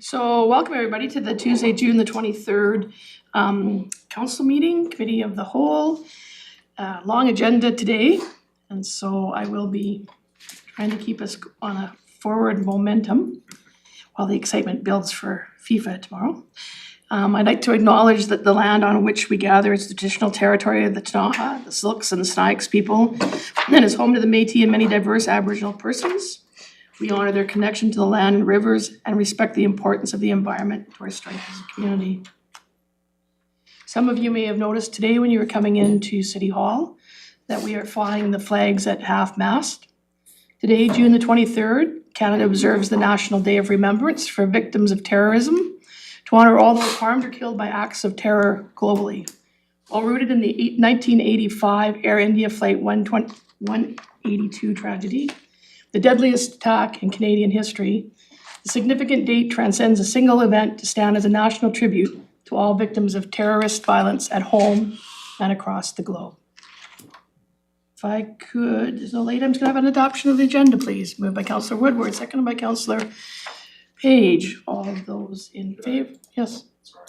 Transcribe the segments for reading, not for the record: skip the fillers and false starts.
So welcome everybody to the Tuesday, June the 23rd council meeting, committee of the whole. Long agenda today, and so I will be trying to keep us on a forward momentum while the excitement builds for FIFA tomorrow. I'd like to acknowledge that the land on which we gather is the traditional territory of the Ktunaxa, the Syilx and the Snipes people, and is home to the Métis and many diverse Aboriginal persons. We honor their connection to the land and rivers and respect the importance of the environment to our strength as a community. Some of you may have noticed today when you were coming into City Hall that we are flying the flags at half-mast. Today, June the 23rd, Canada observes the National Day of Remembrance for victims of terrorism to honor all those harmed or killed by acts of terror globally. All rooted in the 1985 Air India Flight 182 tragedy, the deadliest attack in Canadian history, the significant date transcends a single event to stand as a national tribute to all victims of terrorist violence at home and across the globe. If I could, there's no late, I'm just gonna have an adoption of the agenda, please. Moved by Councillor Woodward, seconded by Councillor Page. All of those in favor? Yes. Sorry.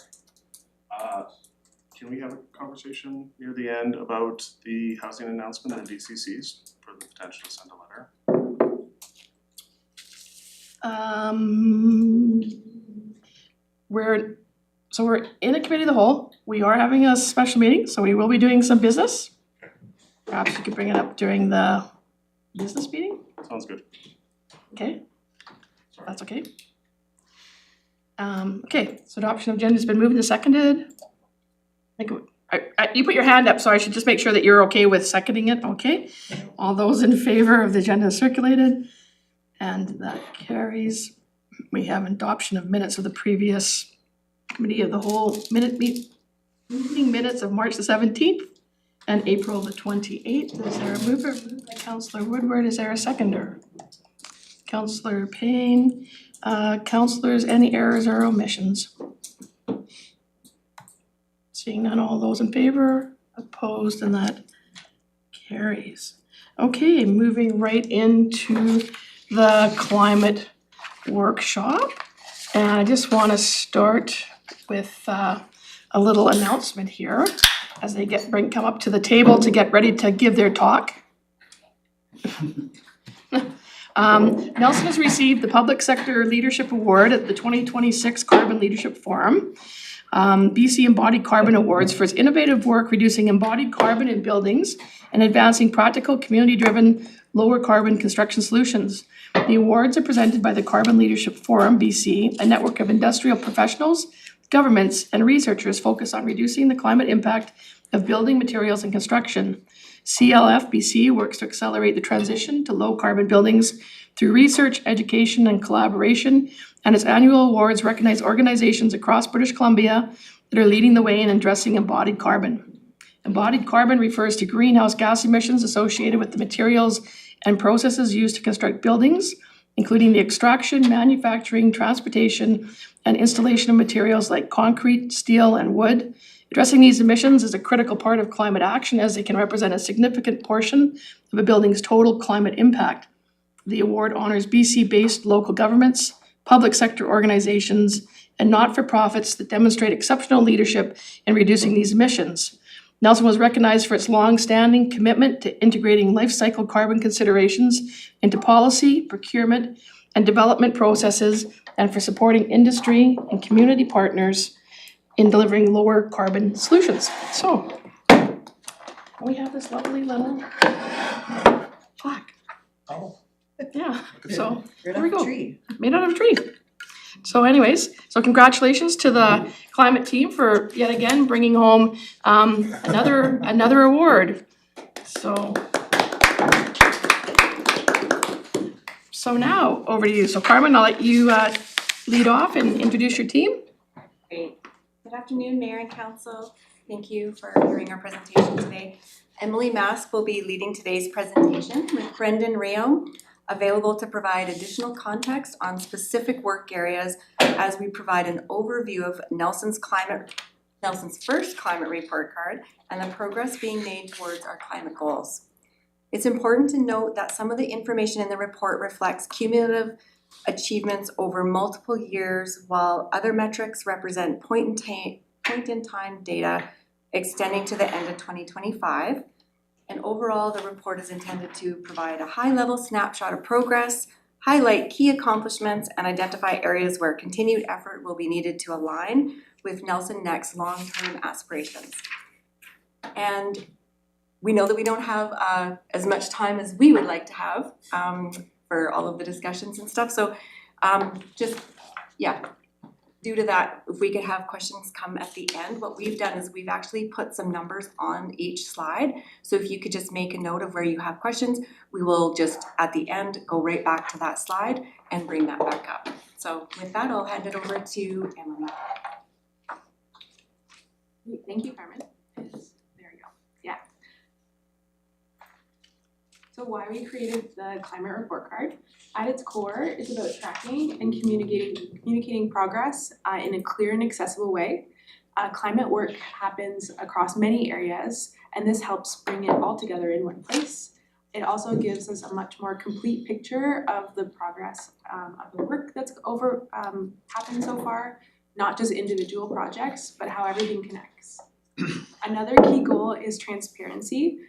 Can we have a conversation near the end about the housing announcement and DCCs for the potential to send a letter? We're in a committee of the whole. We are having a special meeting, so we will be doing some business. Perhaps you could bring it up during the business meeting? Sounds good. Okay, that's okay. Okay, so adoption of agenda has been moved and seconded. You put your hand up, so I should just make sure that you're okay with seconding it, okay? All those in favor of the agenda circulated, and that carries. We have adoption of minutes of the previous committee of the whole meeting minutes of March the 17th and April the 28th. Is there a mover? Moved by Councillor Woodward. Is there a seconder? Councillor Payne. Councillors, any errors or omissions? Seeing none, all those in favor, opposed, and that carries. Okay, moving right into the climate workshop. And I just want to start with a little announcement here as they come up to the table to get ready to give their talk. Nelson has received the Public Sector Leadership Award at the 2026 Carbon Leadership Forum. BC Embodied Carbon Awards for its innovative work reducing embodied carbon in buildings and advancing practical, community-driven, lower carbon construction solutions. The awards are presented by the Carbon Leadership Forum BC, a network of industrial professionals, governments, and researchers focused on reducing the climate impact of building materials and construction. CLF BC works to accelerate the transition to low carbon buildings through research, education, and collaboration, and its annual awards recognize organizations across British Columbia that are leading the way in addressing embodied carbon. Embodied carbon refers to greenhouse gas emissions associated with the materials and processes used to construct buildings, including the extraction, manufacturing, transportation, and installation of materials like concrete, steel, and wood. Addressing these emissions is a critical part of climate action as they can represent a significant portion of a building's total climate impact. The award honors BC-based local governments, public sector organizations, and not-for-profits that demonstrate exceptional leadership in reducing these emissions. Nelson was recognized for its long-standing commitment to integrating life cycle carbon considerations into policy, procurement, and development processes, and for supporting industry and community partners in delivering lower carbon solutions. So, we have this lovely little plaque. Oh. Yeah, so Right there we off a go. tree. Made out of a tree. So anyways, so congratulations to the climate team for yet again bringing home another award. So now over to you. So Carmen, I'll let you lead off and introduce your team. Great. Good afternoon, Mayor and Council. Thank you for hearing our presentation today. Emily Mask will be leading today's presentation with Brendan Rayom, available to provide additional context on specific work areas as we provide an overview of Nelson's first climate report card and the progress being made towards our climate goals. It's important to note that some of the information in the report reflects cumulative achievements over multiple years, while other metrics represent point in time data extending to the end of 2025. And overall, the report is intended to provide a high-level snapshot of progress, highlight key accomplishments, and identify areas where continued effort will be needed to align with Nelson Neck's long-term aspirations. And we know that we don't have as much time as we would like to have for all of the discussions and stuff. So due to that, if we could have questions come at the end, what we've done is we've actually put some numbers on each slide. So if you could just make a note of where you have questions, we will just at the end go right back to that slide and bring that back up. So with that, I'll hand it over to Emily. Thank you, Carmen. There we go. Yeah. So why we created the climate report card? At its core, it's about tracking and communicating progress in a clear and accessible way. Climate work happens across many areas, and this helps bring it all together in one place. It also gives us a much more complete picture of the progress of the work that's happened so far, not just individual projects, but how everything connects. Another key goal is transparency.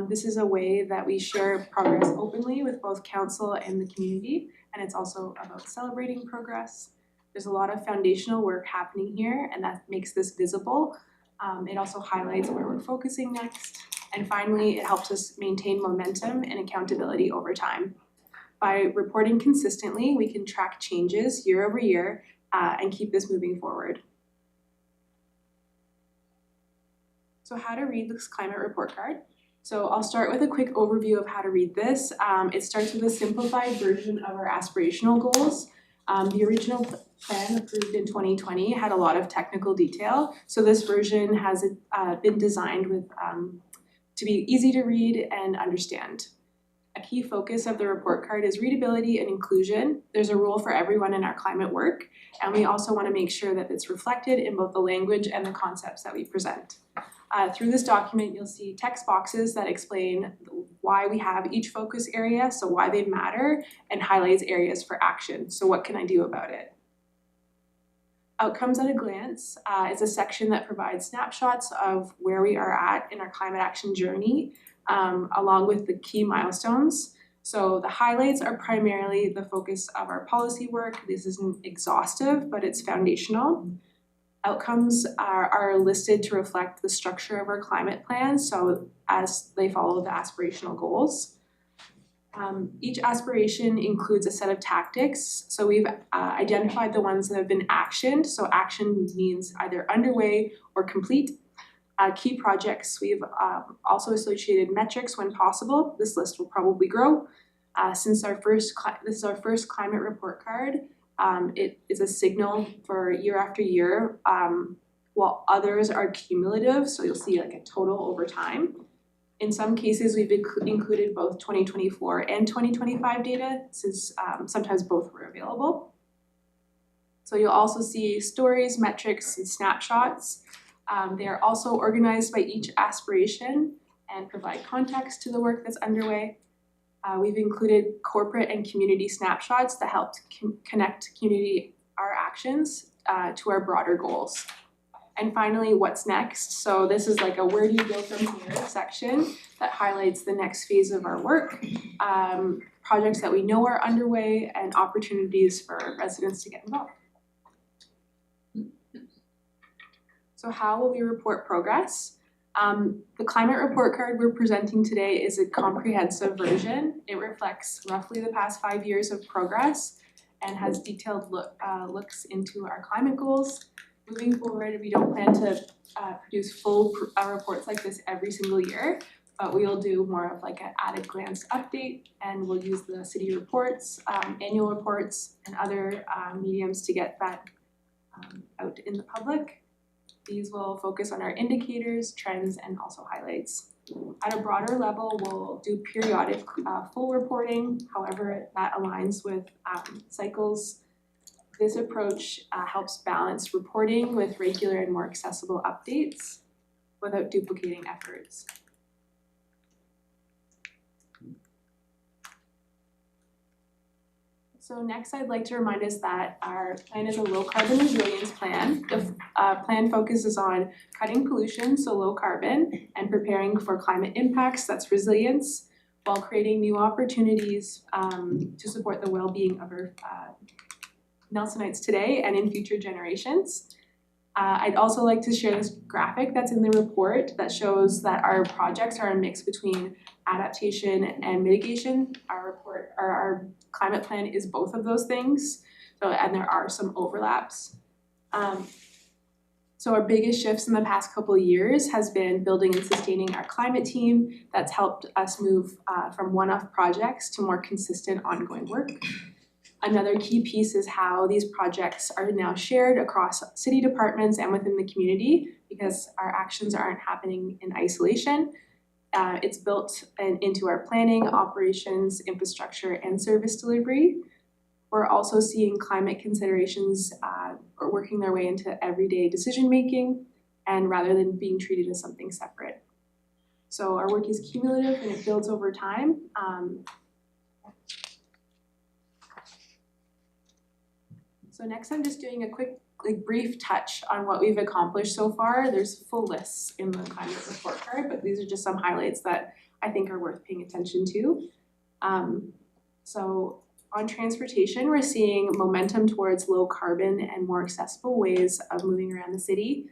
This is a way that we share progress openly with both council and the community, and it's also about celebrating progress. There's a lot of foundational work happening here, and that makes this visible. It also highlights where we're focusing next. And finally, it helps us maintain momentum and accountability over time. By reporting consistently, we can track changes year over year and keep this moving forward. So how to read this climate report card. So I'll start with a quick overview of how to read this. It starts with a simplified version of our aspirational goals. The original plan approved in 2020 had a lot of technical detail. So this version has been designed with to be easy to read and understand. A key focus of the report card is readability and inclusion. There's a role for everyone in our climate work, and we also want to make sure that it's reflected in both the language and the concepts that we present. Through this document, you'll see text boxes that explain why we have each focus area, so why they matter, and highlights areas for action. So what can I do about it? Outcomes at a glance is a section that provides snapshots of where we are at in our climate action journey, along with the key milestones. So the highlights are primarily the focus of our policy work. This isn't exhaustive, but it's foundational. Outcomes are listed to reflect the structure of our climate plan, so as they follow the aspirational goals. Each aspiration includes a set of tactics, so we've identified the ones that have been actioned. So action means either underway or complete. Key projects, we've also associated metrics when possible. This list will probably grow. Since this is our first climate report card, it is a signal for year after year, while others are cumulative, so you'll see like a total over time. In some cases, we've included both 2024 and 2025 data, since sometimes both were available. So you'll also see stories, metrics, and snapshots. They are also organized by each aspiration and provide context to the work that's underway. We've included corporate and community snapshots that help connect our actions to our broader goals. And finally, what's next? So this is like a where do you go from here section that highlights the next phase of our work, projects that we know are underway, and opportunities for residents to get involved. So how will we report progress? The climate report card we're presenting today is a comprehensive version. It reflects roughly the past 5 years of progress and has detailed looks into our climate goals. Moving forward, we don't plan to produce full reports like this every single year, but we'll do more of like an at-a-glance update, and we'll use the city reports, annual reports, and other mediums to get that out in the public. These will focus on our indicators, trends, and also highlights. At a broader level, we'll do periodic full reporting, however that aligns with cycles. This approach helps balance reporting with regular and more accessible updates without duplicating efforts. So next, I'd like to remind us that our plan is a low carbon resilience plan. The plan focuses on cutting pollution, so low carbon, and preparing for climate impacts, that's resilience, while creating new opportunities to support the well-being of our Nelsonites today and in future generations. I'd also like to share this graphic that's in the report that shows that our projects are a mix between adaptation and mitigation. Our climate plan is both of those things, and there are some overlaps. So our biggest shifts in the past couple of years has been building and sustaining our climate team. That's helped us move from one-off projects to more consistent ongoing work. Another key piece is how these projects are now shared across city departments and within the community, because our actions aren't happening in isolation. It's built into our planning, operations, infrastructure, and service delivery. We're also seeing climate considerations working their way into everyday decision making, and rather than being treated as something separate. So our work is cumulative and it builds over time. So next I'm just doing a quick, brief touch on what we've accomplished so far. There's full lists in the climate report card, but these are just some highlights that I think are worth paying attention to. So on transportation, we're seeing momentum towards low carbon and more accessible ways of moving around the city.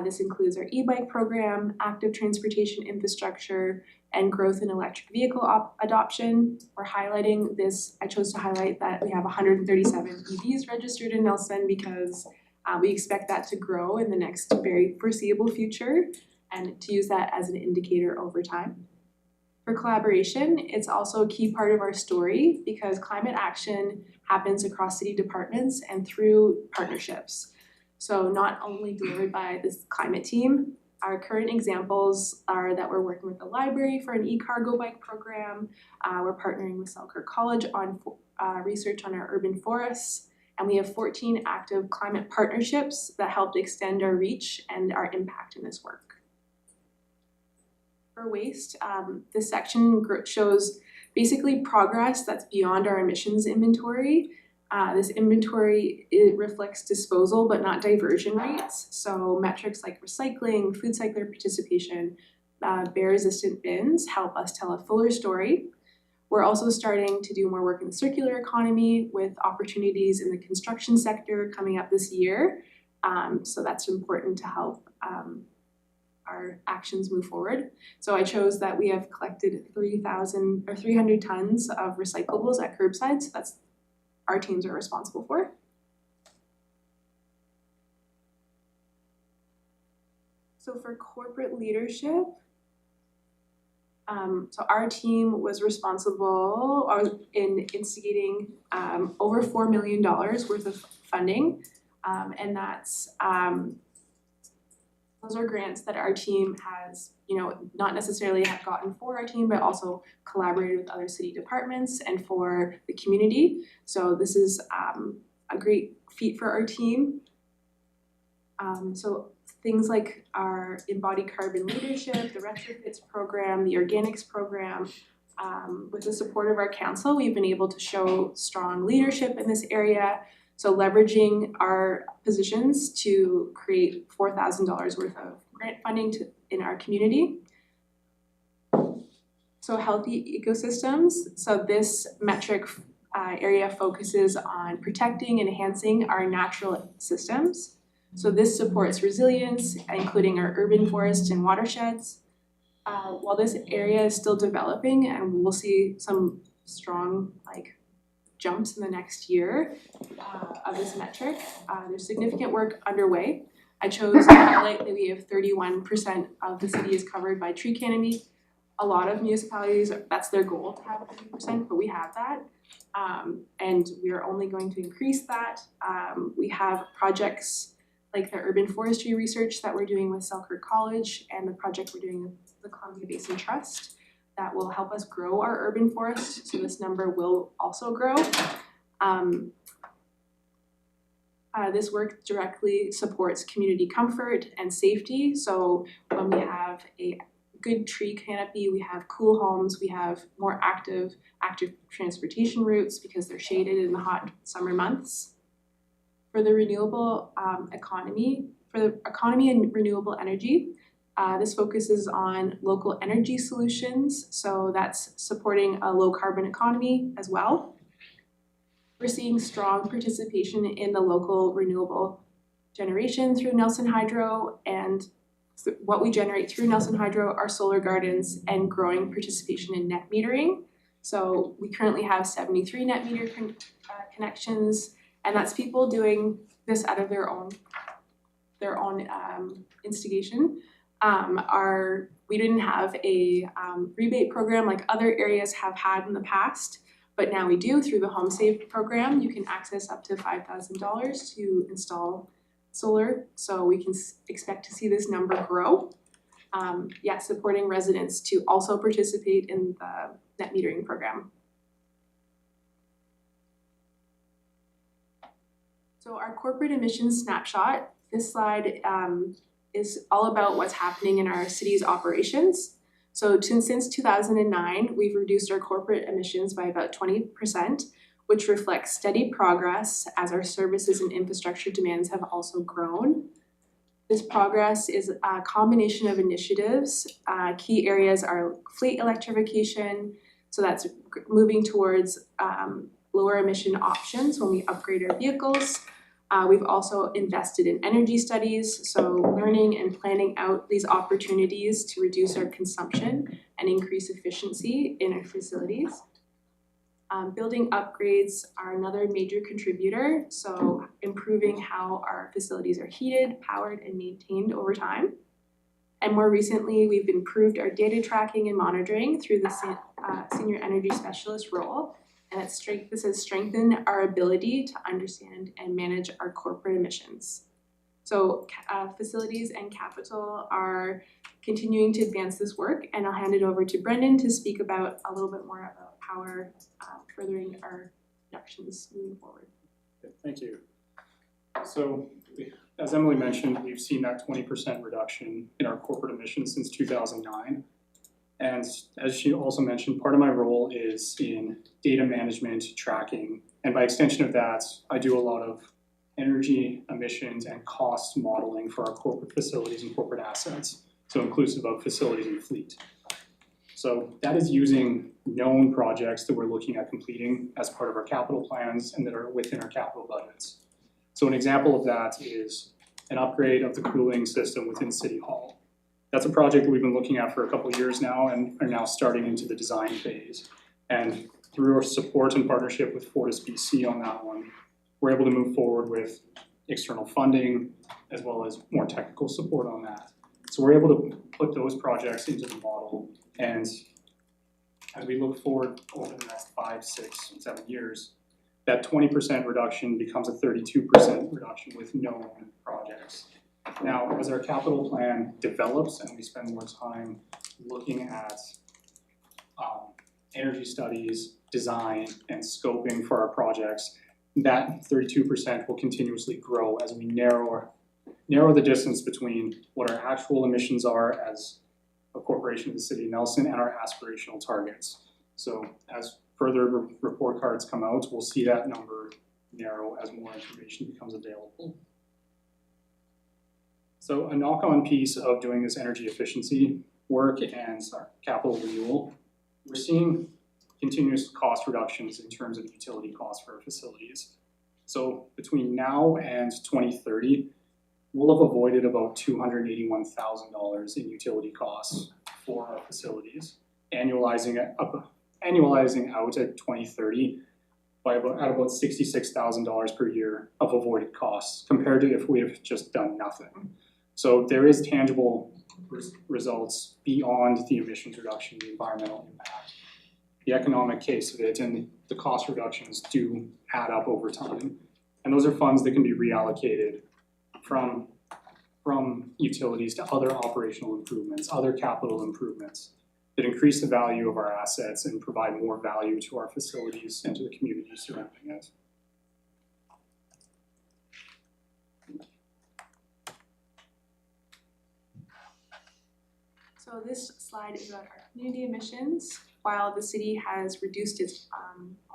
This includes our e-bike program, active transportation infrastructure, and growth in electric vehicle adoption. We're highlighting this. I chose to highlight that we have 137 EVs registered in Nelson because we expect that to grow in the next very foreseeable future, and to use that as an indicator over time. For collaboration, it's also a key part of our story because climate action happens across city departments and through partnerships. So not only delivered by this climate team, our current examples are that we're working with the library for an e-cargo bike program. We're partnering with Selkirk College on research on our urban forests, and we have 14 active climate partnerships that helped extend our reach and our impact in this work. For waste, this section shows basically progress that's beyond our emissions inventory. This inventory, it reflects disposal but not diversion rates. So metrics like recycling, food cycler participation, bear-resistant bins help us tell a fuller story. We're also starting to do more work in the circular economy with opportunities in the construction sector coming up this year. So that's important to help our actions move forward. So I chose that we have collected 300 tons of recyclables at curbside. So that's our teams are responsible for. So for corporate leadership, so our team was responsible in instigating over $4 million worth of funding, and that's those are grants that our team has, not necessarily have gotten for our team, but also collaborated with other city departments and for the community. So this is a great feat for our team. So things like our embodied carbon leadership, the retrofits program, the organics program, with the support of our council, we've been able to show strong leadership in this area. So leveraging our positions to create $4,000 worth of grant funding in our community. So healthy ecosystems. So this metric area focuses on protecting and enhancing our natural systems. So this supports resilience, including our urban forests and watersheds. While this area is still developing and we'll see some strong jumps in the next year of this metric, there's significant work underway. I chose to highlight that we have 31% of the city is covered by tree canopy. A lot of municipalities, that's their goal to have 30%, but we have that. And we are only going to increase that. We have projects like the urban forestry research that we're doing with Selkirk College and the project we're doing with the Columbia Basin Trust that will help us grow our urban forest, so this number will also grow. This work directly supports community comfort and safety, so when we have a good tree canopy, we have cool homes, we have more active transportation routes because they're shaded in the hot summer months. For the renewable economy, for the economy and renewable energy, this focuses on local energy solutions, so that's supporting a low carbon economy as well. We're seeing strong participation in the local renewable generation through Nelson Hydro, and what we generate through Nelson Hydro are solar gardens and growing participation in net metering. So we currently have 73 net meter connections, and that's people doing this out of their own instigation. We didn't have a rebate program like other areas have had in the past, but now we do through the Home Save program. You can access up to $5,000 to install solar, so we can expect to see this number grow. Supporting residents to also participate in the net metering program. So our corporate emissions snapshot, this slide is all about what's happening in our city's operations. So since 2009, we've reduced our corporate emissions by about 20%, which reflects steady progress as our services and infrastructure demands have also grown. This progress is a combination of initiatives. Key areas are fleet electrification, so that's moving towards lower emission options when we upgrade our vehicles. We've also invested in energy studies, so learning and planning out these opportunities to reduce our consumption and increase efficiency in our facilities. Building upgrades are another major contributor, so improving how our facilities are heated, powered, and maintained over time. And more recently, we've improved our data tracking and monitoring through the Senior Energy Specialist role, and this has strengthened our ability to understand and manage our corporate emissions. So facilities and capital are continuing to advance this work, and I'll hand it over to Brendan to speak about a little bit more about how we're furthering our reductions moving forward. Thank you. So, as Emily mentioned, we've seen that 20% reduction in our corporate emissions since 2009. And as she also mentioned, part of my role is in data management, tracking, and by extension of that, I do a lot of energy emissions and cost modeling for our corporate facilities and corporate assets, so inclusive of facilities and fleet. So that is using known projects that we're looking at completing as part of our capital plans and that are within our capital budgets. So an example of that is an upgrade of the cooling system within City Hall. That's a project that we've been looking at for a couple of years now and are now starting into the design phase. And through our support and partnership with Fortis BC on that one, we're able to move forward with external funding as well as more technical support on that. So we're able to put those projects into the model, and as we look forward over the next 5, 6, 7 years, that 20% reduction becomes a 32% reduction with known projects. Now, as our capital plan develops and we spend more time looking at energy studies, design, and scoping for our projects, that 32% will continuously grow as we narrow the distance between what our actual emissions are as a corporation of the City of Nelson and our aspirational targets. So as further report cards come out, we'll see that number narrow as more information becomes available. So a knock-on piece of doing this energy efficiency work and capital renewal, we're seeing continuous cost reductions in terms of utility costs for our facilities. So between now and 2030, we'll have avoided about $281,000 in utility costs for our facilities, annualizing out at 2030 at about $66,000 per year of avoided costs compared to if we have just done nothing. So there is tangible results beyond the emissions reduction, the environmental impact, the economic case of it, and the cost reductions do add up over time. And those are funds that can be reallocated from utilities to other operational improvements, other capital improvements that increase the value of our assets and provide more value to our facilities and to the communities surrounding it. So this slide is about our community emissions. While the city has reduced its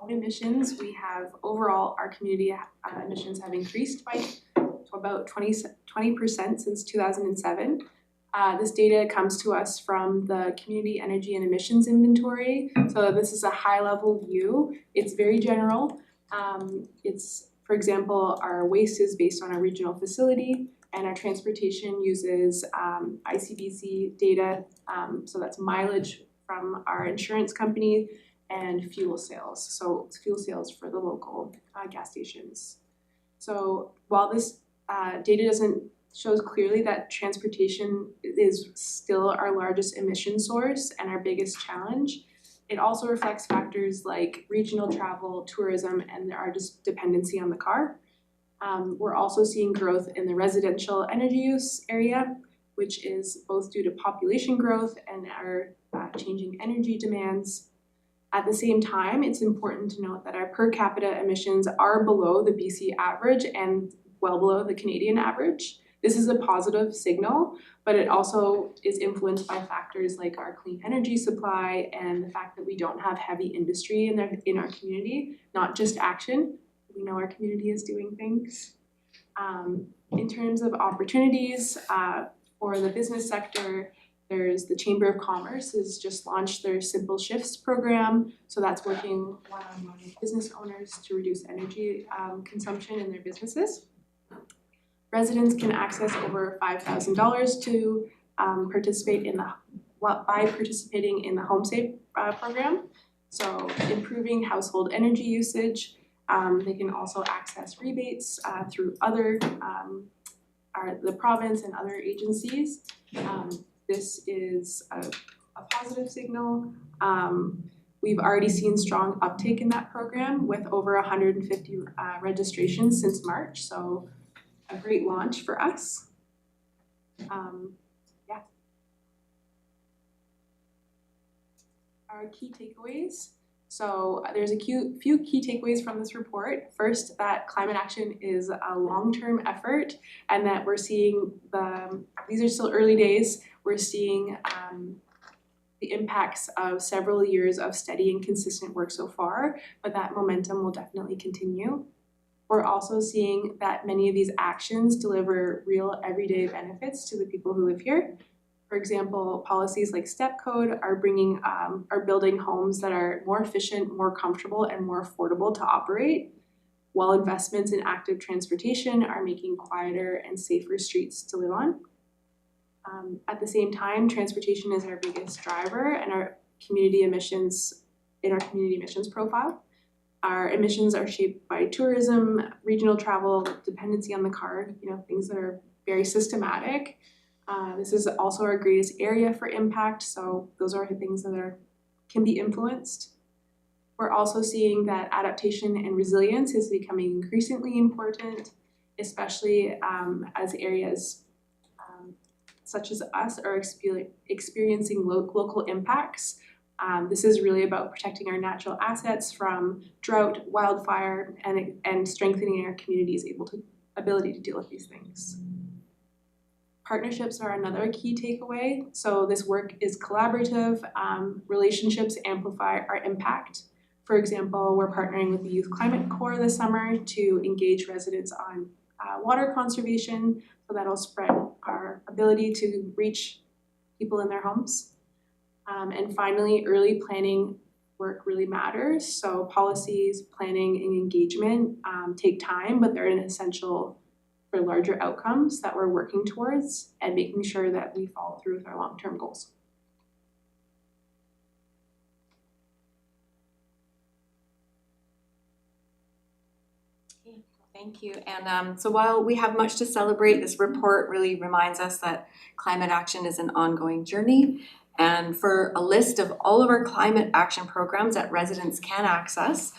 own emissions, we have overall our community emissions have increased by about 20% since 2007. This data comes to us from the Community Energy and Emissions Inventory. So this is a high-level view. It's very general. For example, our waste is based on a regional facility, and our transportation uses ICBC data. So that's mileage from our insurance company and fuel sales. So it's fuel sales for the local gas stations. So while this data shows clearly that transportation is still our largest emission source and our biggest challenge, it also reflects factors like regional travel, tourism, and our dependency on the car. We're also seeing growth in the residential energy use area, which is both due to population growth and our changing energy demands. At the same time, it's important to note that our per capita emissions are below the BC average and well below the Canadian average. This is a positive signal, but it also is influenced by factors like our clean energy supply and the fact that we don't have heavy industry in our community, not just action. We know our community is doing things. In terms of opportunities for the business sector, there's the Chamber of Commerce has just launched their Simple Shifts program. So that's working one-on-one with business owners to reduce energy consumption in their businesses. Residents can access over $5,000 to participate by participating in the Home Save program. So improving household energy usage. They can also access rebates through the province and other agencies. This is a positive signal. We've already seen strong uptake in that program with over 150 registrations since March. So a great launch for us. Our key takeaways. So there's a few key takeaways from this report. First, that climate action is a long-term effort, and that we're seeing these are still early days, we're seeing the impacts of several years of steady and consistent work so far, but that momentum will definitely continue. We're also seeing that many of these actions deliver real everyday benefits to the people who live here. For example, policies like Step Code are building homes that are more efficient, more comfortable, and more affordable to operate, while investments in active transportation are making quieter and safer streets to live on. At the same time, transportation is our biggest driver and our community emissions profile. Our emissions are shaped by tourism, regional travel, dependency on the car, things that are very systematic. This is also our greatest area for impact, so those are things that can be influenced. We're also seeing that adaptation and resilience is becoming increasingly important, especially as areas such as us are experiencing local impacts. This is really about protecting our natural assets from drought, wildfire, and strengthening our community's ability to deal with these things. Partnerships are another key takeaway. So this work is collaborative. Relationships amplify our impact. For example, we're partnering with the Youth Climate Corps this summer to engage residents on water conservation, so that'll spread our ability to reach people in their homes. And finally, early planning work really matters. So policies, planning, and engagement take time, but they're an essential for larger outcomes that we're working towards and making sure that we follow through with our long-term goals. Thank you. And so while we have much to celebrate, this report really reminds us that climate action is an ongoing journey. And for a list of all of our climate action programs that residents can access,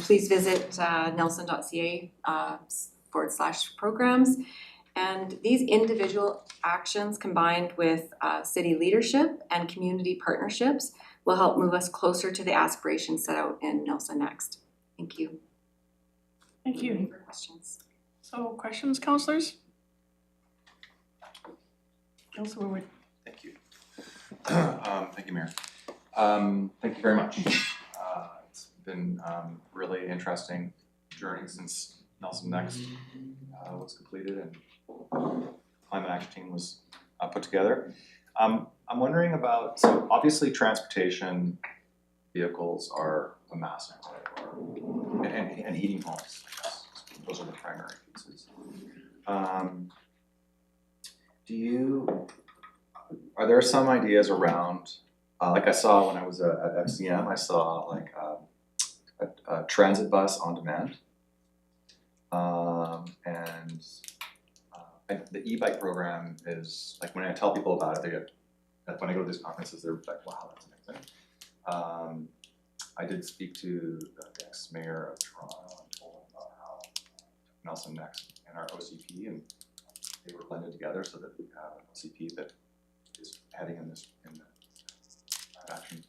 please visit nelson.ca/programs. And these individual actions combined with city leadership and community partnerships will help move us closer to the aspirations set out in Nelson Next. Thank you. Thank you. Any for questions? So questions, councillors? Councillor Wood. Thank you. Thank you, Mayor. Thank you very much. It's been really interesting journey since Nelson Next was completed and climate action team was put together. I'm wondering about, so obviously transportation vehicles are a massive, and heating homes, I guess. Those are the primary pieces. Are there some ideas around, like I saw when I was at FCM, I saw like a transit bus on demand. The e-bike program is, like when I tell people about it, they get, when I go to these conferences, they're like, wow, that's amazing. I did speak to the ex-mayor of Toronto and told him about how Nelson Next and our OCP, and they were blended together so that we have an OCP that is heading in the action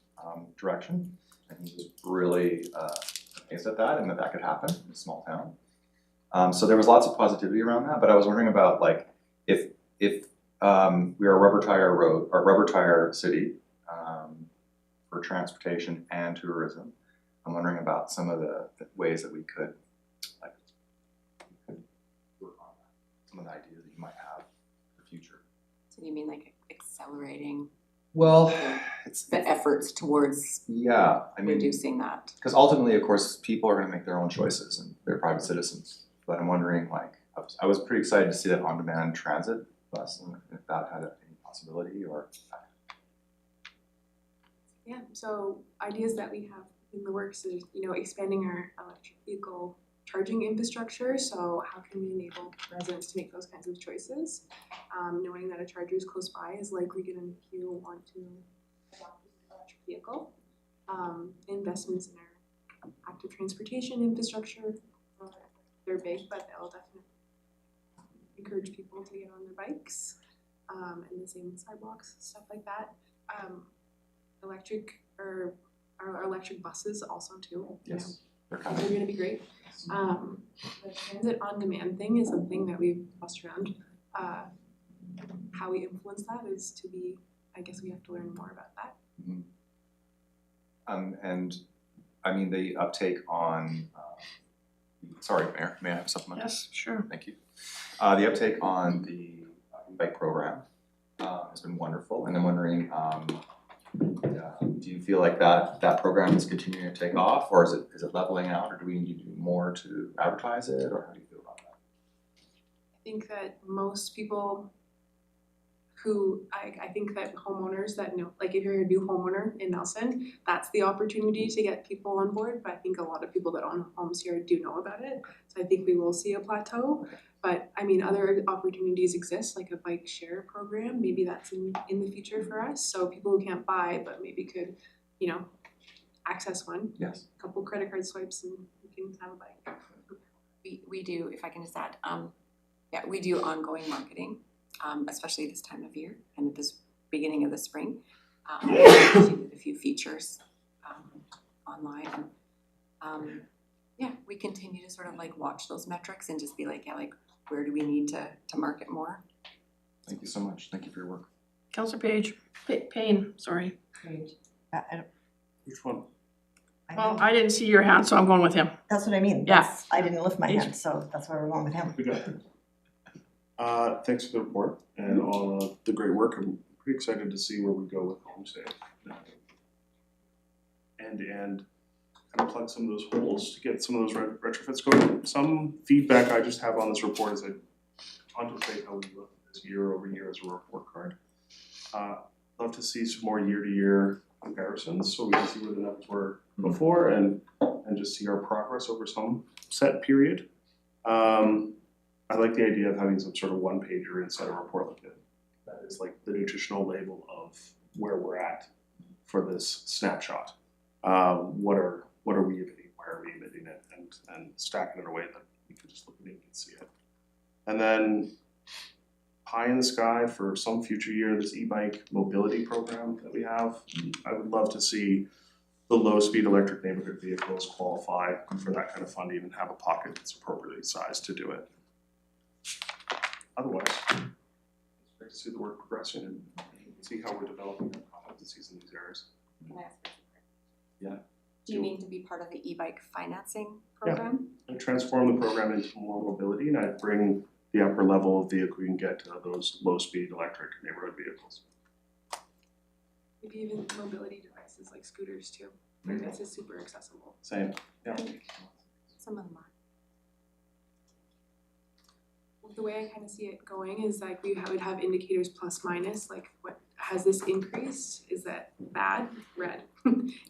direction. And he was really amazed at that and that could happen in a small town. So there was lots of positivity around that, but I was wondering about like if we are a rubber tire city for transportation and tourism, I'm wondering about some of the ways that we could work on that, some of the ideas that you might have for the future. So you mean like accelerating Well, it's the efforts towards yeah, I mean, reducing that? because ultimately, of course, people are going to make their own choices and they're private citizens. But I'm wondering, like, I was pretty excited to see that on-demand transit bus, and if that had any possibility or. Yeah, so ideas that we have in the works is, expanding our electric vehicle charging infrastructure. So how can we enable residents to make those kinds of choices? Knowing that a charger is close by is likely going to make you want to adopt an electric vehicle. Investments in our active transportation infrastructure, they're big, but they'll definitely encourage people to get on their bikes, and the same with sidewalks, stuff like that. Our electric buses also too. Yes, they're They're coming. gonna be great. The transit on demand thing is something that we've tossed around. How we influence that is to be, I guess we have to learn more about that. Mm-hmm. And I mean, the uptake on, sorry, Mayor, may I have a supplement? Yes, sure. Thank you. The uptake on the bike program has been wonderful, and I'm wondering, do you feel like that program is continuing to take off, or is it leveling out, or do we need to do more to advertise it, or how do you feel about that? I think that most people who, I think that homeowners that know, like if you're a new homeowner in Nelson, that's the opportunity to get people on board. But I think a lot of people that own homes here do know about it. So I think we will see a plateau. But I mean, other opportunities exist, like a bike share program. Maybe that's in the future for us. So people who can't buy, but maybe could, access one. Yes. A couple credit card swipes and you can have a bike. We do, if I can just add, we do ongoing marketing, especially this time of year and at this beginning of the spring. We did a few features online. We continue to sort of like watch those metrics and just be like, where do we need to market more? Thank you so much. Thank you for your work. Councillor Payne, sorry. I don't, Which one? Well, I didn't see your hand, so I'm going with him. that's what I mean. Yeah. I didn't lift my hand, so that's why we're going with him. We got it. Thanks for the report and all the great work. I'm pretty excited to see where we go with homestay. And kind of plug some of those holes to get some of those retrofits going. Some feedback I just have on this report is I contemplate how we look at this year over year as a report card. Love to see some more year-to-year comparisons so we can see where the numbers were before and just see our progress over some set period. I like the idea of having some sort of one-pager inside a report like that. That is like the nutritional label of where we're at for this snapshot. What are we emitting? Why are we emitting it? And stacking it in a way that you can just look at it and see it. And then pie in the sky for some future year, this e-bike mobility program that we have. I would love to see the low-speed electric neighborhood vehicles qualify for that kind of funding and have a pocket that's appropriately sized to do it. Otherwise, it's great to see the work progressing and see how we're developing that. dependencies in these areas. Can I ask a question? Yeah. Do you mean to be part of the e-bike financing program? I transform the program into more mobility, and I bring the upper level of vehicle you can get to those low-speed electric neighborhood vehicles. Maybe even mobility devices like scooters too. Like this is super accessible. Same, yeah. Some of them are. The way I kind of see it going is like we would have indicators plus minus, like what has this increased? Is that bad? Red.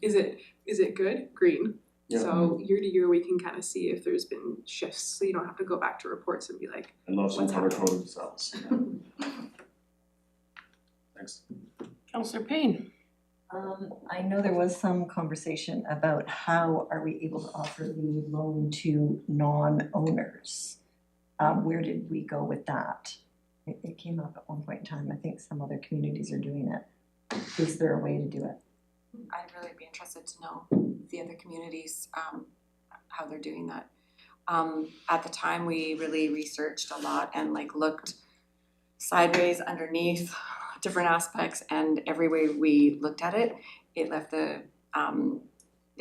Is it good? Green. Yeah. So year to year we can kind of see if there's been shifts, so you don't have to go back to reports and be like, And love some What's color happening? coded cells. Thanks. Councillor Payne. I know there was some conversation about how are we able to offer the loan to non-owners? Where did we go with that? It came up at one point in time. I think some other communities are doing it. Is there a way to do it? I'd really be interested to know the other communities, how they're doing that. At the time, we really researched a lot and like looked sideways, underneath, different aspects, and every way we looked at it, it left the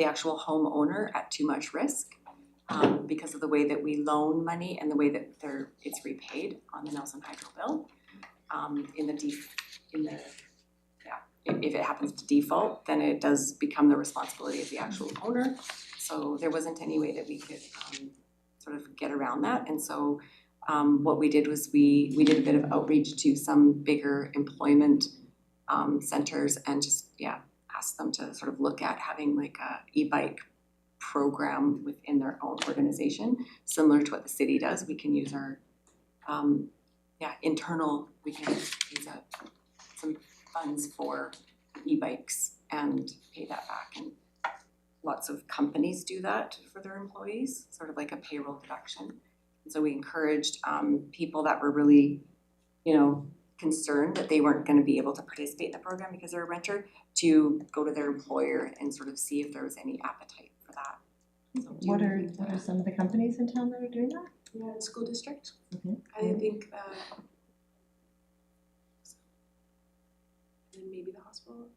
actual homeowner at too much risk because of the way that we loan money and the way that it's repaid on the Nelson Hydro bill. If it happens to default, then it does become the responsibility of the actual owner. So there wasn't any way that we could sort of get around that. And so what we did was we did a bit of outreach to some bigger employment centers and just, asked them to sort of look at having like a e-bike program within their own organization, similar to what the city does. We can use our, internal, we can use some funds for e-bikes and pay that back. And lots of companies do that for their employees, sort of like a payroll deduction. And so we encouraged people that were really, concerned that they weren't going to be able to participate in the program because they're a renter to go to their employer and sort of see if there was any appetite for that. So What are some of the companies in town that are doing that? yeah, the school district. Okay. I think and maybe the hospital.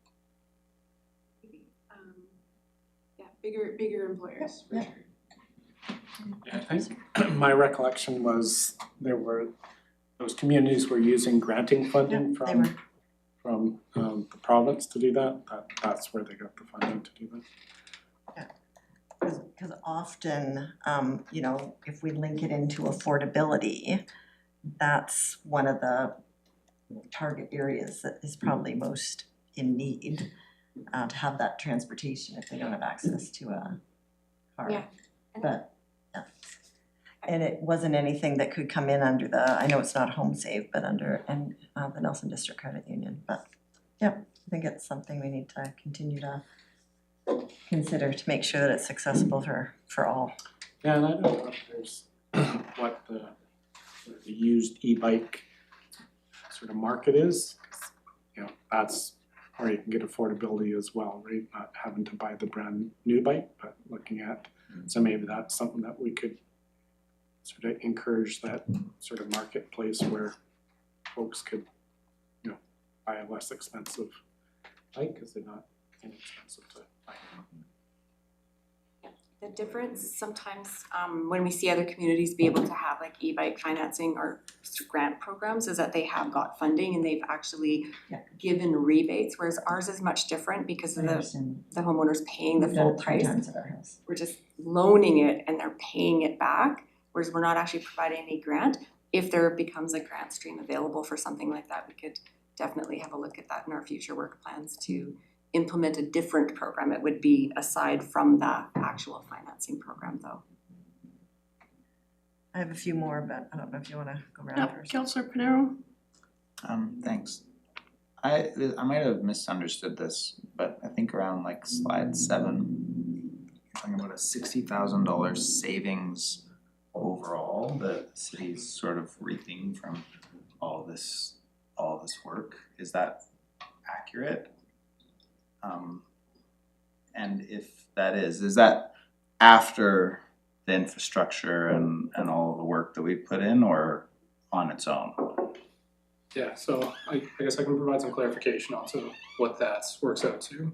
Maybe. Bigger employers for Yeah. sure. Yeah, I think my recollection was those communities were using granting funding Yeah, they were. from the province to do that. That's where they got the funding to do that. Because often, if we link it into affordability, that's one of the target areas that is probably most in need to have that transportation if they don't have access to a car. Yeah. But, and it wasn't anything that could come in under I know it's not home save, but under the Nelson District Credit Union. But I think it's something we need to continue to consider to make sure that it's accessible for all. Yeah, and I don't know if there's what the used e-bike sort of market is. That's where you can get affordability as well, right? Not having to buy the brand new bike, but looking at, so maybe that's something that we could sort of encourage, that sort of marketplace where folks could, buy a less expensive bike because they're not inexpensive to buy. The difference sometimes when we see other communities be able to have like e-bike financing or grant programs is that they have got funding and they've actually given rebates, whereas ours is much different because of the homeowners paying the full price. At our house. We're just loaning it and they're paying it back, whereas we're not actually providing any grant. If there becomes a grant stream available for something like that, we could definitely have a look at that in our future work plans to implement a different program. It would be aside from the actual financing program though. I have a few more, but I don't know if you want to go around first. Councillor Panero. Thanks. I might have misunderstood this, but I think around like slide 7, you're talking about a $60,000 savings overall that the city's sort of reaping from all this work. Is that accurate? And if that is that after the infrastructure and all the work that we put in, or on its own? Yeah, so I guess I can provide some clarification onto what that works out to.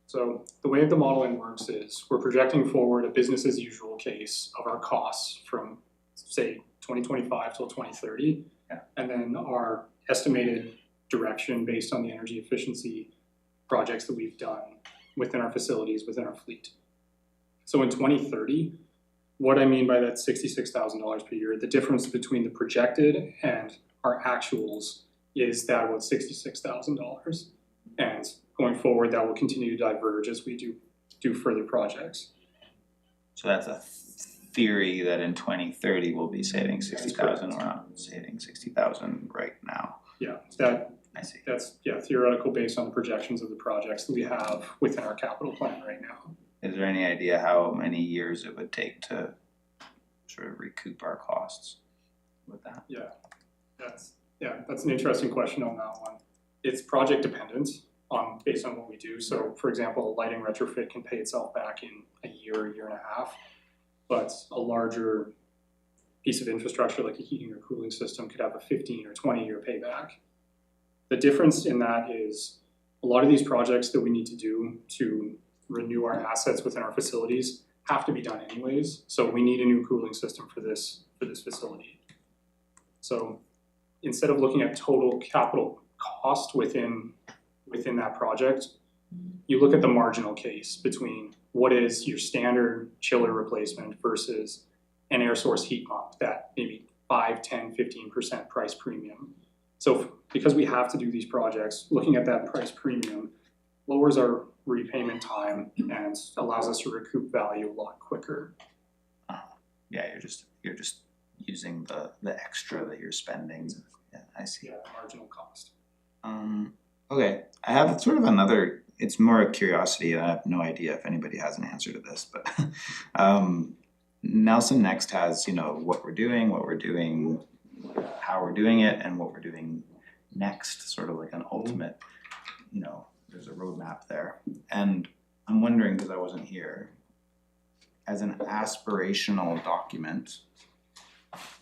So the way the modeling works is we're projecting forward a business as usual case of our costs from, say, 2025 till 2030. Yeah. And then our estimated direction based on the energy efficiency projects that we've done within our facilities, within our fleet. So in 2030, what I mean by that $66,000 per year, the difference between the projected and our actuals is that about $66,000. And going forward, that will continue to diverge as we do further projects. So that's a theory that in 2030 we'll be saving 60,000, we're not saving 60,000 right now. Yeah, I see. that's theoretical based on the projections of the projects that we have within our capital plan right now. Is there any idea how many years it would take to sort of recoup our costs with that? That's an interesting question on that one. It's project dependent based on what we do. So for example, a lighting retrofit can pay itself back in a year and a half, but a larger piece of infrastructure like a heating or cooling system could have a 15 or 20 year payback. The difference in that is a lot of these projects that we need to do to renew our assets within our facilities have to be done anyways. So we need a new cooling system for this facility. So instead of looking at total capital cost within that project, you look at the marginal case between what is your standard chiller replacement versus an air source heat pump that maybe 5, 10, 15% price premium. So because we have to do these projects, looking at that price premium lowers our repayment time and allows us to recoup value a lot quicker. Yeah, you're just using the extra that you're spending. Yeah, I see. Yeah, marginal cost. Okay, I have sort of another, it's more a curiosity, and I have no idea if anybody has an answer to this, but Nelson Next has, what we're doing, how we're doing it, and what we're doing next, sort of like an ultimate, there's a roadmap there. And I'm wondering, because I wasn't here, as an aspirational document,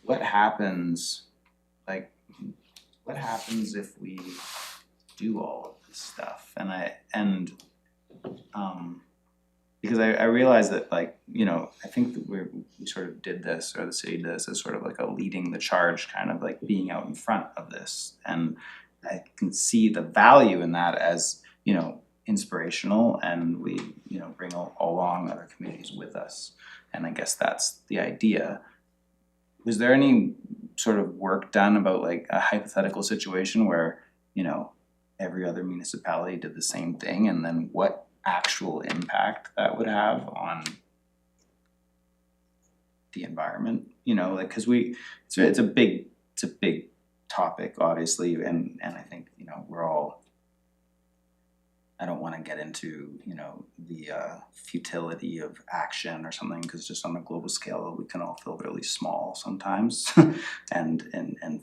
what happens if we do all of this stuff? And because I realize that I think that we sort of did this, or the city did this as sort of like a leading the charge, kind of like being out in front of this. And I can see the value in that as, inspirational, and we, bring along other communities with us. And I guess that's the idea. Was there any sort of work done about like a hypothetical situation where, every other municipality did the same thing, and then what actual impact that would have on the environment? Because it's a big topic, obviously, and I think, we're all, I don't want to get into, the futility of action or something, because just on a global scale, we can all feel really small sometimes and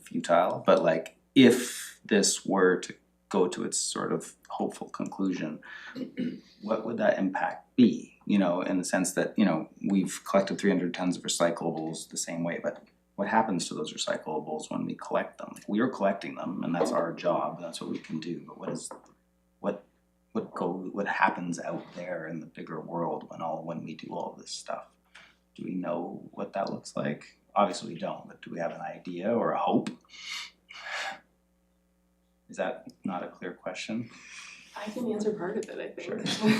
futile. But like, if this were to go to its sort of hopeful conclusion, what would that impact be? In the sense that, we've collected 300 tons of recyclables the same way, but what happens to those recyclables when we collect them? We are collecting them, and that's our job, that's what we can do, but what happens out there in the bigger world when we do all this stuff? Do we know what that looks like? Obviously we don't, but do we have an idea or a hope? Is that not a clear question? I can answer part of it, I think. Sure.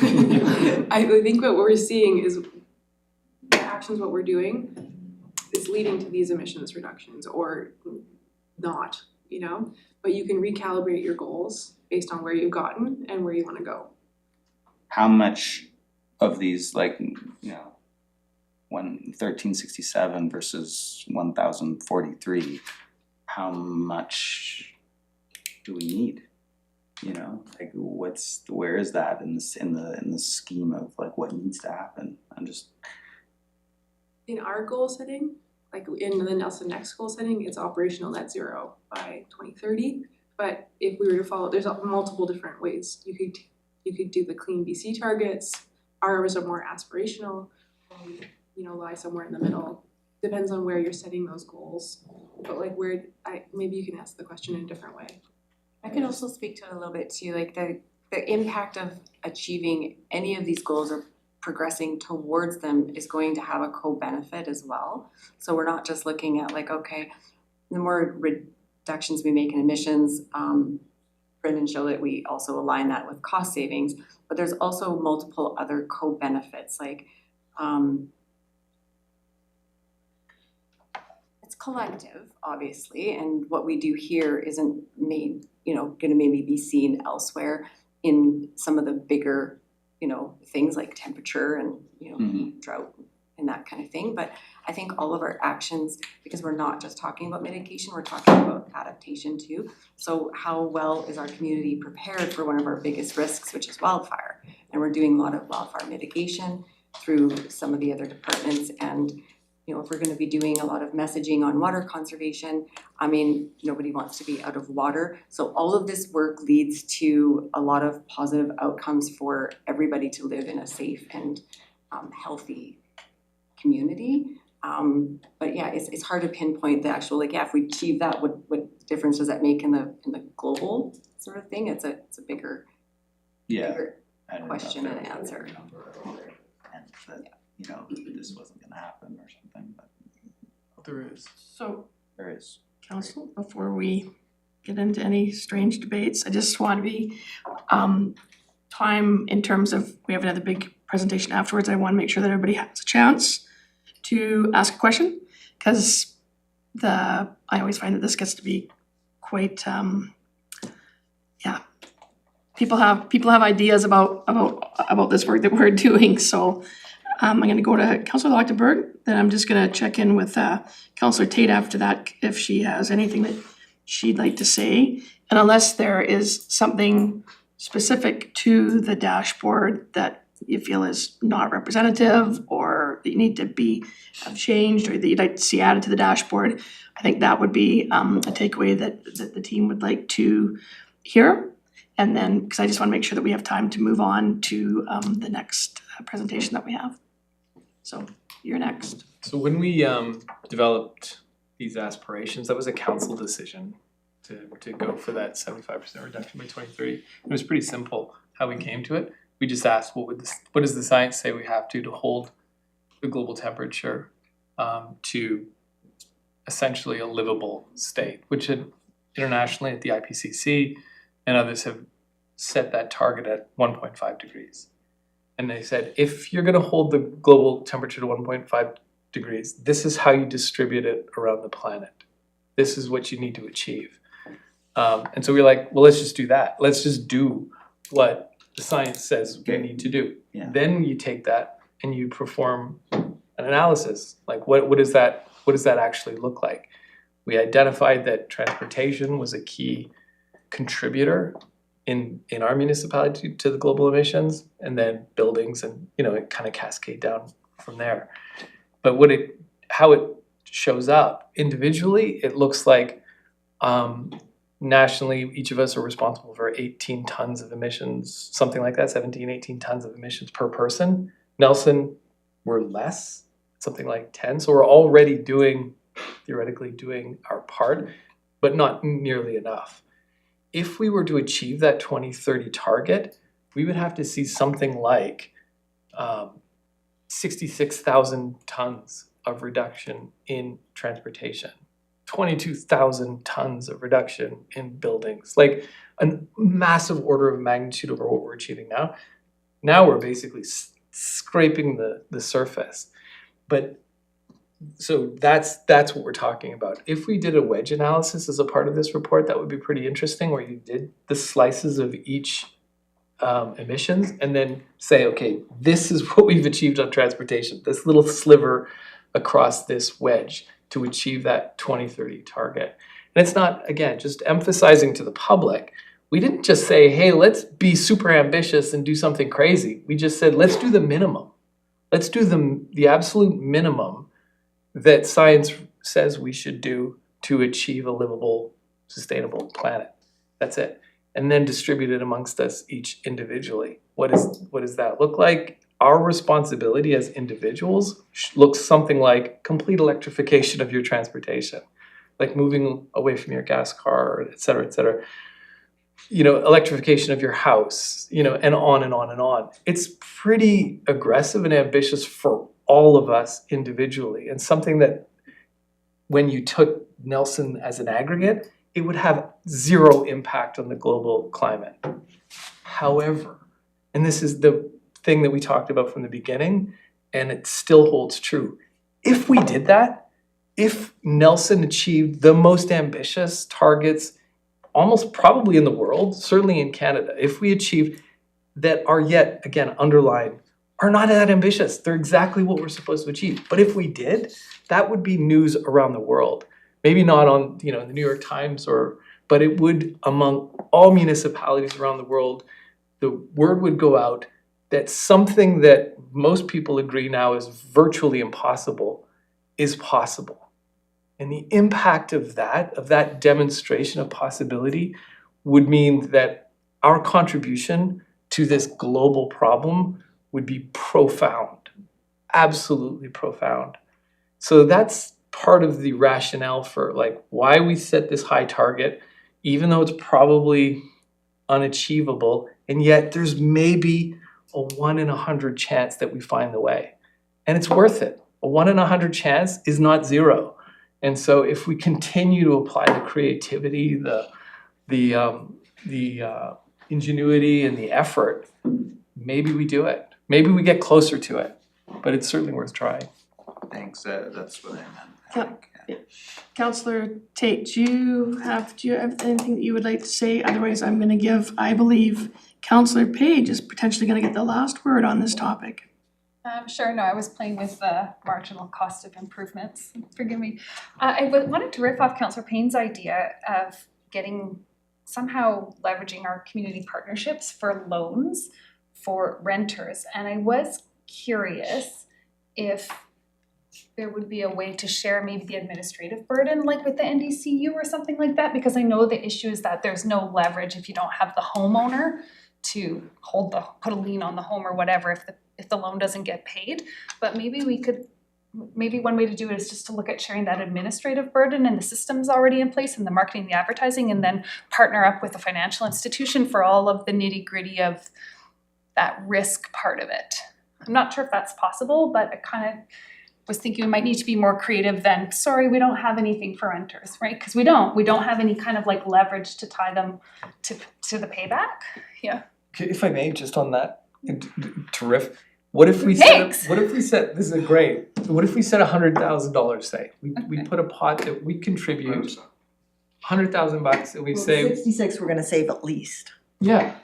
I think what we're seeing is the actions, what we're doing is leading to these emissions reductions or not, but you can recalibrate your goals based on where you've gotten and where you want to go. How much of these, 1367 versus 1043, how much do we need? Where is that in the scheme of like what needs to happen? I'm just, in our goal setting, like in the Nelson Next goal setting, it's operational net zero by 2030. But if we were to follow, there's multiple different ways. You could do the Clean BC targets. Ours are more aspirational, lie somewhere in the middle. depends on where you're setting those goals. But like maybe you can ask the question in a different way. I could also speak to it a little bit too, like the impact of achieving any of these goals or progressing towards them is going to have a co-benefit as well. So we're not just looking at like, okay, the more reductions we make in emissions, Brendan showed that we also align that with cost savings, but there's also multiple other co-benefits, like it's collective, obviously, and what we do here isn't gonna maybe be seen elsewhere in some of the bigger, things like temperature and, heat, drought, and that kind of thing. But I think all of our actions, because we're not just talking about mitigation, we're talking about adaptation too. So how well is our community prepared for one of our biggest risks, which is wildfire? And we're doing a lot of wildfire mitigation through some of the other departments. And if we're gonna be doing a lot of messaging on water conservation, I mean, nobody wants to be out of water. So all of this work leads to a lot of positive outcomes for everybody to live in a safe and healthy community. But yeah, it's hard to pinpoint the actual, if we achieve that, what difference does that make in the global sort of thing? It's a bigger question and answer. And that, this wasn't gonna happen or something, but There is. So, there is. council, before we get into any strange debates, I just want to be time in terms of, we have another big presentation afterwards. I want to make sure that everybody has a chance to ask a question, because I always find that this gets to be quite people have ideas about this work that we're doing. So I'm going to go to Councillor Lochtenberg, then I'm just going to check in with Councillor Tate after that if she has anything that she'd like to say. And unless there is something specific to the dashboard that you feel is not representative or that you need to have changed or that you'd like to see added to the dashboard, I think that would be a takeaway that the team would like to hear. And then, because I just want to make sure that we have time to move on to the next presentation that we have. So you're next. So when we developed these aspirations, that was a council decision to go for that 75% reduction by 2030. It was pretty simple how we came to it. We just asked, what does the science say we have to hold the global temperature to essentially a livable state, which internationally at the IPCC and others have set that target at 1.5 degrees. And they said, if you're gonna hold the global temperature to 1.5 degrees, this is how you distribute it around the planet. This is what you need to achieve. And so we're like, well, let's just do that. Let's just do what the science says we need to do. Yeah. Then you take that and you perform an analysis. Like what does that actually look like? We identified that transportation was a key contributor in our municipality to the global emissions, and then buildings, and it kind of cascade down from there. But how it shows up individually, it looks like nationally each of us are responsible for 18 tons of emissions, something like that, 17, 18 tons of emissions per person. Nelson, we're less, something like 10. So we're already theoretically doing our part, but not nearly enough. If we were to achieve that 2030 target, we would have to see something like 66,000 tons of reduction in transportation, 22,000 tons of reduction in buildings, like a massive order of magnitude over what we're achieving now. Now we're basically scraping the surface. But so that's what we're talking about. If we did a wedge analysis as a part of this report, that would be pretty interesting, where you did the slices of each emissions and then say, okay, this is what we've achieved on transportation, this little sliver across this wedge to achieve that 2030 target. And it's not, again, just emphasizing to the public, we didn't just say, hey, let's be super ambitious and do something crazy. We just said, let's do the minimum. Let's do the absolute minimum that science says we should do to achieve a livable, sustainable planet. That's it. And then distribute it amongst us each individually. What does that look like? our responsibility as individuals looks something like complete electrification of your transportation, like moving away from your gas car, et cetera, you know, electrification of your house, you know, and on and on and on. It's pretty aggressive and ambitious for all of us individually, and something that when you took Nelson as an aggregate, it would have zero impact on the global climate. However, and this is the thing that we talked about from the beginning, and it still holds true. If we did that, if Nelson achieved the most ambitious targets almost probably in the world, certainly in Canada, if we achieved that are yet, again, underlined, are not that ambitious. They're exactly what we're supposed to achieve. But if we did, that would be news around the world. Maybe not on, you know, the New York Times but it would among all municipalities around the world, the word would go out that something that most people agree now is virtually impossible is possible. And the impact of that demonstration of possibility would mean that our contribution to this global problem would be profound, absolutely profound. So that's part of the rationale for like why we set this high target, even though it's probably unachievable, and yet there's maybe a 1 in 100 chance that we find the way. And it's worth it. A 1 in 100 chance is not zero. And so if we continue to apply the creativity, the ingenuity and the effort, maybe we do it. Maybe we get closer to it, but it's certainly worth trying. Thanks, that's what I meant. I Yeah. think, Yeah. Councillor Tate, do you have anything that you would like to say? Otherwise, I'm gonna give, I believe, Councillor Page is potentially gonna get the last word on this topic. Sure, no, I was playing with the marginal cost of improvements, forgive me. Wanted to riff off Councillor Payne's idea of somehow leveraging our community partnerships for loans for renters. And I was curious if there would be a way to share maybe the administrative burden, like with the NDCU or something like that, because I know the issue is that there's no leverage if you don't have the homeowner to put a lien on the home or whatever if the loan doesn't get paid. But maybe one way to do it is just to look at sharing that administrative burden and the systems already in place and the marketing, the advertising, and then partner up with a financial institution for all of the nitty-gritty of that risk part of it. I'm not sure if that's possible, but I kind of was thinking we might need to be more creative than, sorry, we don't have anything for renters, right? Because we don't have any kind of like leverage to tie them to the payback. Yeah. If I may, just on that, terrific. What if we Thanks. set, this is great, what if we set $100,000, say? We put a pot that we contribute, $100,000, and we say, 66 we're gonna save at least. yeah.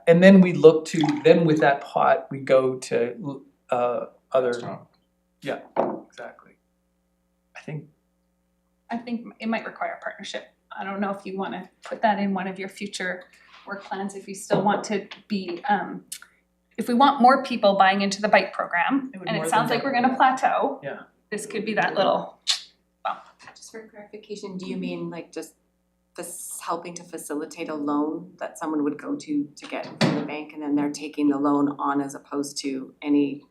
And then we look to, then with that pot, we go to other, yeah, exactly. I think it might require a partnership. I don't know if you want to put that in one of your future work plans, if you still want to be, if we want more people buying into the bike program, and it sounds like we're gonna plateau. Yeah. This could be that little bump. Just for clarification, do you mean like just helping to facilitate a loan that someone would go to get from the bank, and then they're taking the loan on as opposed to any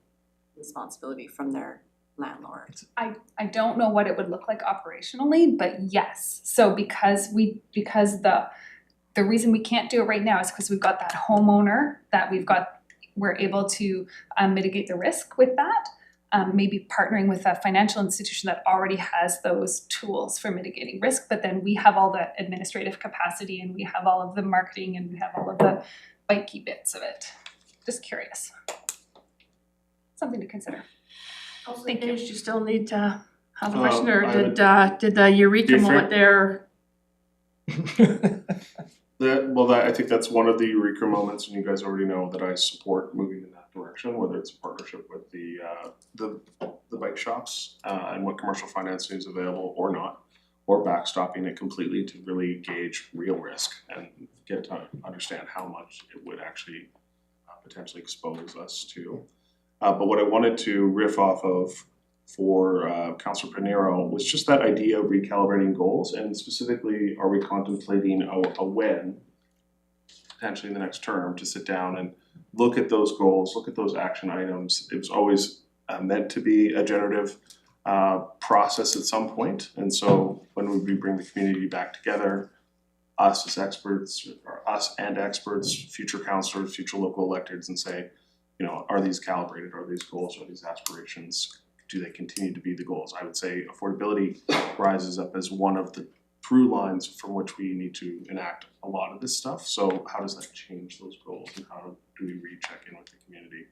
responsibility from their landlord? I don't know what it would look like operationally, but yes. So because the reason we can't do it right now is because we've got that homeowner that we're able to mitigate the risk with that. Maybe partnering with a financial institution that already has those tools for mitigating risk, but then we have all the administrative capacity and we have all of the marketing and we have all of the bikey bits of it. Just curious. Something to consider. Thank you. Do you still need to have a question, or did the eureka moment there? I think that's one of the eureka moments, and you guys already know that I support moving in that direction, whether it's a partnership with the bike shops and what commercial financing is available or not, or backstopping it completely to really gauge real risk and get to understand how much it would actually potentially expose us to. But what I wanted to riff off of for Councillor Pinero was just that idea of recalibrating goals, and specifically, are we contemplating a when potentially in the next term to sit down and look at those goals, look at those action items. It was always meant to be a generative process at some point. And so when we bring the community back together, us as experts, or us and experts, future councillors, future local electeds, and say, you know, are these calibrated? Are these goals? Are these aspirations? Do they continue to be the goals? I would say affordability rises up as one of the through lines from which we need to enact a lot of this stuff. So how does that change those goals, and how do we recheck in with the community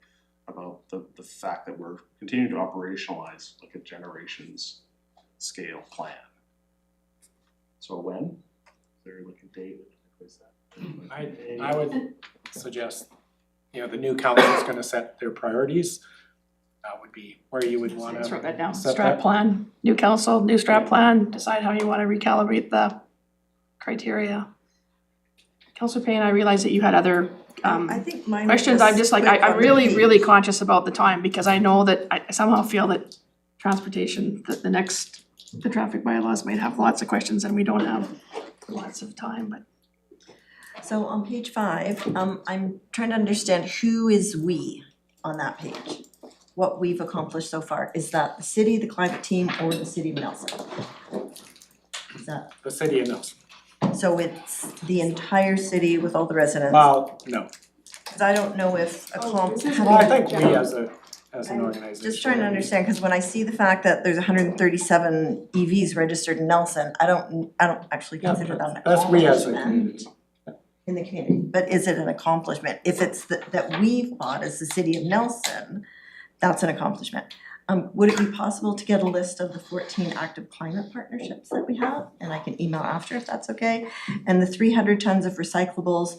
about the fact that we're continuing to operationalize like a generations scale plan? So when? Is there like a date that is that? I would suggest, you know, the new council is gonna set their priorities. That would be where you would wanna. Let's write that down. set Strat that. plan, new council, new strat plan, decide how you wanna recalibrate the criteria. Councillor Payne, I realize that you had other I think mine was questions. I'm just like, quick I'm on the really, page. really conscious about the time, because I know that I somehow feel that transportation, that the traffic bylaws might have lots of questions and we don't have lots of time, but. So on page 5, I'm trying to understand who is we on that page? What we've accomplished so far, is that the city, the climate team, or the city of Nelson? Is that, The city of Nelson. so it's the entire city with all the residents? Well, no. Cause I don't know if this is Well, I having, think we as an organization. just trying to understand, cause when I see the fact that there's 137 EVs registered in Nelson, I don't actually Yeah, consider that an that's we as a accomplishment community. in the community, but is it an accomplishment? If it's that we've fought as the city of Nelson, that's an accomplishment. Would it be possible to get a list of the 14 active climate partnerships that we have? And I can email after if that's okay. And the 300 tons of recyclables,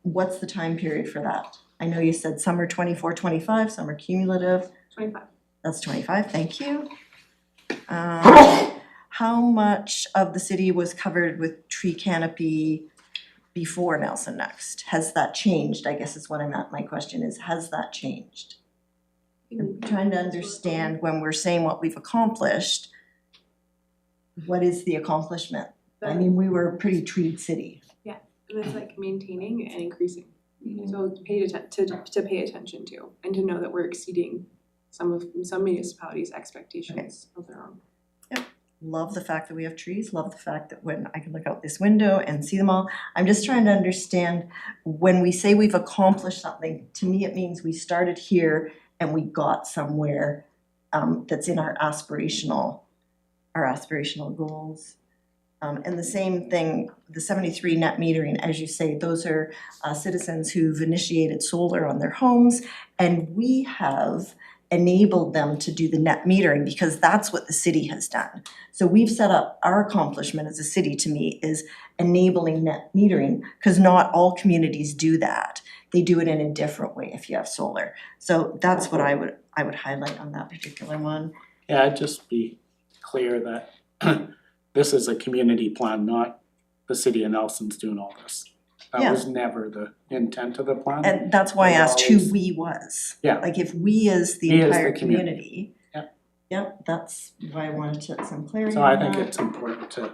what's the time period for that? I know you said some are 24, 25, some are cumulative. 25. That's 25, thank you. How much of the city was covered with tree canopy before Nelson Next? Has that changed, I guess is what I'm at, my question is, has that changed? I'm trying to understand when we're saying what we've accomplished, what is the accomplishment? I mean, we were a pretty treed city. And it's like maintaining and increasing. So to pay attention to, and to know that we're exceeding some municipalities' expectations of their own. Love the fact that we have trees, love the fact that when I can look out this window and see them all. I'm just trying to understand, when we say we've accomplished something, to me it means we started here and we got somewhere that's in our aspirational goals. And the same thing, the 73 net metering, as you say, those are citizens who've initiated solar on their homes, and we have enabled them to do the net metering because that's what the city has done. So we've set up, our accomplishment as a city, to me, is enabling net metering, because not all communities do that. They do it in a different way if you have solar. So that's what I would highlight on that particular one. Yeah, I'd just be clear that this is a community plan, not the city of Nelson's doing all this. That Yeah. was never the intent of the plan. And that's why I asked who we was. Yeah. Like if we is the We as the entire community. community. Yep, that's why I wanted to get some clarity So on I think that. it's important to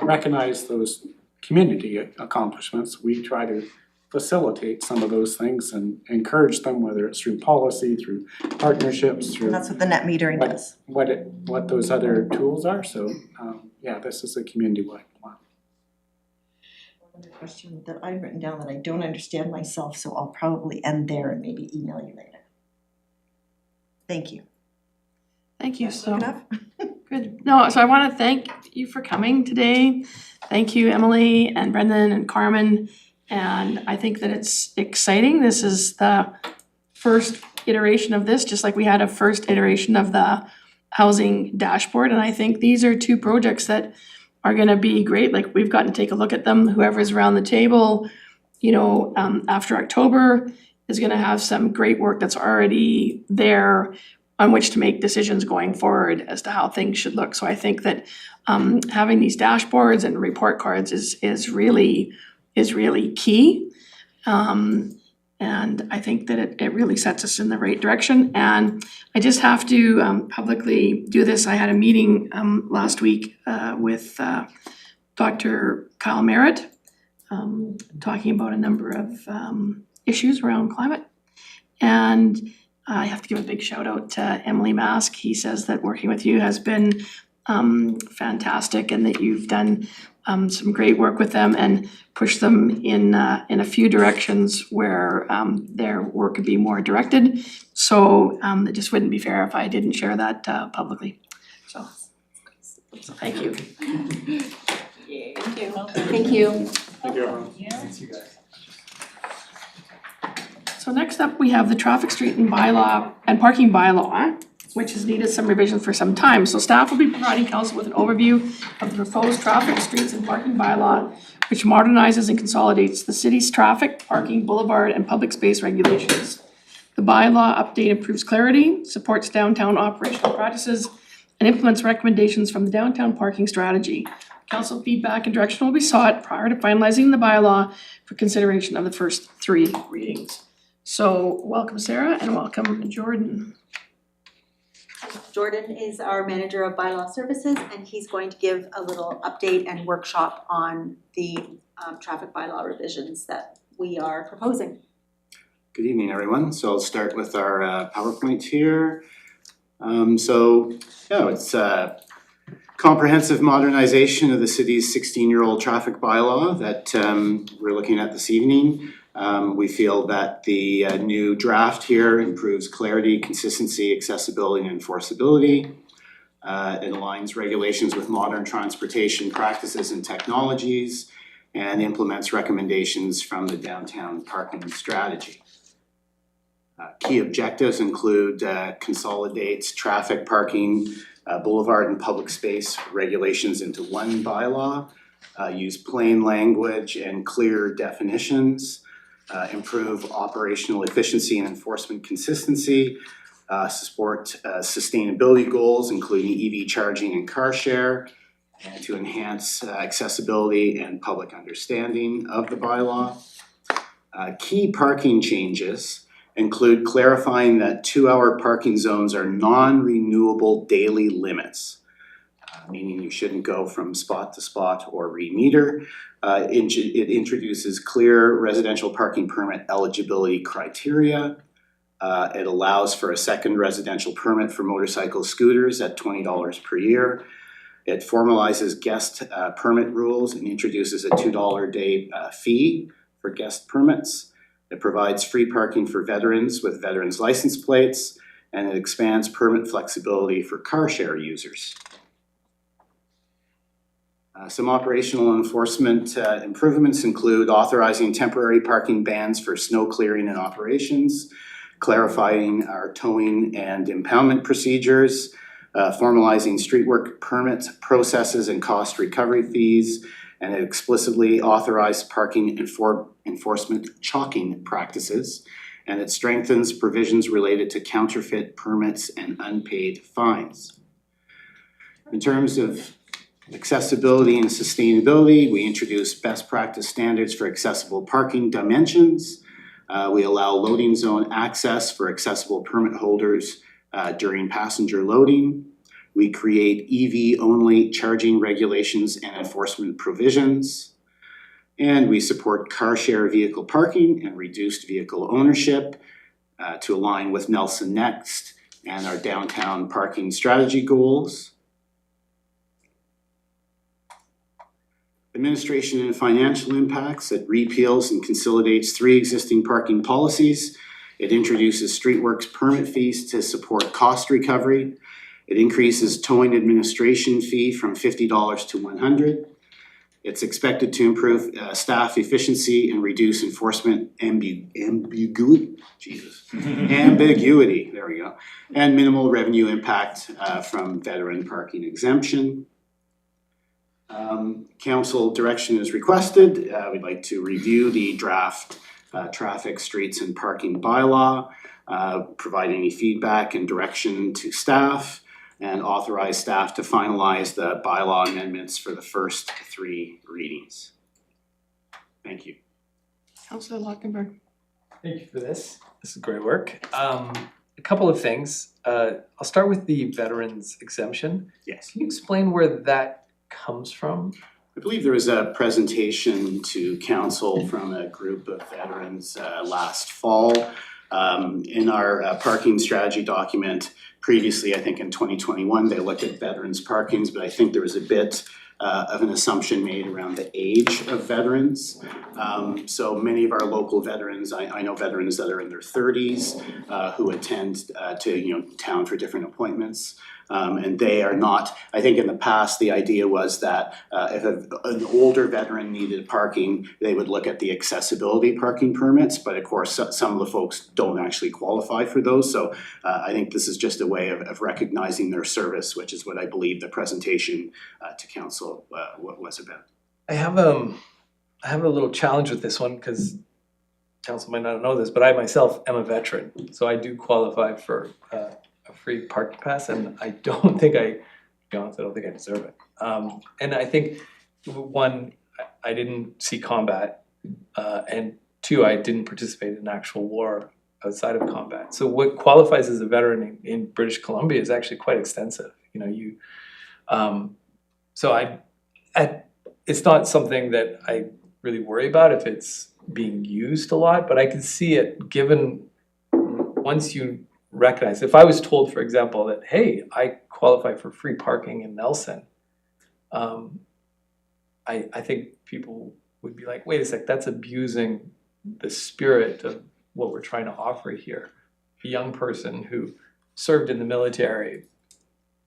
recognize those community accomplishments. We try to facilitate some of those things and encourage them, whether it's through policy, through partnerships, And through that's what the net metering But- does. what those other tools are. So yeah, this is a community-wide plan. Another question that I've written down that I don't understand myself, so I'll probably end there and maybe email you later. Thank you. Thank you so Good enough? good. No, so I wanna thank you for coming today. Thank you, Emily and Brendan and Carmen. And I think that it's exciting. This is the first iteration of this, just like we had a first iteration of the housing dashboard. And I think these are two projects that are gonna be great. Like, we've gotten to take a look at them. Whoever's around the table, you know, after October is gonna have some great work that's already there on which to make decisions going forward as to how things should look. So I think that having these dashboards and report cards is really key. And I think that it really sets us in the right direction. And I just have to publicly do this. I had a meeting last week with Dr. Kyle Merritt talking about a number of issues around climate. And I have to give a big shout out to Emily Mask. He says that working with you has been fantastic and that you've done some great work with them and pushed them in a few directions where their work could be more directed. So it just wouldn't be fair if I didn't share that publicly. So thank you. Thank you. Thank you, everyone. Thanks, you guys. So next up, we have the traffic, street and bylaw and parking bylaw, which has needed some revisions for some time. So staff will be providing council with an overview of the proposed traffic, streets and parking bylaw, which modernizes and consolidates the city's traffic, parking, boulevard and public space regulations. The bylaw update improves clarity, supports downtown operational practices, and implements recommendations from the downtown parking strategy. Council feedback and direction will be sought prior to finalizing the bylaw for consideration of the first 3 readings. So welcome Sarah and welcome Jordan. Jordan is our manager of bylaw services and he's going to give a little update and workshop on the traffic bylaw revisions that we are proposing. Good evening, everyone. So I'll start with our PowerPoint here. It's a comprehensive modernization of the city's 16-year-old traffic bylaw that we're looking at this evening. We feel that the new draft here improves clarity, consistency, accessibility, and enforceability. It aligns regulations with modern transportation practices and technologies and implements recommendations from the downtown parking strategy. Key objectives include consolidates traffic, parking, boulevard and public space regulations into one bylaw, use plain language and clear definitions, improve operational efficiency and enforcement consistency, support sustainability goals including EV charging and car share, and to enhance accessibility and public understanding of the bylaw. Key parking changes include clarifying that 2-hour parking zones are non-renewable daily limits, meaning you shouldn't go from spot to spot or re-meter. It introduces clear residential parking permit eligibility criteria. It allows for a second residential permit for motorcycle scooters at $20 per year. It formalizes guest permit rules and introduces a $2 a day fee for guest permits. It provides free parking for veterans with veterans license plates, and it expands permit flexibility for car share users. Some operational enforcement improvements include authorizing temporary parking bans for snow clearing and operations, clarifying our towing and impoundment procedures, formalizing street work permit processes and cost recovery fees, and it explicitly authorized parking enforcement chalking practices, and it strengthens provisions related to counterfeit permits and unpaid fines. In terms of accessibility and sustainability, we introduce best practice standards for accessible parking dimensions. We allow loading zone access for accessible permit holders during passenger loading. We create EV-only charging regulations and enforcement provisions. And we support car share vehicle parking and reduced vehicle ownership to align with Nelson Next and our downtown parking strategy goals. Administration and financial impacts. It repeals and consolidates 3 existing parking policies. It introduces streetworks permit fees to support cost recovery. It increases towing administration fee from $50 to $100. It's expected to improve staff efficiency and reduce enforcement ambiguity, there we go, and minimal revenue impact from veteran parking exemption. Council direction is requested. We'd like to review the draft traffic, streets and parking bylaw, provide any feedback and direction to staff, and authorize staff to finalize the bylaw amendments for the first 3 readings. Thank you. Councillor Lockenberg. Thank you for this. This is great work. A couple of things. I'll start with the veterans exemption. Yes. Can you explain where that comes from? believe there was a presentation to council from a group of veterans last fall. In our parking strategy document previously, I think in 2021, they looked at veterans parkings, but I think there was a bit of an assumption made around the age of veterans. So many of our local veterans, I know veterans that are in their 30s who attend to town for different appointments. And they are not, I think in the past, the idea was that if an older veteran needed parking, they would look at the accessibility parking permits, but of course, some of the folks don't actually qualify for those. So I think this is just a way of recognizing their service, which is what I believe the presentation to council was about. I have a little challenge with this one because council might not know this, but I myself am a veteran, so I do qualify for a free parking pass, and I don't think to be honest, I don't think I deserve it. And I think one, I didn't see combat, and two, I didn't participate in actual war outside of combat. So what qualifies as a veteran in British Columbia is actually quite extensive. So it's not something that I really worry about if it's being used a lot, but I can see it given once you recognize. If I was told, for example, that, hey, I qualify for free parking in Nelson, I think people would be like, wait a sec, that's abusing the spirit of what we're trying to offer here. A young person who served in the military,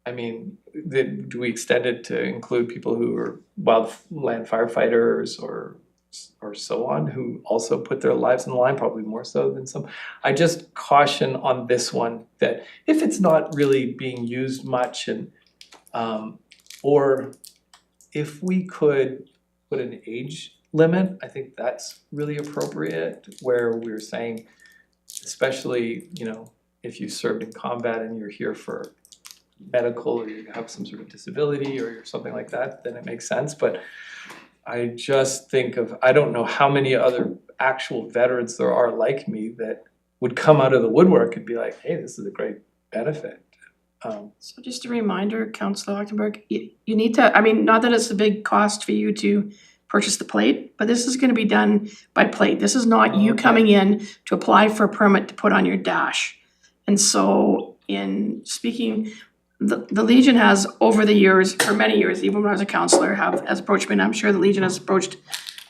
I mean, do we extend it to include people who are wildland firefighters or so on, who also put their lives on the line, probably more so than some? I just caution on this one that if it's not really being used much, and or if we could put an age limit, I think that's really appropriate, where we're saying, especially, if you served in combat and you're here for medical, or you have some sort of disability or something like that, then it makes sense. But I just think I don't know how many other actual veterans there are like me that would come out of the woodwork and be like, hey, this is a great benefit. So just a reminder, Councillor Ochtenberg, you need to, I mean, not that it's a big cost for you to purchase the plate, but this is gonna be done by plate. This is not you coming in to apply for a permit to put on your dash. And so in speaking, the Legion has over the years, for many years, even when I was a councillor, has approached me, and I'm sure the Legion has approached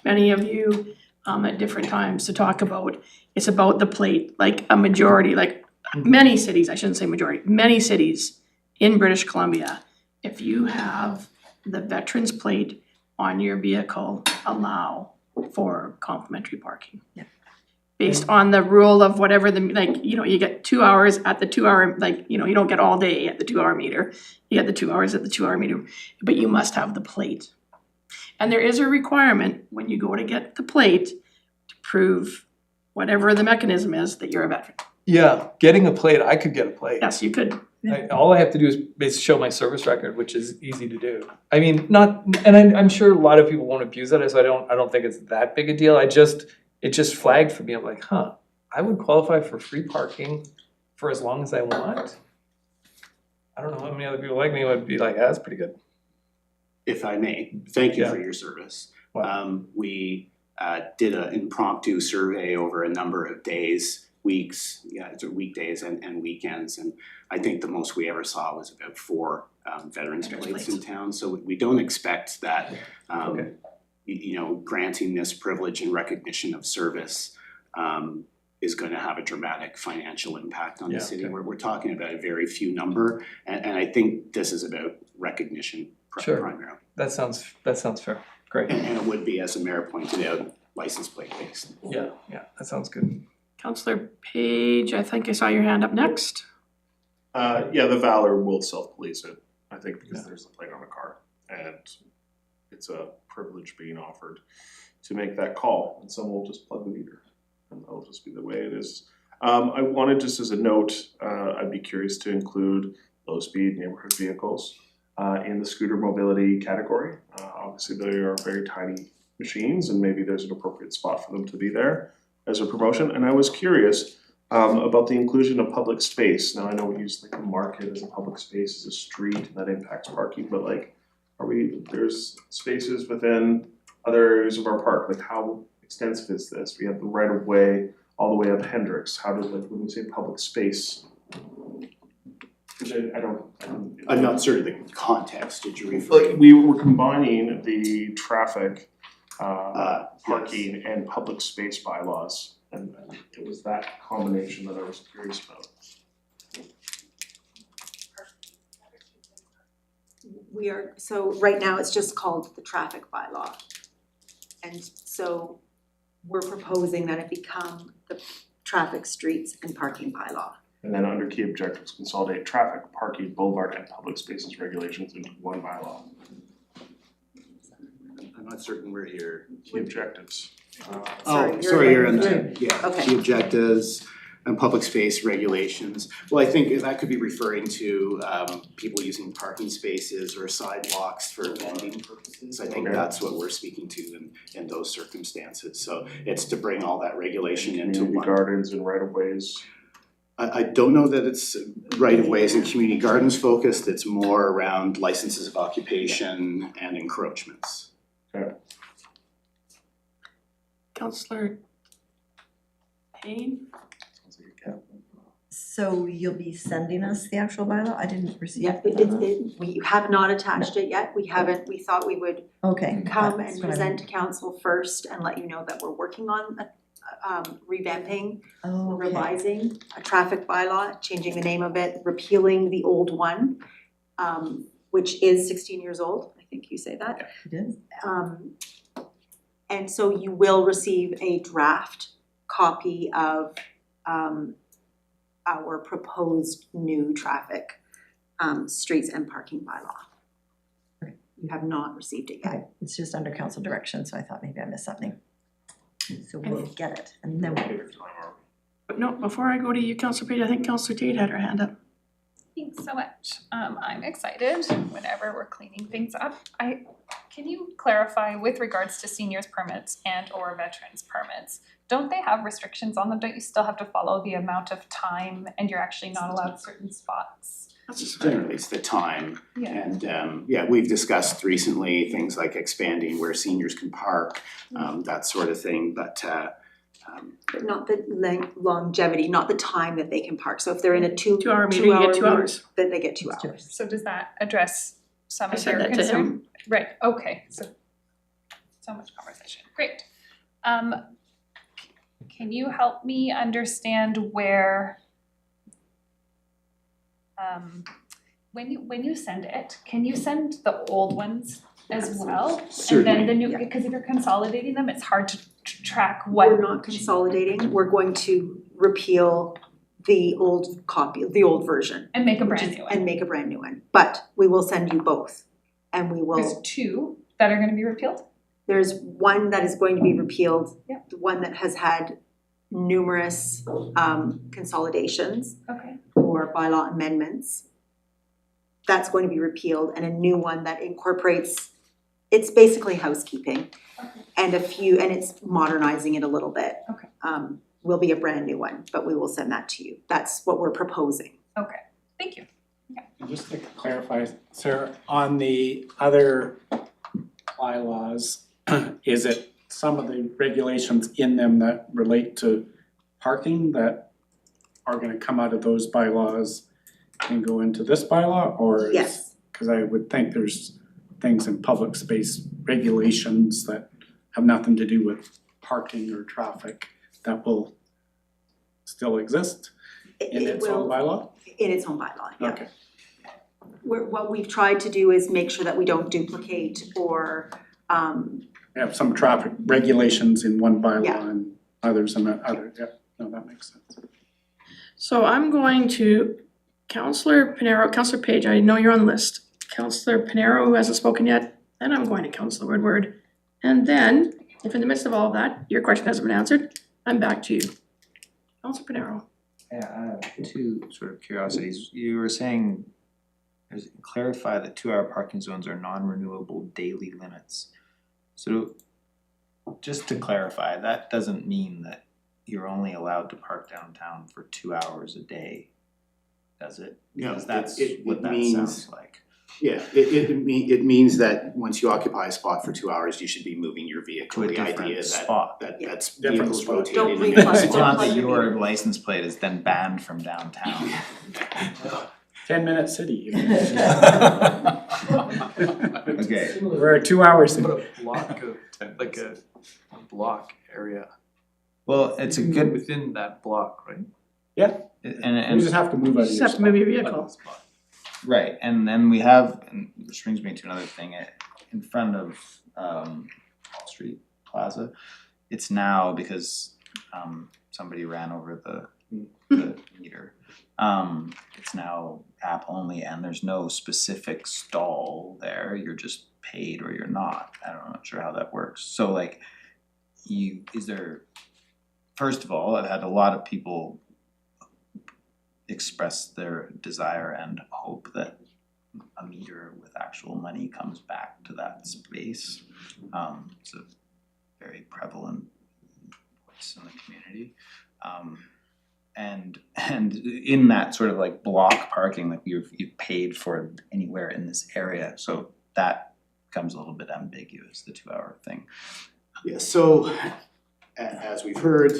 many of you at different times to talk about, it's about the plate, like a majority, like many cities, I shouldn't say majority, many cities in British Columbia, if you have the veterans plate on your vehicle, allow for complimentary parking. Yeah. Based on the rule of whatever you get 2 hours at the 2 hour, you don't get all day at the 2 hour meter. You get the 2 hours at the 2 hour meter, but you must have the plate. And there is a requirement when you go to get the plate to prove whatever the mechanism is that you're a veteran. Yeah, getting a plate, I could get a plate. Yes, you could. All I have to do is basically show my service record, which is easy to do. I mean, I'm sure a lot of people won't abuse it, so I don't think it's that big a deal. It just flagged for me. I'm like, I would qualify for free parking for as long as I want. I don't know how many other people like me would be like, that's pretty good. If I may, thank you Yeah. for your service. Wow. We did an impromptu survey over a number of days, weeks, weekdays and weekends, and I think the most we ever saw was about 4 veterans plates in town. So we don't expect that, granting this privilege and recognition of service is going to have a dramatic financial impact on the city. We're talking about a very few number, and I think this is about recognition primarily. That sounds fair. Great. And it would be, as the mayor pointed out, license plate based. Yeah, that sounds good. Councillor Page, I think I saw your hand up next. The Valor will self-police it, I think, because there's a plate on the car, and it's a privilege being offered to make that call, and someone will just plug the meter, and that'll just be the way it is. I wanted, just as a note, I'd be curious to include low-speed neighborhood vehicles in the scooter mobility category. Obviously, they are very tiny machines, and maybe there's an appropriate spot for them to be there as a promotion. And I was curious about the inclusion of public space. Now, I know we use the market as a public space, as a street, and that impacts parking, but there's spaces within other areas of our park, like how extensive is this? We have the right of way all the way up Hendricks, how does, like, when we say public space? Cause I don't. I'm not certain the context, did you refer? Like, we were combining the traffic, parking Yes. and public space bylaws, and it was that combination that I was curious about. So right now it's just called the traffic bylaw. And so we're proposing that it become the traffic, streets and parking bylaw. And then under key objectives, consolidate traffic, parking, boulevard and public spaces regulations into one bylaw. I'm not certain where you're. Key objectives. Sorry, you're in the, yeah, Okay. key objectives and public space regulations. Well, I think that could be referring to people using parking spaces or sidewalks for vending purposes. I think Okay. that's what we're speaking to in those circumstances. So it's to bring all that regulation into Community one. gardens and right of ways. I don't know that it's right of ways and community gardens focused, it's more around licenses of occupation and encroachments. Councillor Payne? So you'll be sending us the actual bylaw? I didn't receive Yeah, that. we have not attached it yet. We thought we would Okay. come that's and what I present to council first and let you know that we're working on revamping, Oh, okay. revising a traffic bylaw, changing the name of it, repealing the old one, which is 16 years old. I think you say that. It is? And so you will receive a draft copy of our proposed new traffic, streets and parking bylaw. Okay. You have not received it yet. Okay, it's just under council direction, so I thought maybe I missed something. So we'll get it and then we'll. But no, before I go to you, Councillor Page, I think Councillor Tate had her hand up. Thanks so much. I'm excited whenever we're cleaning things up. Can you clarify with regards to seniors permits and or veterans permits? Don't they have restrictions on them? Don't you still have to follow the amount of time and you're actually not allowed certain spots? That's just Generally, it's the time. Yeah. And we've discussed recently things like expanding where seniors can park, that sort of thing, but But not the longevity, not the time that they can park. So if they're in a 2 2-hour meeting, you get 2 hours. then they get 2 It's hours. So does that address some I of said your that to concern? him. Right, okay, so much conversation, great. Can you help me understand where when you send it, can you send the old ones as well? Certainly. And then the new, because if you're consolidating them, it's hard to track what. We're not consolidating, we're going to repeal the old copy, the old version. And make a brand new one. And make a brand new one, but we will send you both. And we will. There's 2 that are gonna be repealed? There's one that is going to be repealed. Yeah. The one that has had numerous consolidations Okay. or bylaw amendments. That's going to be repealed, and a new one that incorporates, it's basically housekeeping. Okay. And it's modernizing it a little bit. Okay. Will be a brand new one, but we will send that to you. That's what we're proposing. Okay, thank you. And just to clarify, Sarah, on the other bylaws, is it some of the regulations in them that relate to parking that are gonna come out of those bylaws and go into this bylaw, or is? Yes. Cause I would think there's things in public space regulations that have nothing to do with parking or traffic that will still exist in It its own will, bylaw? in its own bylaw, yeah. Okay. What we've tried to do is make sure that we don't duplicate or Have some traffic regulations in one bylaw Yeah. and others in that other, yep, no, that makes sense. So I'm going to Councillor Pinero, Councillor Page, I know you're on the list. Councillor Pinero, who hasn't spoken yet, then I'm going to Councillor Woodward. And then, if in the midst of all of that, your question hasn't been answered, I'm back to you. Councillor Pinero. Yeah, I have 2 sort of curiosities. You were saying, clarify that 2-hour parking zones are non-renewable daily limits. So just to clarify, that doesn't mean that you're only allowed to park downtown for 2 hours a day, does it? No, Because that's it what that means- sounds like. Yeah, it means that once you occupy a spot for 2 hours, you should be moving your vehicle. To a The different idea spot. that's Different vehicles spot. rotating. Don't in bring and out. plus- It's not that plug your your license plate is then banned from downtown. 10-minute city. Okay, We're at 2 hours. Put a block of, like a block area well, it's a good, within that block, right? You just have to move out of You your just have to move your spot. vehicle. right, and then we have, and which brings me to another thing, in front of Wall Street Plaza. It's now because somebody ran over the meter. It's now app only and there's no specific stall there, you're just paid or you're not. I'm not sure how that works. So like first of all, I've had a lot of people express their desire and hope that a meter with actual money comes back to that space. It's a very prevalent voice in the community. And in that sort of like block parking, like you've paid for anywhere in this area, so that becomes a little bit ambiguous, the 2 hour thing. Yeah, so as we've heard,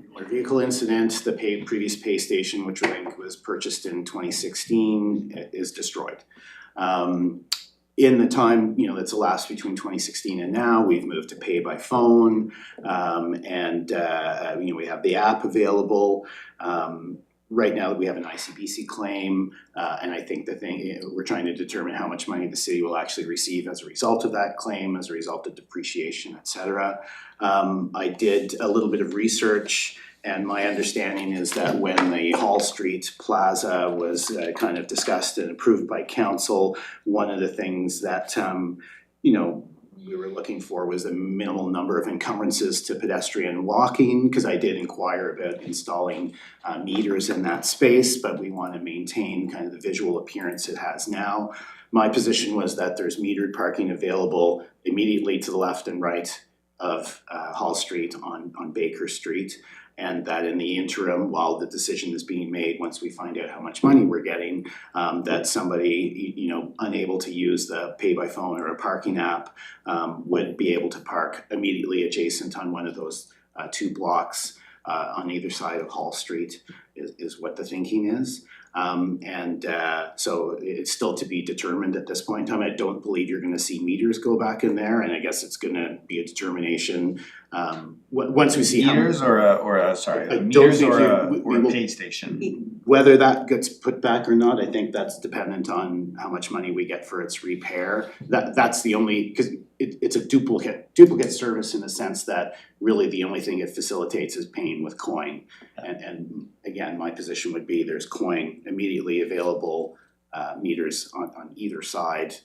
motor vehicle incident, the previous pay station, which I think was purchased in 2016, is destroyed. In the time, that's elapsed between 2016 and now, we've moved to pay by phone, and we have the app available. Right now, we have an ICBC claim, and I think we're trying to determine how much money the city will actually receive as a result of that claim, as a result of depreciation, et cetera. I did a little bit of research, and my understanding is that when the Hall Street Plaza was kind of discussed and approved by council, one of the things that we were looking for was a minimal number of encumbrances to pedestrian walking, because I did inquire about installing meters in that space, but we want to maintain kind of the visual appearance it has now. My position was that there's metered parking available immediately to the left and right of Hall Street on Baker Street, and that in the interim, while the decision is being made, once we find out how much money we're getting, that somebody, unable to use the pay by phone or a parking app would be able to park immediately adjacent on one of those 2 blocks on either side of Hall Street is what the thinking is. So it's still to be determined at this point in time. I don't believe you're gonna see meters go back in there, and I guess it's gonna be a determination once we see how. Meters or I don't meters think or we a will- pay station? Whether that gets put back or not, I think that's dependent on how much money we get for its repair. That's the only, because it's a duplicate service in the sense that really the only thing it facilitates is paying with coin. And again, my position would be there's coin immediately available, meters on either side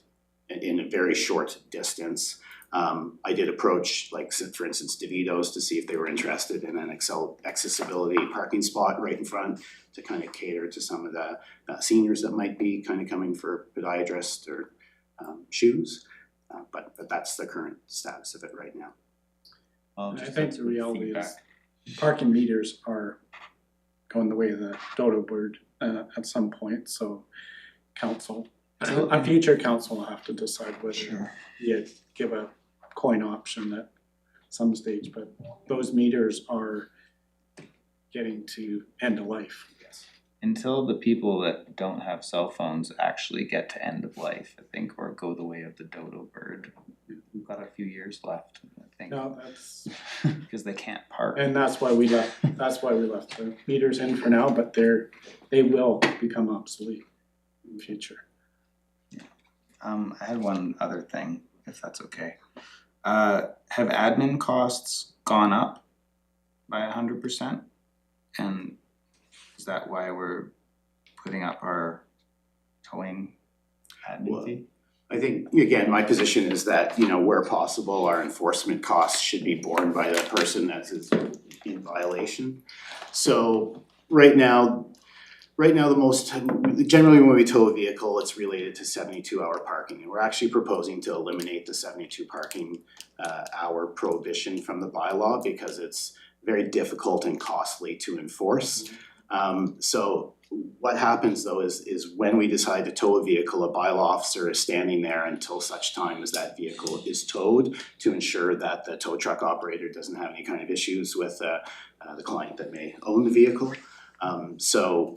in a very short distance. I did approach, like, for instance, DeVito's to see if they were interested in an accessibility parking spot right in front to kind of cater to some of the seniors that might be kind of coming for podiatrist or shoes. But that's the current status of it right now. Well, I just think that's the good reality feedback. is parking meters are going the way of the dodo bird at some point, so a future council will have to decide whether you give a coin option at some stage, but those meters are getting to end of life. Until the people that don't have cell phones actually get to end of life, I think, or go the way of the dodo bird. We've got a few years left, I think, No, that's, because they can't park. and that's why we left the meters in for now, but they will become obsolete in the future. I had one other thing, if that's okay. Have admin costs gone up by 100%? And is that why we're putting up our towing admin fee? I think, again, my position is that, where possible, our enforcement costs should be borne by the person that is in violation. So right now, generally when we tow a vehicle, it's related to 72-hour parking. And we're actually proposing to eliminate the 72 parking hour prohibition from the bylaw because it's very difficult and costly to enforce. So what happens though is when we decide to tow a vehicle, a bylaw officer is standing there until such time as that vehicle is towed to ensure that the tow truck operator doesn't have any kind of issues with the client that may own the vehicle. So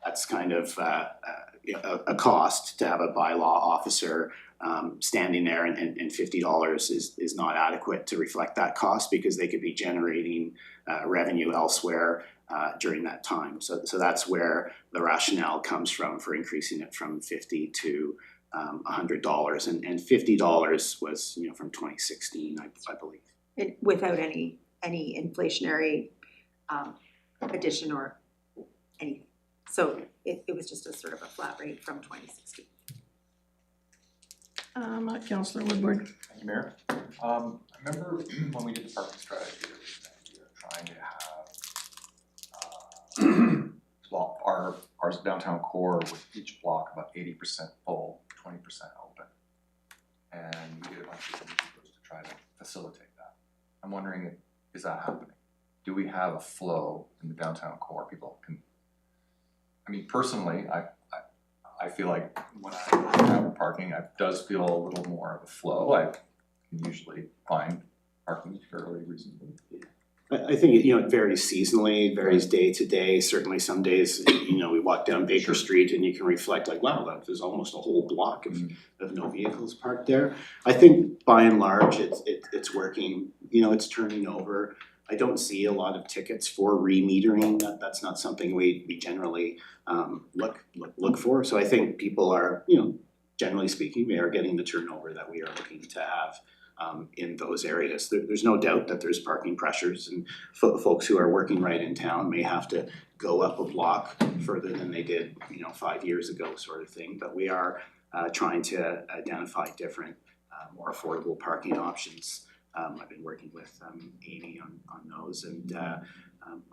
that's kind of a cost to have a bylaw officer standing there, and $50 is not adequate to reflect that cost because they could be generating revenue elsewhere during that time. So that's where the rationale comes from for increasing it from $50 to $100, and $50 was from 2016, I believe. Without any inflationary addition or anything. So it was just a sort of a flat rate from 2016. Councillor Woodward. Thank you, Mayor. I remember when we did the parking strategy, there was an idea of trying to have well, our downtown core with each block about 80% full, 20% open. And we did a bunch of initiatives to try to facilitate that. I'm wondering, is that happening? Do we have a flow in the downtown core? People can, I mean, personally, I feel like when I have parking, it does feel a little more of a flow. I can usually find parking fairly reasonably. I think it varies seasonally, it varies day to day. Certainly some days, we walk down Baker Street and you can reflect like, wow, there's almost a whole block of no vehicles parked there. I think by and large, it's working, it's turning over. I don't see a lot of tickets for remetering. That's not something we generally look for. So I think people are, generally speaking, we are getting the turnover that we are looking to have in those areas. There's no doubt that there's parking pressures, and folks who are working right in town may have to go up a block further than they did, 5 years ago, sort of thing. But we are trying to identify different, more affordable parking options. I've been working with Amy on those, and I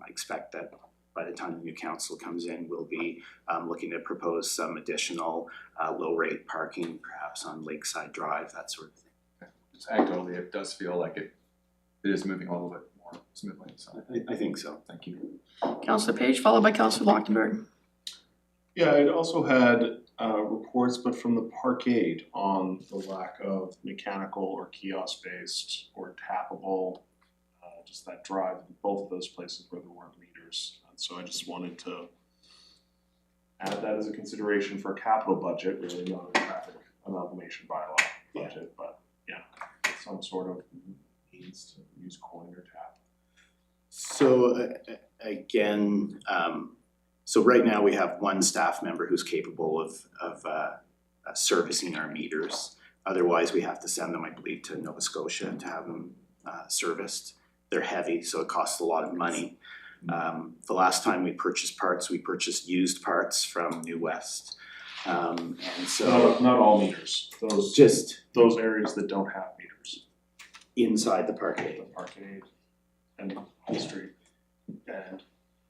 expect that by the time the new council comes in, we'll be looking to propose some additional low-rate parking, perhaps on Lakeside Drive, that sort of thing. Just anecdotally, it does feel like it is moving a little bit more smoothly. So I think so. Thank you. Councillor Page, followed by Councillor Lochtenberg. Yeah, I'd also had reports, but from the parkade on the lack of mechanical or kiosk-based or tappable, just that drive in both of those places where there weren't meters. And so I just wanted to add that as a consideration for a capital budget, really not a traffic amalgamation bylaw budget, but some sort of means to use coin or tap. So again, so right now we have one staff member who's capable of servicing our meters. Otherwise, we have to send them, I believe, to Nova Scotia to have them serviced. They're heavy, so it costs a lot of money. The last time we purchased parts, we purchased used parts from New West. And so not all meters, those areas that don't have meters. Inside the parkade. The parkade and Hall Street and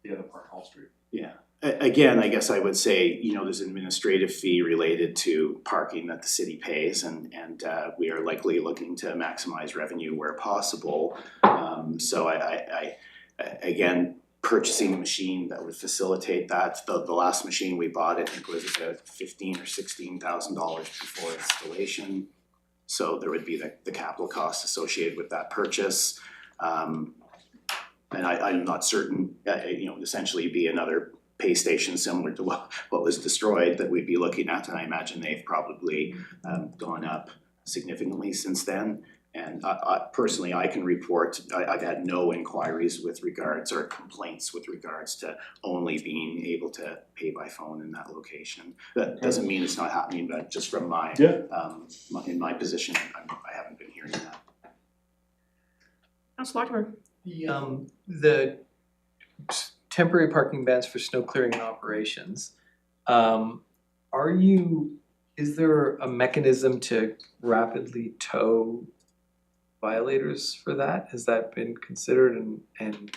the other part, Hall Street. Yeah. Again, I guess I would say, there's an administrative fee related to parking that the city pays, and we are likely looking to maximize revenue where possible. So I again, purchasing a machine that would facilitate that. The last machine we bought, I think, was about $15,000 or $16,000 before installation. So there would be the capital cost associated with that purchase. And I'm not certain, essentially be another pay station similar to what was destroyed that we'd be looking at, and I imagine they've probably gone up significantly since then. And personally, I can report, I've had no inquiries with regards or complaints with regards to only being able to pay by phone in that location. That doesn't mean it's not happening, but just from my, in my position, I haven't been hearing that. Councillor Lochtenberg. The temporary parking bans for snow clearing operations, is there a mechanism to rapidly tow violators for that? Has that been considered, and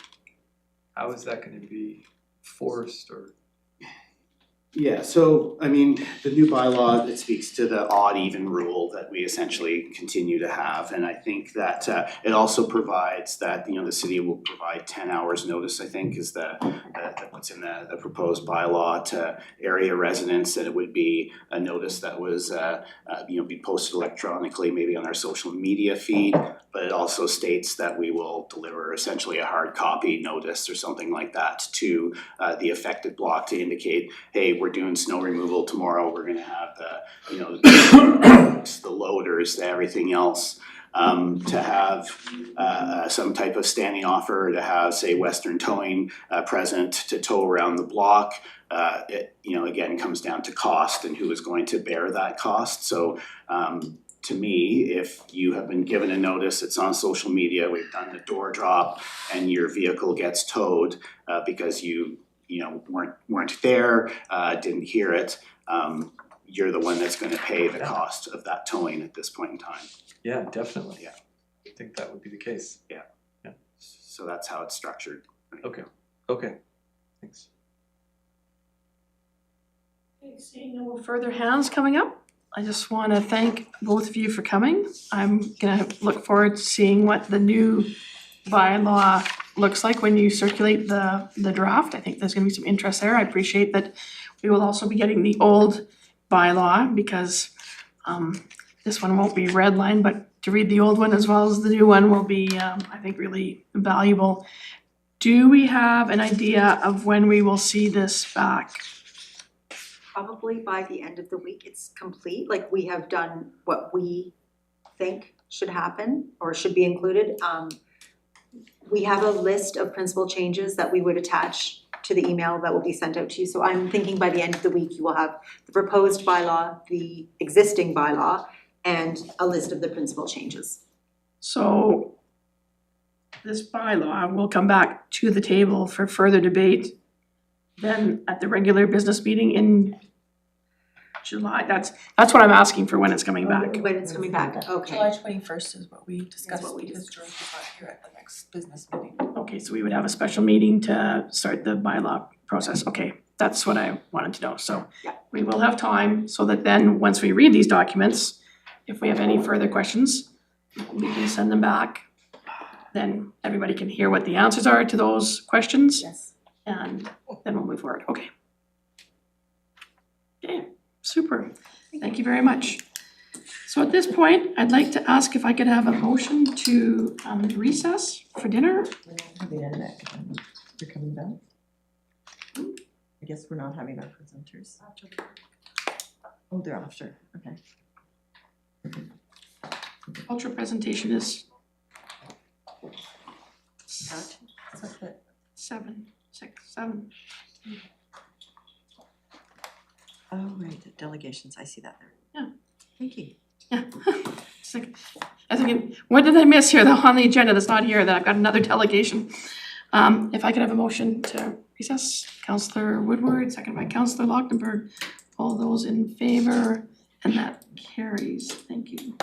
how is that going to be forced? Or Yeah, so I mean, the new bylaw, it speaks to the odd even rule that we essentially continue to have. And I think that it also provides that, you know, the city will provide 10 hours notice, I think, is what's in the proposed bylaw to area residents, that it would be a notice that was you know, be posted electronically, maybe on our social media feed. But it also states that we will deliver essentially a hard copy notice or something like that to the affected block to indicate, hey, we're doing snow removal tomorrow, we're gonna have the, you know, the loaders, the everything else. To have some type of standing offer, to have, say, Western Towing present to tow around the block. It, you know, again, comes down to cost and who is going to bear that cost. So to me, if you have been given a notice, it's on social media, we've done the door drop, and your vehicle gets towed because you know, weren't there, didn't hear it, you're the one that's gonna pay the cost of that towing at this point in time. Yeah, definitely. Yeah. I think that would be the case. So that's how it's structured. Okay, thanks. Okay, seeing no further hands coming up, I just wanna thank both of you for coming. I'm gonna look forward to seeing what the new bylaw looks like when you circulate the draft. I think there's gonna be some interest there. I appreciate that we will also be getting the old bylaw because this one won't be redlined, but to read the old one as well as the new one will be, I think, really valuable. Do we have an idea of when we will see this back? Probably by the end of the week, it's complete, like we have done what we think should happen or should be included. We have a list of principal changes that we would attach to the email that will be sent out to you. So I'm thinking by the end of the week, you will have the proposed bylaw, the existing bylaw, and a list of the principal changes. So this bylaw will come back to the table for further debate then at the regular business meeting in July. That's what I'm asking for, when it's coming back. When it's coming back, okay. July 21st is what we discussed, what we because George was not here at the next business meeting. Okay, so we would have a special meeting to start the bylaw process. Okay, that's what I wanted to know. So Yeah. we will have time so that then, once we read these documents, if we have any further questions, we can send them back. Then everybody can hear what the answers are to those questions. Yes. And then we'll move forward. Okay. Okay, super. Thank you very much. So at this point, I'd like to ask if I could have a motion to recess for dinner. You're coming back? I guess we're not having our presenters. Oh, they're after, okay. Culture presentation is seven. Oh, right, delegations, I see that there. Yeah. Thank you. Yeah. It's like, I was thinking, what did I miss here on the agenda that's not here, that I've got another delegation? If I could have a motion to recess, Councillor Woodward, second by Councillor Lochtenberg. All those in favor, and that carries. Thank you.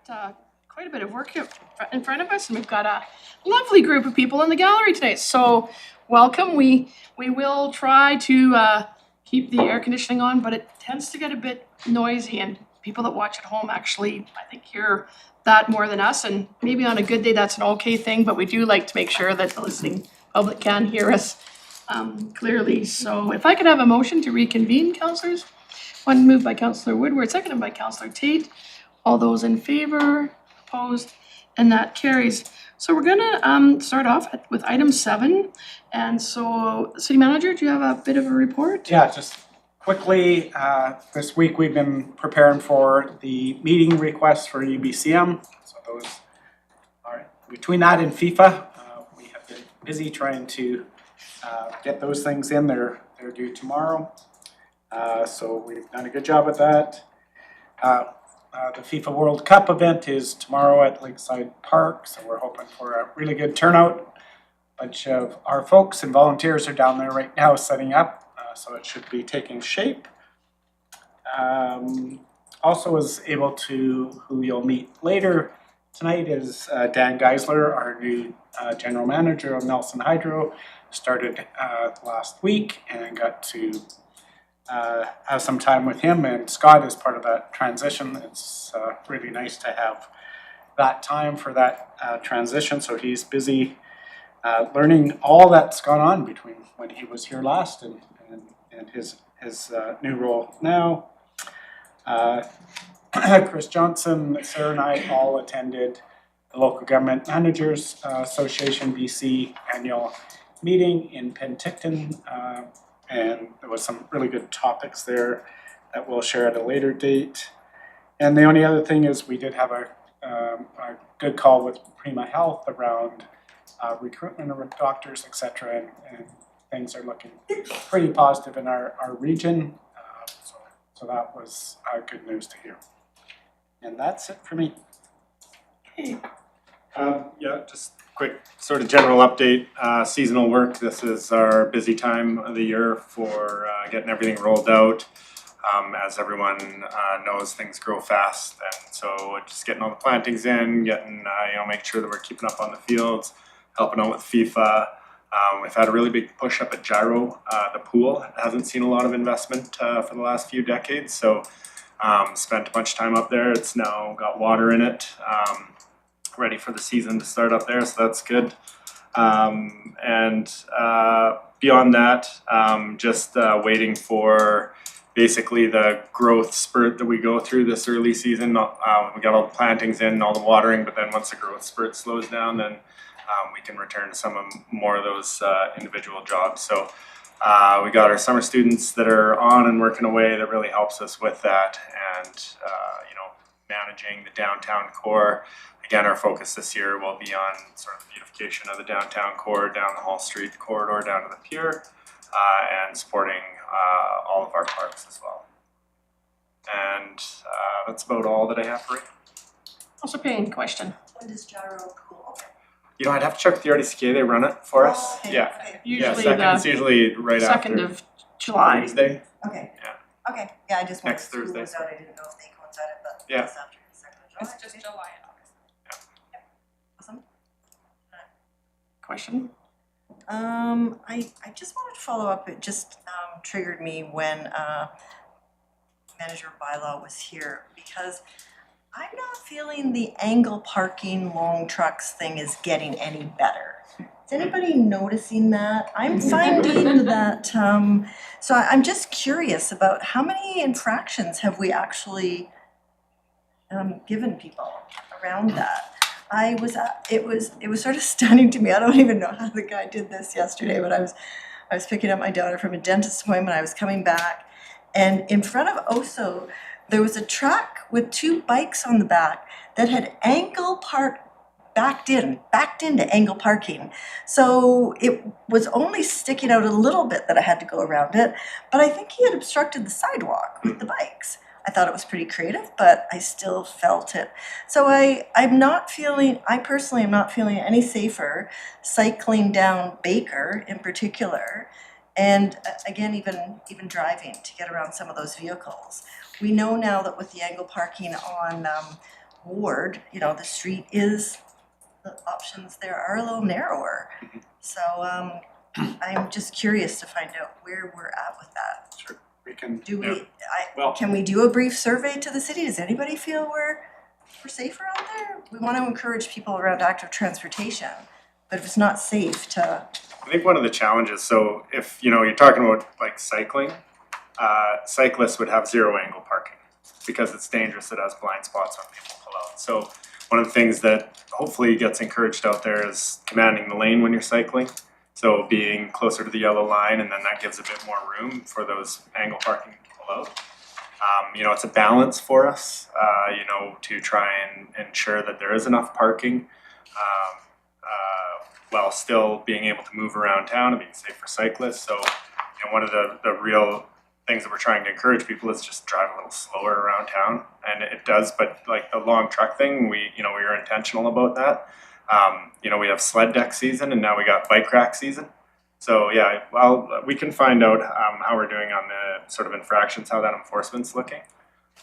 quite a bit of work here in front of us, and we've got a lovely group of people in the gallery today. So welcome. We will try to keep the air conditioning on, but it tends to get a bit noisy, and people that watch at home actually, I think, hear that more than us. And maybe on a good day, that's an okay thing, but we do like to make sure that the listening public can hear us clearly. So if I could have a motion to reconvene, councillors. One moved by Councillor Woodward, seconded by Councillor Tate. All those in favor, opposed, and that carries. So we're gonna start off with item 7. And so, City Manager, do you have a bit of a report? Yeah, just quickly, this week we've been preparing for the meeting requests for UBCM. So those are, between that and FIFA, we have been busy trying to get those things in. They're due tomorrow. So we've done a good job with that. The FIFA World Cup event is tomorrow at Lakeside Park, so we're hoping for a really good turnout. A bunch of our folks and volunteers are down there right now setting up, so it should be taking shape. Also was able to, who you'll meet later tonight, is Dan Geisler, our new general manager of Nelson Hydro. Started last week and got to have some time with him, and Scott is part of that transition. It's really nice to have that time for that transition, so he's busy learning all that's gone on between when he was here last and his new role now. Chris Johnson, Sarah and I all attended the Local Government Managers Association BC annual meeting in Penticton, and there was some really good topics there that we'll share at a later date. And the only other thing is we did have a good call with Prima Health around recruitment of doctors, etc. And things are looking pretty positive in our region. So that was good news to hear. And that's it for me. Okay. Yeah, just quick sort of general update, seasonal work. This is our busy time of the year for getting everything rolled out. As everyone knows, things grow fast, and so just getting all the plantings in, getting make sure that we're keeping up on the fields, helping out with FIFA. We've had a really big push up at Gyro. The pool hasn't seen a lot of investment for the last few decades, so spent a bunch of time up there. It's now got water in it. Ready for the season to start up there, so that's good. And beyond that, just waiting for basically the growth spurt that we go through this early season. We got all the plantings in, all the watering, but then once the growth spurt slows down, then we can return to some of more of those individual jobs. So we got our summer students that are on and working away. That really helps us with that, and managing the downtown core. Again, our focus this year will be on sort of the beautification of the downtown core, down the Hall Street corridor, down to the pier, and supporting all of our parks as well. And that's about all that I have for you. Also Payne, question. When does Gyro cool? I'd have to check with the RDCK. They run it for us. Okay, Yeah. okay. Usually It's usually right after 2nd of July. Thursday. Okay. Yeah. Okay, yeah, I just wanted Next to school Thursday. was out, I didn't know if they coincided, but Yeah. it's after the 2nd of July. It's just July and August. Awesome. Question. I just wanted to follow up, it just triggered me when Manager Bylaw was here, because I'm not feeling the angle parking long trucks thing is getting any better. Is anybody noticing that? I'm finding that, so I'm just curious about how many infractions have we actually given people around that? It was sort of stunning to me. I don't even know how the guy did this yesterday, but I was picking up my daughter from a dentist appointment. I was coming back, and in front of Oso, there was a truck with 2 bikes on the back that had backed into angle parking. So it was only sticking out a little bit that I had to go around it, but I think he had obstructed the sidewalk with the bikes. I thought it was pretty creative, but I still felt it. So I personally am not feeling any safer cycling down Baker in particular, and again, even driving to get around some of those vehicles. We know now that with the angle parking on ward, you know, the street is, the options there are a little narrower. So I'm just curious to find out where we're at with that. Sure, we can, Do we, yeah. Well- can we do a brief survey to the city? Does anybody feel we're safer out there? We want to encourage people around active transportation, but if it's not safe to, I think one of the challenges, so if, you know, you're talking about like cycling, cyclists would have zero angle parking because it's dangerous, it has blind spots when people pull out. So one of the things that hopefully gets encouraged out there is commanding the lane when you're cycling. So being closer to the yellow line, and then that gives a bit more room for those angle parking to pull out. You know, it's a balance for us, you know, to try and ensure that there is enough parking while still being able to move around town and being safe for cyclists. So, you know, one of the real things that we're trying to encourage people is just drive a little slower around town, and it does. But like the long truck thing, we were intentional about that. You know, we have sled deck season, and now we got bike rack season. So yeah, well, we can find out how we're doing on the sort of infractions, how that enforcement's looking,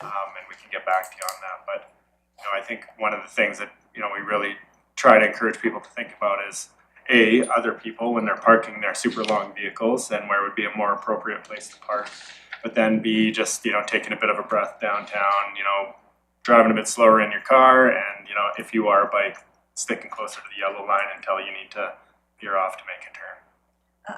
and we can get back to you on that. But you know, I think one of the things that, you know, we really try to encourage people to think about is A, other people when they're parking their super long vehicles and where would be a more appropriate place to park. But then B, just, you know, taking a bit of a breath downtown, you know, driving a bit slower in your car, and, you know, if you are a bike, sticking closer to the yellow line until you need to veer off to make a turn.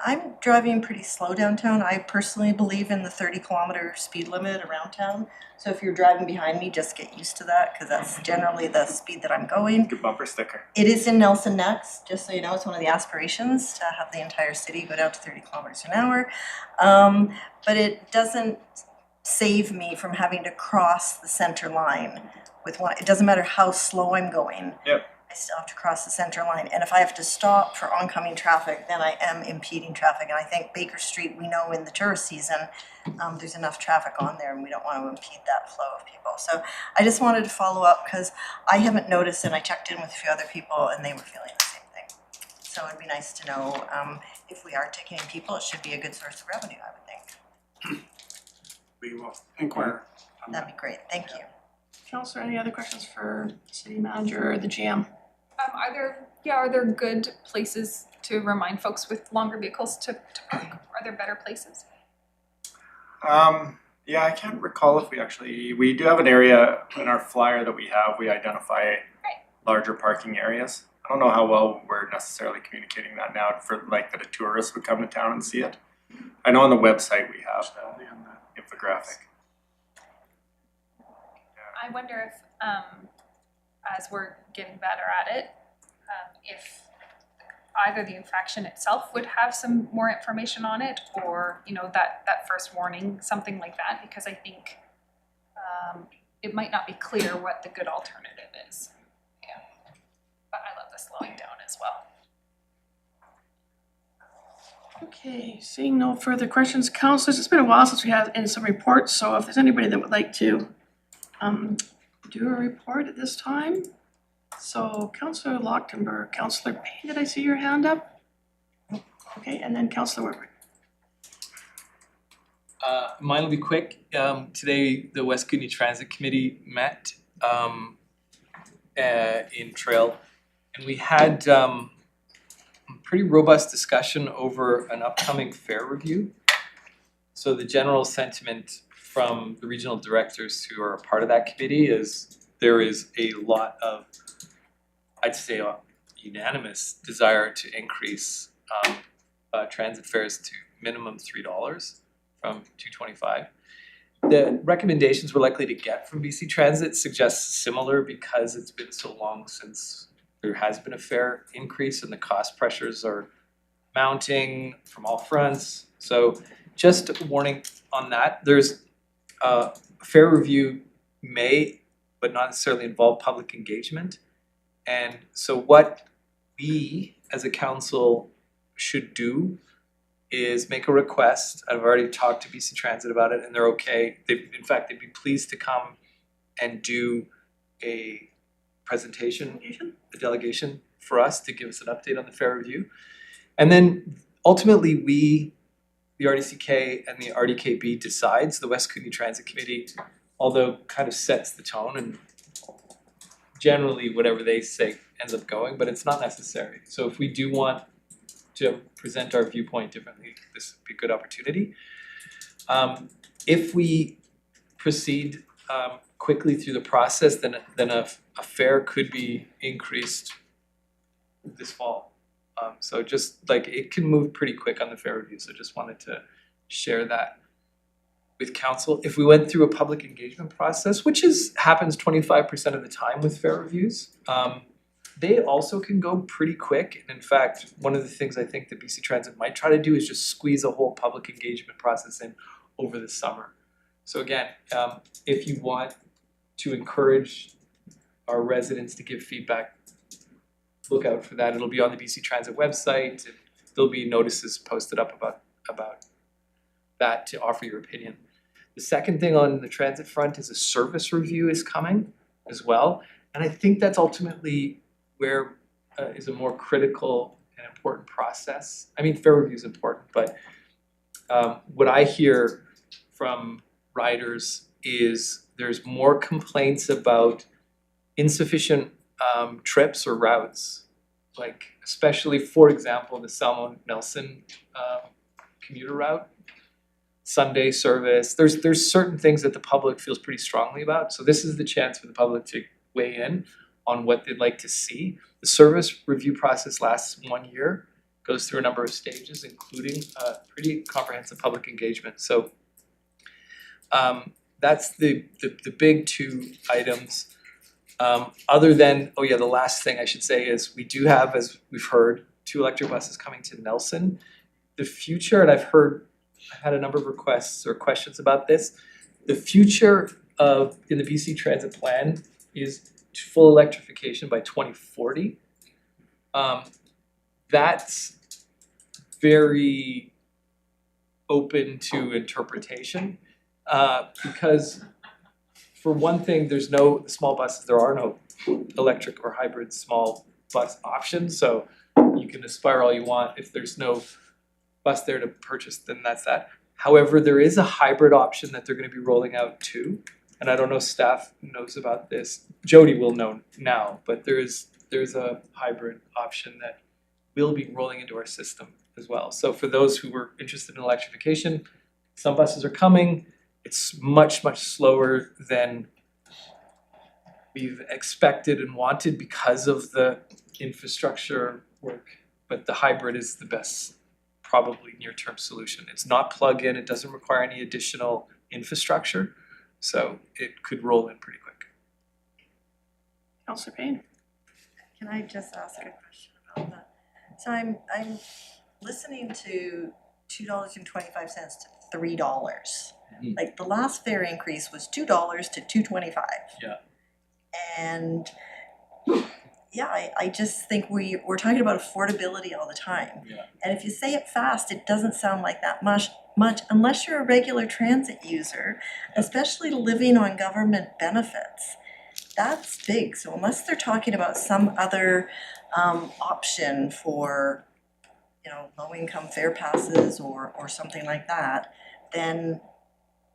I'm driving pretty slow downtown. I personally believe in the 30-kilometer speed limit around town. So if you're driving behind me, just get used to that, because that's generally the speed that I'm going. Good bumper sticker. It is in Nelson next, just so you know, it's one of the aspirations to have the entire city go down to 30 kilometers an hour. But it doesn't save me from having to cross the center line with one. It doesn't matter how slow I'm going. Yep. I still have to cross the center line, and if I have to stop for oncoming traffic, then I am impeding traffic. And I think Baker Street, we know in the tourist season, there's enough traffic on there, and we don't want to impede that flow of people. So I just wanted to follow up, because I haven't noticed, and I checked in with a few other people, and they were feeling the same thing. So it'd be nice to know, if we are ticketing people, it should be a good source of revenue, I would think. We will inquire on that. That'd be great, thank you. Councillor, any other questions for city manager or the GM? Are there good places to remind folks with longer vehicles to park? Are there better places? Yeah, I can't recall if we do have an area in our flyer that we identify larger parking areas. I don't know how well we're necessarily communicating that now for like that a tourist would come to town and see it. I know on the website we have the infographic. I wonder if, as we're getting better at it, if either the infraction itself would have some more information on it, or, you know, that first warning, something like that, because I think it might not be clear what the good alternative is. Yeah, but I love the slowing down as well. Okay, seeing no further questions, councillors, it's been a while since we had in some reports, so if there's anybody that would like to do a report at this time. So Councillor Lochtenberg, Councillor Payne, did I see your hand up? Okay, and then Councillor Whitworth. Mine will be quick. Today, the West Kootenay Transit Committee met in Trail, and we had a pretty robust discussion over an upcoming fare review. So the general sentiment from the regional directors who are a part of that committee is there is a lot of, I'd say, a unanimous desire to increase transit fares to minimum $3 from $2.25. The recommendations we're likely to get from BC Transit suggest similar, because it's been so long since there has been a fare increase and the cost pressures are mounting from all fronts. So just a warning on that. There's a fare review may, but not necessarily involve public engagement. And so what we as a council should do is make a request. I've already talked to BC Transit about it, and they're okay. In fact, they'd be pleased to come and do a presentation, a delegation for us to give us an update on the fare review. And then ultimately we, the RDCK and the RDKB decides. The West Kootenay Transit Committee, although kind of sets the tone and generally whatever they say ends up going, but it's not necessary. So if we do want to present our viewpoint differently, this would be a good opportunity. If we proceed quickly through the process, then a fare could be increased this fall. So just like it can move pretty quick on the fare review, so just wanted to share that with council. If we went through a public engagement process, which happens 25% of the time with fare reviews, they also can go pretty quick. And in fact, one of the things I think that BC Transit might try to do is just squeeze a whole public engagement process in over the summer. So again, if you want to encourage our residents to give feedback, look out for that. It'll be on the BC Transit website, and there'll be notices posted up about that to offer your opinion. The second thing on the transit front is a service review is coming as well. And I think that's ultimately where is a more critical and important process. I mean, fare review is important, but what I hear from riders is there's more complaints about insufficient trips or routes, like especially, for example, the Salmo-Nelson commuter route, Sunday service. There's certain things that the public feels pretty strongly about. So this is the chance for the public to weigh in on what they'd like to see. The service review process lasts 1 year, goes through a number of stages, including pretty comprehensive public engagement. So that's the big two items. Other than, the last thing I should say is we do have, as we've heard, 2 electric buses coming to Nelson. The future, and I've had a number of requests or questions about this. The future in the BC Transit plan is full electrification by 2040. That's very open to interpretation because for one thing, there's no small buses, there are no electric or hybrid small bus options, so you can aspire all you want. If there's no bus there to purchase, then that's that. However, there is a hybrid option that they're going to be rolling out too, and I don't know if staff knows about this. Jody will know now, but there's a hybrid option that will be rolling into our system as well. So for those who were interested in electrification, some buses are coming. It's much slower than we've expected and wanted because of the infrastructure work, but the hybrid is the best, probably near-term solution. It's not plug-in, it doesn't require any additional infrastructure, so it could roll in pretty quick. Councillor Payne. Can I just ask a question about that? So I'm listening to $2.25 to $3. Mm-hmm. Like the last fare increase was $2 to $2.25. Yeah. And yeah, I just think we're talking about affordability all the time. Yeah. And if you say it fast, it doesn't sound like that much unless you're a regular transit user, especially living on government benefits. That's big. So unless they're talking about some other option for, low-income fare passes or something like that, then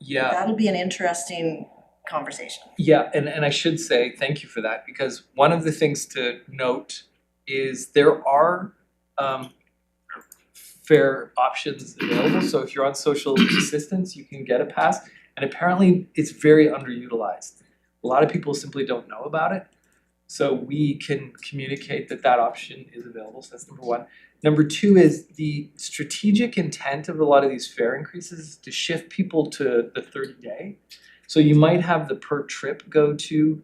that'll be an interesting conversation. Yeah, and I should say thank you for that, because one of the things to note is there are fare options available. So if you're on social assistance, you can get a pass, and apparently it's very underutilized. A lot of people simply don't know about it. So we can communicate that option is available. So that's number one. Number two is the strategic intent of a lot of these fare increases is to shift people to the 30-day. So you might have the per trip go to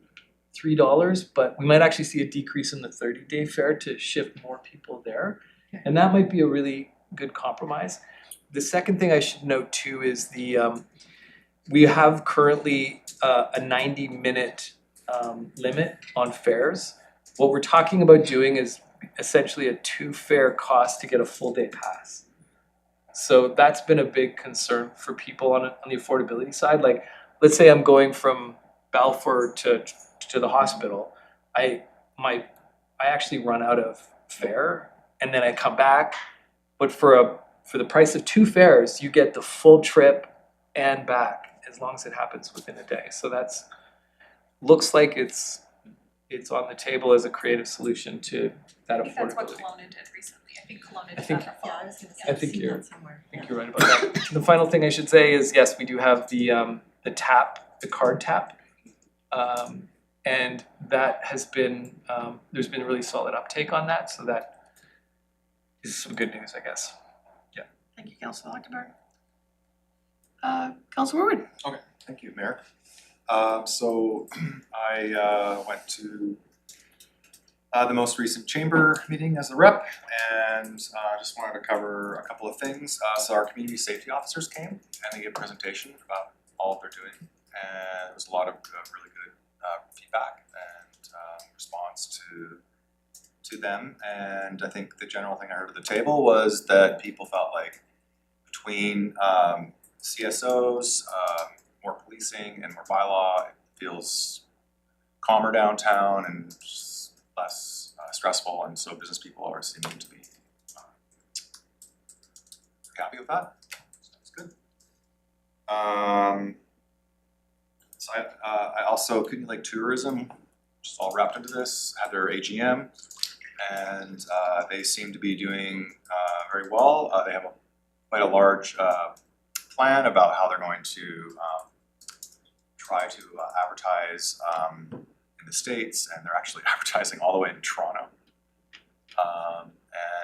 $3, but we might actually see a decrease in the 30-day fare to shift more people there. Okay. And that might be a really good compromise. The second thing I should note too is we have currently a 90-minute limit on fares. What we're talking about doing is essentially a 2-fare cost to get a full day pass. So that's been a big concern for people on the affordability side. Like, let's say I'm going from Balfour to the hospital. I actually run out of fare and then I come back. But for the price of 2 fares, you get the full trip and back as long as it happens within a day. So looks like it's it's on the table as a creative solution to that affordability. I think that's what Kelowna did recently. I think Kelowna did I think- that. Yeah, I was gonna say, I I've think seen you're- that somewhere. I think you're right about that. The final thing I should say is, yes, we do have the tap, the card tap. And that has been, there's been a really solid uptake on that, so that is some good news, I guess. Thank you, Councillor Lochtenberg. Councillor Woodward. Thank you, Mayor. So I went to the most recent chamber meeting as the rep, and just wanted to cover a couple of things. So our community safety officers came and they gave a presentation about all they're doing, and there was a lot of really good feedback and response to them. And I think the general thing I heard at the table was that people felt like between CSOs, more policing and more bylaw, it feels calmer downtown and just less stressful, and so business people are seeming to be happy with that. So that's good. So I also Kootenay Lake Tourism, just all wrapped into this, had their AGM, and they seem to be doing very well. They have quite a large plan about how they're going to try to advertise in the States, and they're actually advertising all the way in Toronto.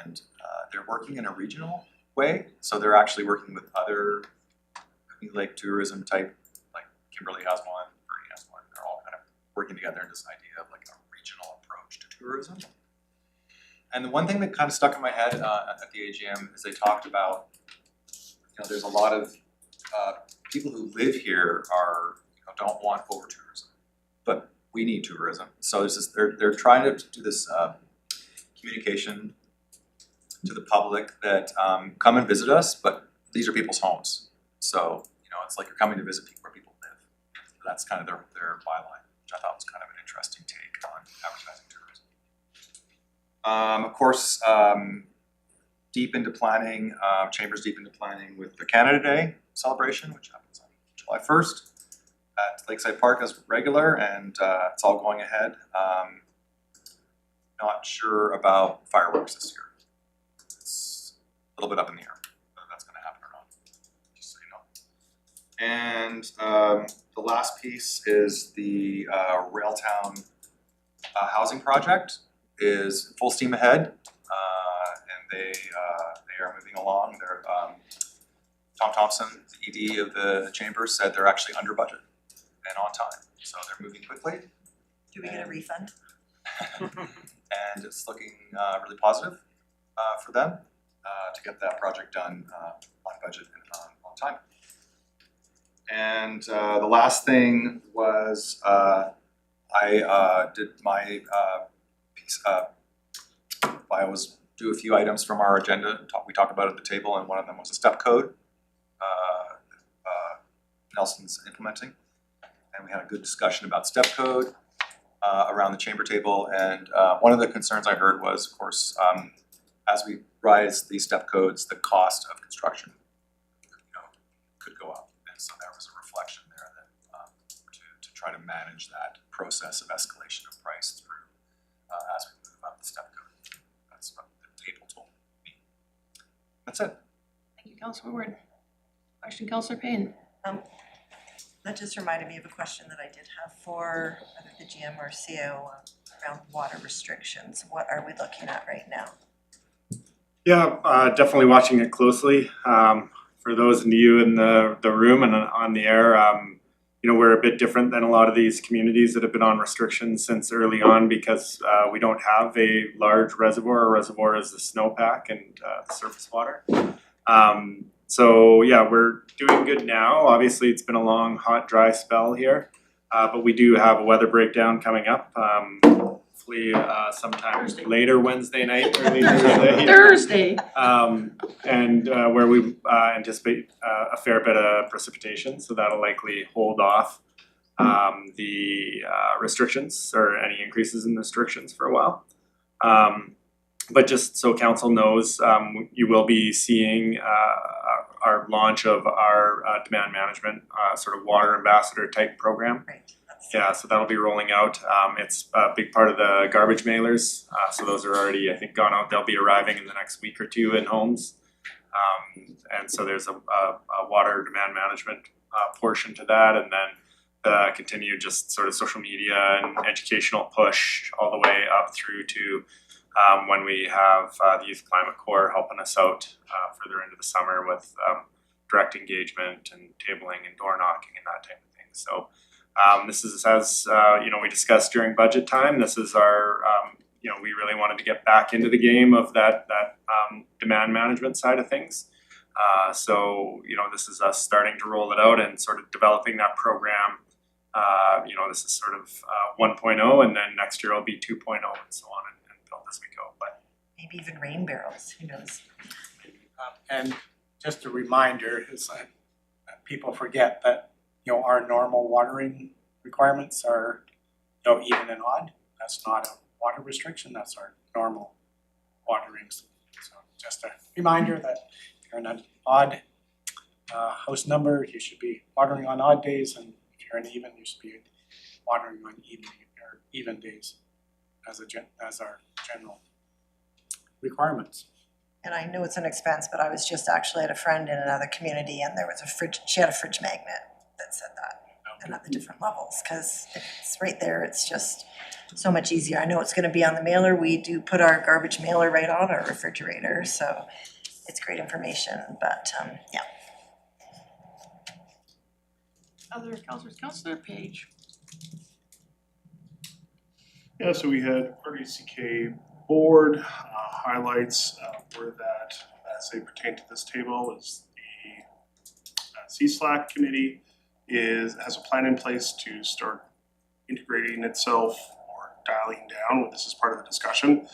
And they're working in a regional way, so they're actually working with other Kootenay Lake tourism type, like Kimberly has one, Bernie has one, they're all kind of working together in this idea of like a regional approach to tourism. And the one thing that kind of stuck in my head at the AGM is they talked about, there's a lot of people who live here are, don't want over tourism, but we need tourism. So there's this, they're trying to do this communication to the public that come and visit us, but these are people's homes. So, it's like you're coming to visit people where people live. So that's kind of their byline, which I thought was kind of an interesting take on advertising tourism. Of course, deep into planning, Chamber's deep into planning with the Canada Day celebration, which happens on July 1st at Lakeside Park as regular, and it's all going ahead. Not sure about fireworks this year. It's a little bit up in the air whether that's going to happen or not, just so you know. And the last piece is the Railtown housing project is full steam ahead, and they are moving along. They're Tom Thompson, the ED of the chamber, said they're actually under budget and on time, so they're moving quickly. Do we get a refund? And it's looking really positive for them to get that project done on budget and on time. And the last thing was I did my piece. I was do a few items from our agenda. We talked about it at the table, and one of them was a step code. Nelson's implementing, and we had a good discussion about step code around the chamber table. And one of the concerns I heard was, of course, as we rise these step codes, the cost of construction, could go up. And so there was a reflection there that to try to manage that process of escalation of price through as we move up the step code. That's what the table told me. That's it. Thank you, Councillor Woodward. Question, Councillor Payne. That just reminded me of a question that I did have for either the GM or CO around water restrictions. What are we looking at right now? Yeah, definitely watching it closely. For those of you in the room and on the air, we're a bit different than a lot of these communities that have been on restrictions since early on because we don't have a large reservoir. Our reservoir is the snowpack and the surface water. So yeah, we're doing good now. Obviously, it's been a long, hot, dry spell here, but we do have a weather breakdown coming up. Hopefully, sometime Thursday. later Wednesday night, early Thursday. Thursday. And where we anticipate a fair bit of precipitation, so that'll likely hold off the restrictions or any increases in restrictions for a while. But just so council knows, you will be seeing our launch of our demand management sort of water ambassador type program. Right. Yeah, so that'll be rolling out. It's a big part of the garbage mailers. So those are already, I think, gone out. They'll be arriving in the next week or two in homes. And so there's a water demand management portion to that, and then the continued just sort of social media and educational push all the way up through to when we have the Youth Climate Corps helping us out further into the summer with direct engagement and tabling and door knocking and that type of thing. So this is, as we discussed during budget time, this is our we really wanted to get back into the game of that demand management side of things. So this is us starting to roll it out and sort of developing that program. This is sort of 1.0, and then next year will be 2.0 and so on and build as we go. But Maybe even rain barrels, who knows? And just a reminder is that people forget that, our normal watering requirements are, even and odd. That's not a water restriction, that's our normal waterings. So just a reminder that if you're in an odd house number, you should be watering on odd days, and if you're an even, you should be watering on even days as our general requirements. And I know it's an expense, but I was just actually at a friend in another community and there was a fridge, she had a fridge magnet that said that. And at the different levels, because if it's right there, it's just so much easier. I know it's gonna be on the mailer. We do put our garbage mailer right on our refrigerator, so it's great information, but yeah. Other councillors, Councillor Page. Yeah, so we had RDCK board highlights were that as they pertain to this table is the CSLAC committee has a plan in place to start integrating itself or dialing down. This is part of the discussion.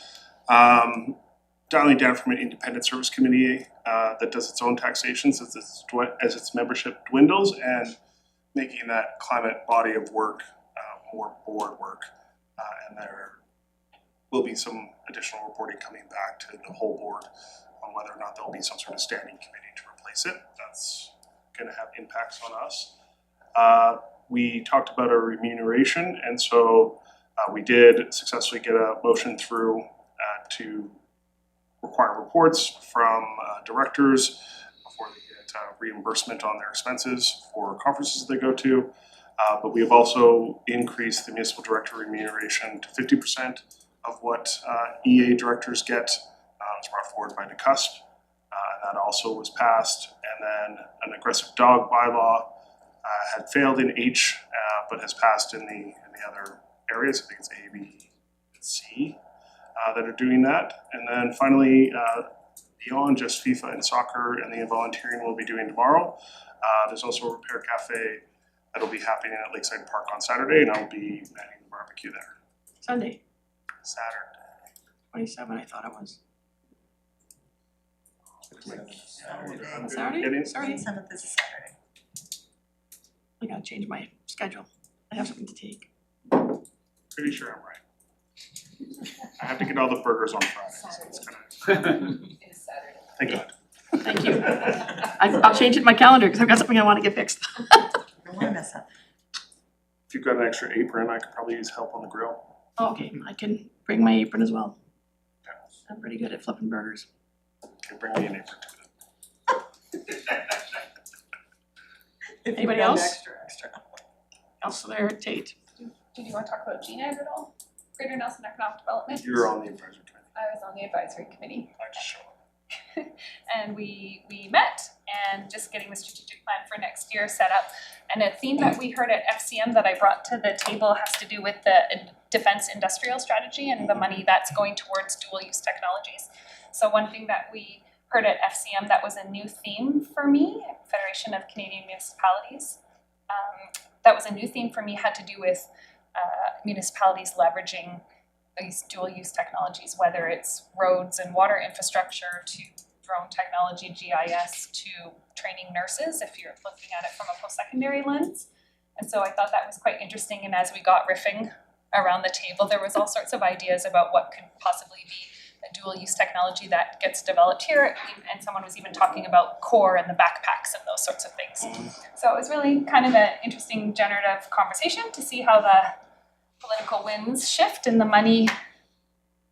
Dialing down from an independent service committee that does its own taxations as its membership dwindles, and making that climate body of work more board work. And there will be some additional reporting coming back to the whole board on whether or not there'll be some sort of standing committee to replace it. That's going to have impacts on us. We talked about our remuneration, and so we did successfully get a motion through to require reports from directors before they get reimbursement on their expenses for conferences they go to. But we have also increased the municipal director remuneration to 50% of what EA directors get. It was brought forward by DeCusp, and that also was passed. And then an aggressive dog bylaw had failed in H, but has passed in the other areas. I think it's A, B, and C that are doing that. And then finally, beyond just FIFA and soccer and the volunteering we'll be doing tomorrow, there's also a repair cafe that'll be happening at Lakeside Park on Saturday, and I'll be manning the barbecue there. Sunday, Saturday. 27, I thought it was. Saturday. Saturday? Sorry, 7th is a Saturday. I gotta change my schedule. I have something to take. Pretty sure I'm right. I have to get all the burgers on Friday, so it's gonna. It's Saturday. Thank God. Thank you. I'll change it in my calendar because I've got something I want to get fixed. Don't wanna mess up. If you've got an extra apron, I could probably use help on the grill. Okay, I can bring my apron as well. I'm pretty good at flipping burgers. Okay, bring me an apron too. Anybody else? Extra. Councillor Tate. Did you want to talk about GNAD at all? Greater Nelson Economic Development? You're on the advisory committee. I was on the advisory committee. I just show up. And we met and just getting the strategic plan for next year set up. And a theme that we heard at FCM that I brought to the table has to do with the defense industrial strategy and the money that's going towards dual use technologies. So one thing that we heard at FCM that was a new theme for me, Federation of Canadian Municipalities, that was a new theme for me, had to do with municipalities leveraging these dual use technologies, whether it's roads and water infrastructure to drone technology, GIS, to training nurses, if you're looking at it from a post-secondary lens. And so I thought that was quite interesting, and as we got riffing around the table, there was all sorts of ideas about what could possibly be dual-use technology that gets developed here, and someone was even talking about core and the backpacks and those sorts of things. So it was really kind of an interesting generative conversation to see how the political winds shift and the money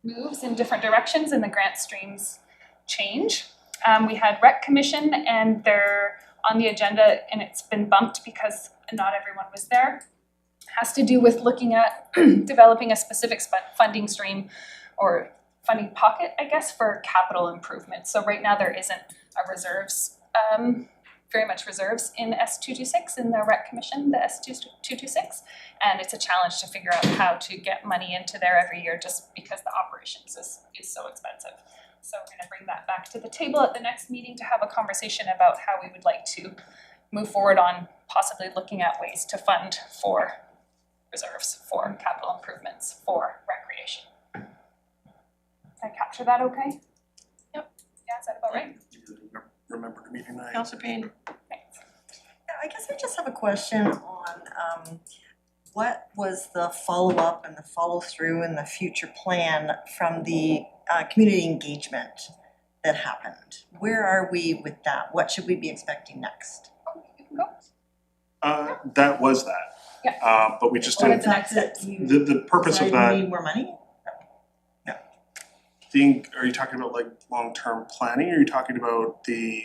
moves in different directions and the grant streams change. We had Rec Commission, and they're on the agenda, and it's been bumped because not everyone was there. It has to do with looking at developing a specific funding stream or funding pocket, I guess, for capital improvements. So right now there isn't a reserves, very much reserves in S226 in the Rec Commission, the S226, and it's a challenge to figure out how to get money into there every year just because the operations is so expensive. So we're gonna bring that back to the table at the next meeting to have a conversation about how we would like to move forward on possibly looking at ways to fund for reserves, for capital improvements, for recreation. Did I capture that okay? Yep. Yeah, is that about right? Remember the meeting night. Councillor Payne. Thanks. Yeah, I guess I just have a question on what was the follow-up and the follow-through and the future plan from the community engagement that happened? Where are we with that? What should we be expecting next? You can go. That was that. Yeah. But we just What didn't, is the next step? the purpose of Decided that. we need more money? Are you talking about like long-term planning, or are you talking about the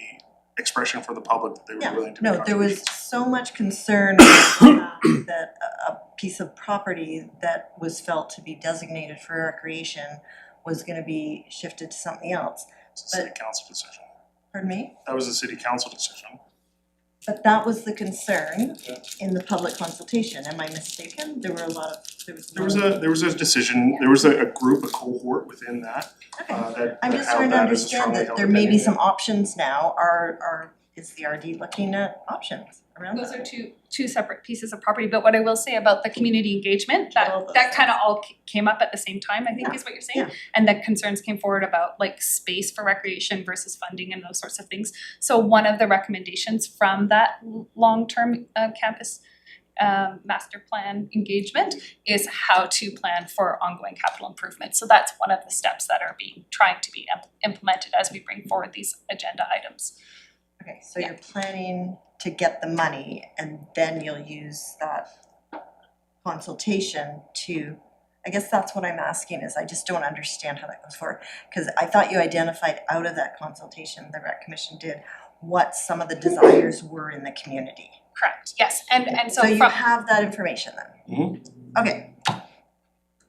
expression for the public that they were willing to make No, there was contributions? so much concern that a piece of property that was felt to be designated for recreation was gonna be shifted to something else. It's a city council decision. Pardon me? That was a city council decision. But that was the concern Yeah. in the public consultation, am I mistaken? There were a lot of, There was a decision, there was a group, a cohort within that, that I'm that just held trying to that as a understand strongly that held there may be opinion. some options now, is the RD looking at options around that? Those are two separate pieces of property, but what I will say about the community engagement, All those that kind of all came up at the same time, I think is what you're saying. Yeah. And the concerns came forward about like space for recreation versus funding and those sorts of things. So one of the recommendations from that long-term campus master plan engagement is how to plan for ongoing capital improvements. So that's one of the steps that are trying to be implemented as we bring forward these agenda items. Okay, so you're planning to get the money and then you'll use that consultation to, I guess that's what I'm asking is I just don't understand how that goes forward. Cause I thought you identified out of that consultation, the Rec Commission did, what some of the desires were in the community. Correct, yes, and so So you from, have that information then? Okay.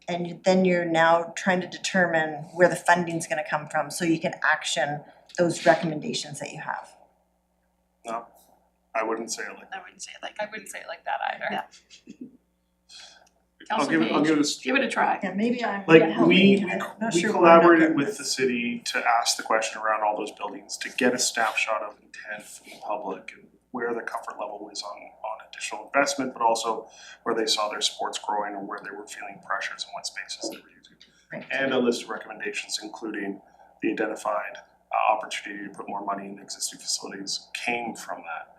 And then you're now trying to determine where the funding's gonna come from so you can action those recommendations that you have. No, I wouldn't say it like that. I wouldn't say it like I wouldn't say it like that either. Yeah. I'll Councillor give Page, this. give it a try. Yeah, maybe I'm. Like, help me. we I'm not we sure where I'm not collaborated getting with this. the city to ask the question around all those buildings, to get a snapshot of intent from the public and where their comfort level is on additional investment, but also where they saw their sports growing or where they were feeling pressures and what spaces they were using. Right. And a list of recommendations, including the identified opportunity to put more money in existing facilities, came from that.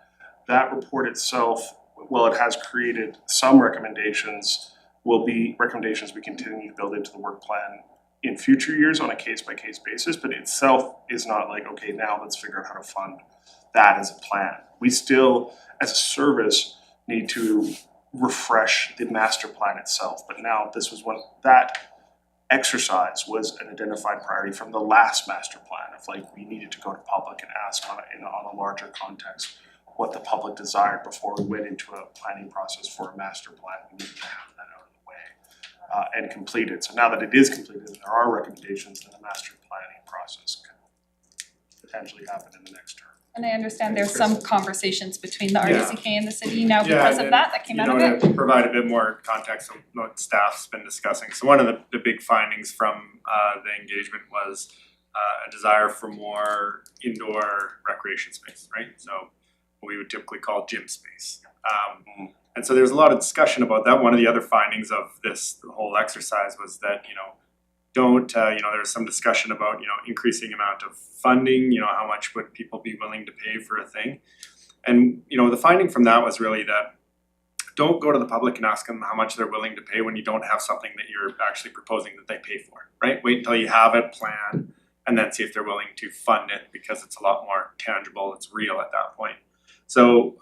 That report itself, while it has created some recommendations, will be recommendations we continue to build into the work plan in future years on a case-by-case basis, but itself is not like, okay, now let's figure out how to fund that as a plan. We still, as a service, need to refresh the master plan itself, but now this was one, that exercise was an identified priority from the last master plan of like, we needed to go to public and ask on a larger context what the public desired before we went into a planning process for a master plan. We needed to have that out of the way and completed. So now that it is completed and there are recommendations, then the master planning process can potentially happen in the next term. And I understand there's some conversations between the Yeah. RDCK and the city now Yeah, because and of that came out of it. To provide a bit more context on what staff's been discussing. So one of the big findings from the engagement was a desire for more indoor recreation space, right? So what we would typically call gym space. And so there's a lot of discussion about that. One of the other findings of this whole exercise was that, there's some discussion about, increasing amount of funding, how much would people be willing to pay for a thing? And, the finding from that was really that don't go to the public and ask them how much they're willing to pay when you don't have something that you're actually proposing that they pay for, right? Wait until you have a plan and then see if they're willing to fund it, because it's a lot more tangible, it's real at that point. So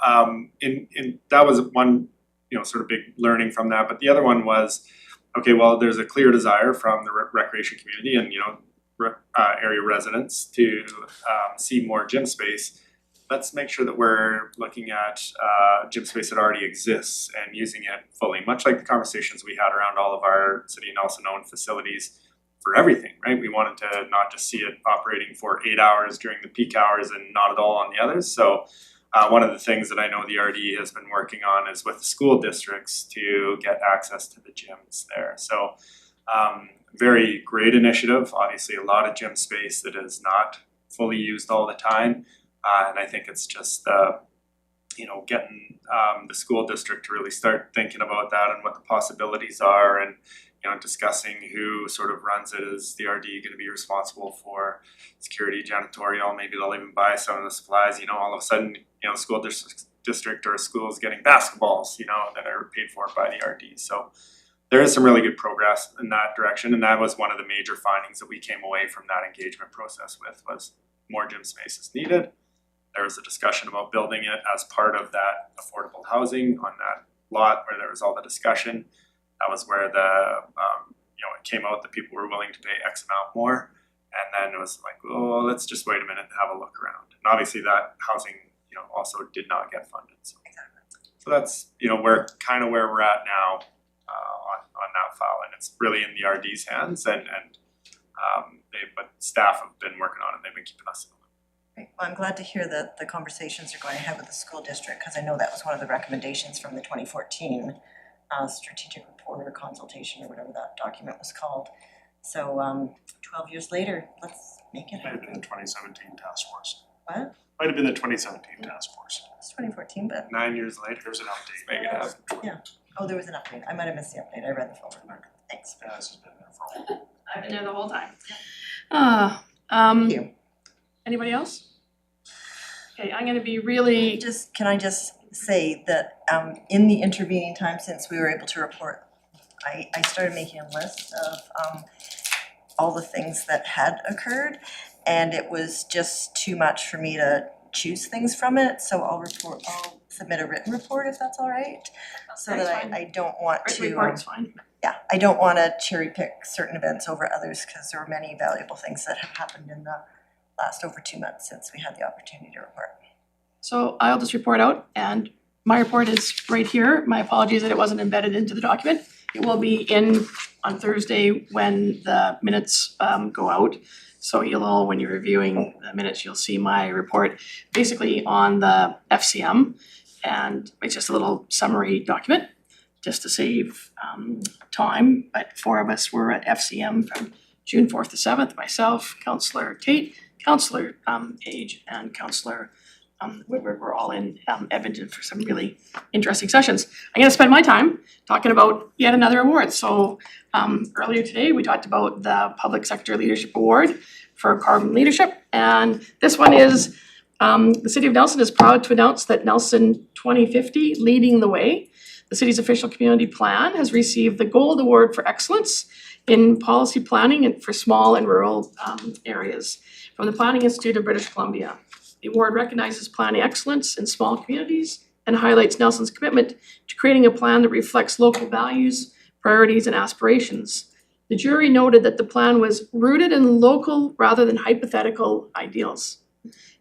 in that was one, you know, sort of big learning from that. But the other one was, okay, well, there's a clear desire from the recreation community and, you know, area residents to see more gym space. Let's make sure that we're looking at gym space that already exists and using it fully, much like the conversations we had around all of our City of Nelson owned facilities for everything, right? We wanted to not just see it operating for 8 hours during the peak hours and not at all on the others. So one of the things that I know the RD has been working on is with the school districts to get access to the gyms there. So very great initiative. Obviously a lot of gym space that is not fully used all the time. And I think it's just, you know, getting the school district to really start thinking about that and what the possibilities are, and, you know, discussing who sort of runs it. Is the RD going to be responsible for security, janitorial? Maybe they'll even buy some of the supplies. You know, all of a sudden, you know, school district or a school is getting basketballs, you know, that are paid for by the RD. So there is some really good progress in that direction, and that was one of the major findings that we came away from that engagement process with, was more gym space is needed. There was a discussion about building it as part of that affordable housing on that lot where there was all the discussion. That was where the, you know, it came out that people were willing to pay X amount more. And then it was like, oh, let's just wait a minute and have a look around. And obviously that housing, you know, also did not get funded. So that's, you know, where we're at now on that file. And it's really in the RD's hands, but staff have been working on it. They've been keeping us in the loop. Great. Well, I'm glad to hear that the conversations are going ahead with the school district, because I know that was one of the recommendations from the 2014 strategic report or consultation or whatever that document was called. So 12 years later, let's make it Might have happen. been the 2017 task force. What? Might have been the 2017 task force. It's 2014, but 9 years later, There's an update. make it happen. yeah. Oh, there was an update. I might have missed the update. I read the full report. Thanks. Yeah, this has been there for a while. I've been there the whole time. Thank you. Anybody else? Okay, I'm gonna be really, Can I just say that in the intervening time since we were able to report, I started making a list of all the things that had occurred, and it was just too much for me to choose things from it, so I'll submit a written report if that's all right. So That's that fine. I don't want written to, report is fine. yeah, I don't wanna cherry pick certain events over others, because there were many valuable things that have happened in the last over 2 months since we had the opportunity to report. So I'll just report out, and my report is right here. My apologies that it wasn't embedded into the document. It will be in on Thursday when the minutes go out. So you'll all, when you're reviewing the minutes, you'll see my report basically on the FCM. And it's just a little summary document, just to save time. But 4 of us were at FCM from June 4th to 7th, myself, Councillor Tate, Councillor Page, and Councillor Woodward. Were all in Edmonton for some really interesting sessions. I'm gonna spend my time talking about yet another award. So earlier today, we talked about the Public Sector Leadership Award for Carbon Leadership. And this one is, the City of Nelson is proud to announce that Nelson 2050 Leading the Way, the city's official community plan, has received the Gold Award for Excellence in Policy Planning and for small and rural areas from the Planning Institute of British Columbia. The award recognizes planning excellence in small communities and highlights Nelson's commitment to creating a plan that reflects local values, priorities, and aspirations. The jury noted that the plan was rooted in local rather than hypothetical ideals,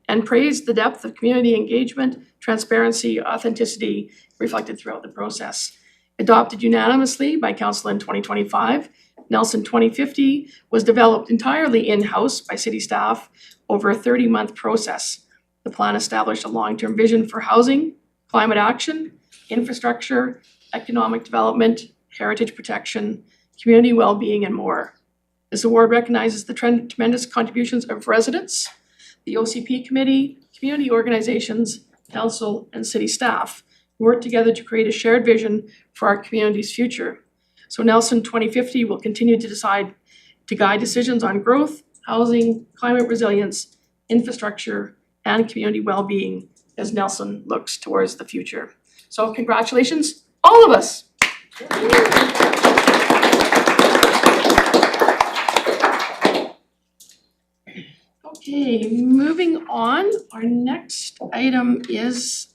and praised the depth of community engagement, transparency, authenticity reflected throughout the process. Adopted unanimously by Council in 2025, Nelson 2050 was developed entirely in-house by city staff over a 30-month process. The plan established a long-term vision for housing, climate action, infrastructure, economic development, heritage protection, community well-being, and more. This award recognizes the tremendous contributions of residents, the OCP committee, community organizations, council, and city staff who work together to create a shared vision for our community's future. So Nelson 2050 will continue to guide decisions on growth, housing, climate resilience, infrastructure, and community well-being as Nelson looks towards the future. So congratulations all of us. Okay, moving on, our next item is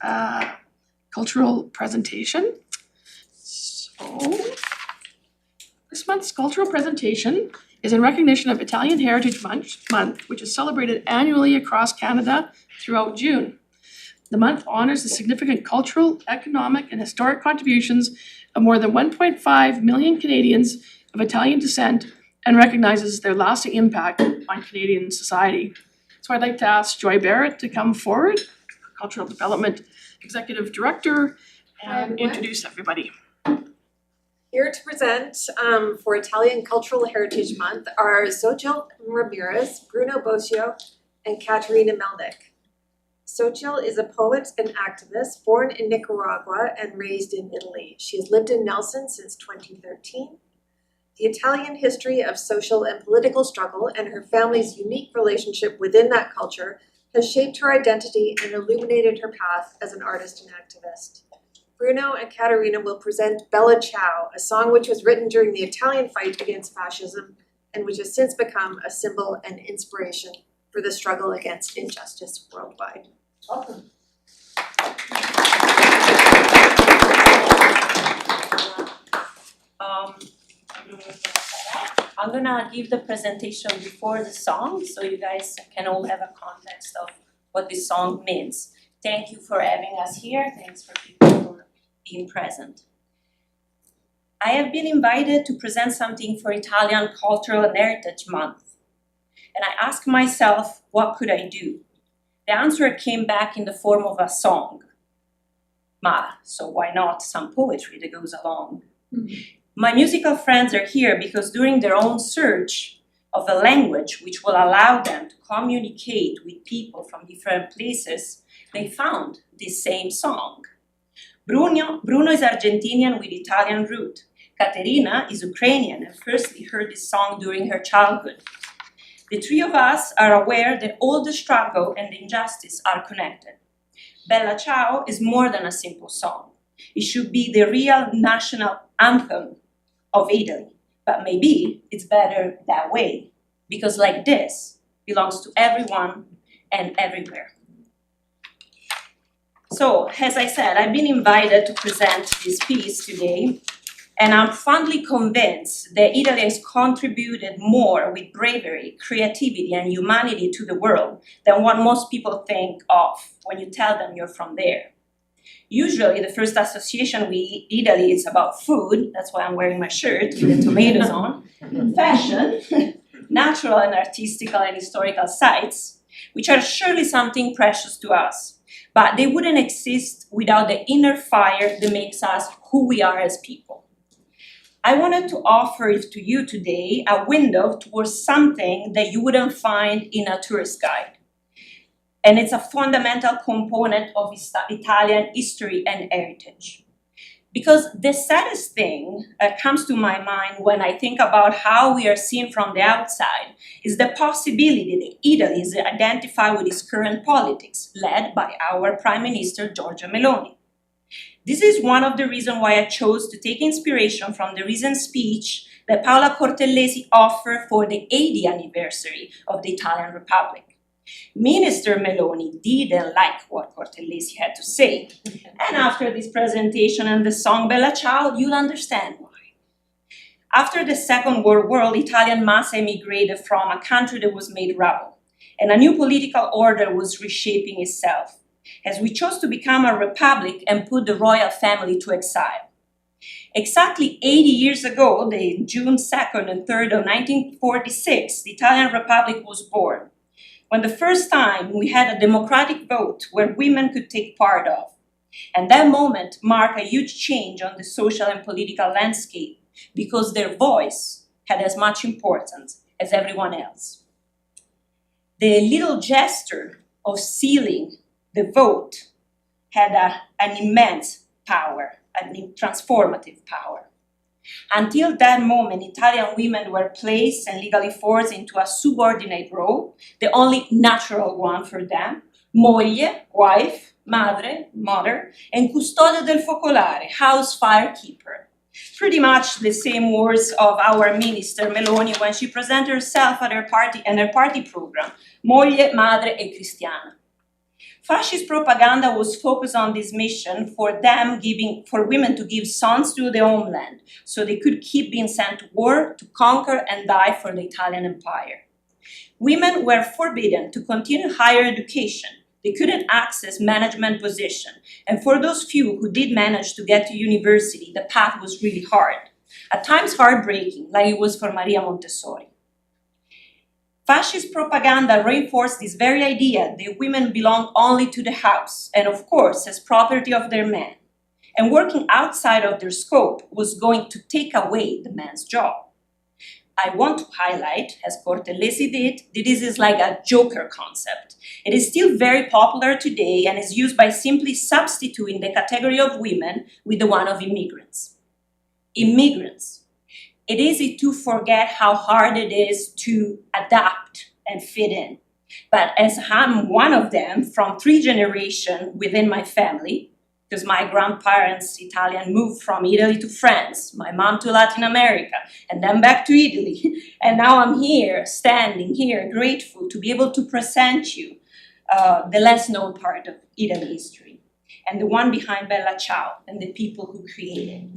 cultural presentation. So this month's cultural presentation is in recognition of Italian Heritage Month, which is celebrated annually across Canada throughout June. The month honors the significant cultural, economic, and historic contributions of more than 1.5 million Canadians of Italian descent and recognizes their lasting impact on Canadian society. So I'd like to ask Joy Barrett to come forward, Cultural Development Executive Director, and introduce everybody. Here to present for Italian Cultural Heritage Month are Xochitl Ramirez, Bruno Bosio, and Katerina Melnick. Xochitl is a poet and activist born in Nicaragua and raised in Italy. She has lived in Nelson since 2013. The Italian history of social and political struggle and her family's unique relationship within that culture has shaped her identity and illuminated her path as an artist and activist. Bruno and Katerina will present Bella Ciao, a song which was written during the Italian fight against fascism and which has since become a symbol and inspiration for the struggle against injustice worldwide. Welcome. I'm gonna give the presentation before the song so you guys can all have a context of what this song means. Thank you for having us here. Thanks for people for being present. I have been invited to present something for Italian Cultural and Heritage Month. And I asked myself, what could I do? The answer came back in the form of a song. So why not some poetry that goes along? My musical friends are here because during their own search of a language which will allow them to communicate with people from different places, they found this same song. Bruno is Argentinian with Italian root. Katerina is Ukrainian and firstly heard this song during her childhood. The three of us are aware that all the struggle and the injustice are connected. Bella Ciao is more than a simple song. It should be the real national anthem of Italy, but maybe it's better that way, because like this belongs to everyone and everywhere. So, as I said, I've been invited to present this piece today, and I'm fondly convinced that Italy has contributed more with bravery, creativity, and humanity to the world than what most people think of when you tell them you're from there. Usually, the first association with Italy is about food, that's why I'm wearing my shirt with the tomatoes on, fashion, natural and artistical and historical sites, which are surely something precious to us, but they wouldn't exist without the inner fire that makes us who we are as people. I wanted to offer to you today a window towards something that you wouldn't find in a tourist guide. And it's a fundamental component of Italian history and heritage. Because the saddest thing that comes to my mind when I think about how we are seen from the outside is the possibility that Italy is identified with its current politics, led by our Prime Minister Giorgia Meloni. This is one of the reasons why I chose to take inspiration from the recent speech that Paola Cortellesi offered for the 80th anniversary of the Italian Republic. Minister Meloni didn't like what Cortellesi had to say, and after this presentation and the song Bella Ciao, you'll understand why. After the Second World War, Italian mass emigrated from a country that was made rubble, and a new political order was reshaping itself, as we chose to become a republic and put the royal family to exile. Exactly 80 years ago, the June 2nd and 3rd of 1946, the Italian Republic was born, when the first time we had a democratic vote where women could take part of. And that moment marked a huge change on the social and political landscape because their voice had as much importance as everyone else. The little gesture of sealing the vote had an immense power, a transformative power. Until that moment, Italian women were placed and legally forced into a subordinate role, the only natural one for them, moglie, wife, madre, mother, and custode del focolare, house firekeeper. Pretty much the same words of our minister Meloni when she presented herself at her party program, Moglie, Madre e Cristiana. Fascist propaganda was focused on this mission for women to give sons to the homeland, so they could keep being sent to war, to conquer and die for the Italian Empire. Women were forbidden to continue higher education. They couldn't access management position, and for those few who did manage to get to university, the path was really hard, at times heartbreaking, like it was for Maria Montessori. Fascist propaganda reinforced this very idea that women belong only to the house, and of course as property of their men, and working outside of their scope was going to take away the man's job. I want to highlight, as Cortellesi did, that this is like a joker concept. It is still very popular today and is used by simply substituting the category of women with the one of immigrants. Immigrants. It is easy to forget how hard it is to adapt and fit in. But as I'm one of them from 3 generations within my family, because my grandparents, Italian, moved from Italy to France, my mom to Latin America, and then back to Italy. And now I'm here, standing here, grateful to be able to present you the less known part of Italy history, and the one behind Bella Ciao and the people who created it.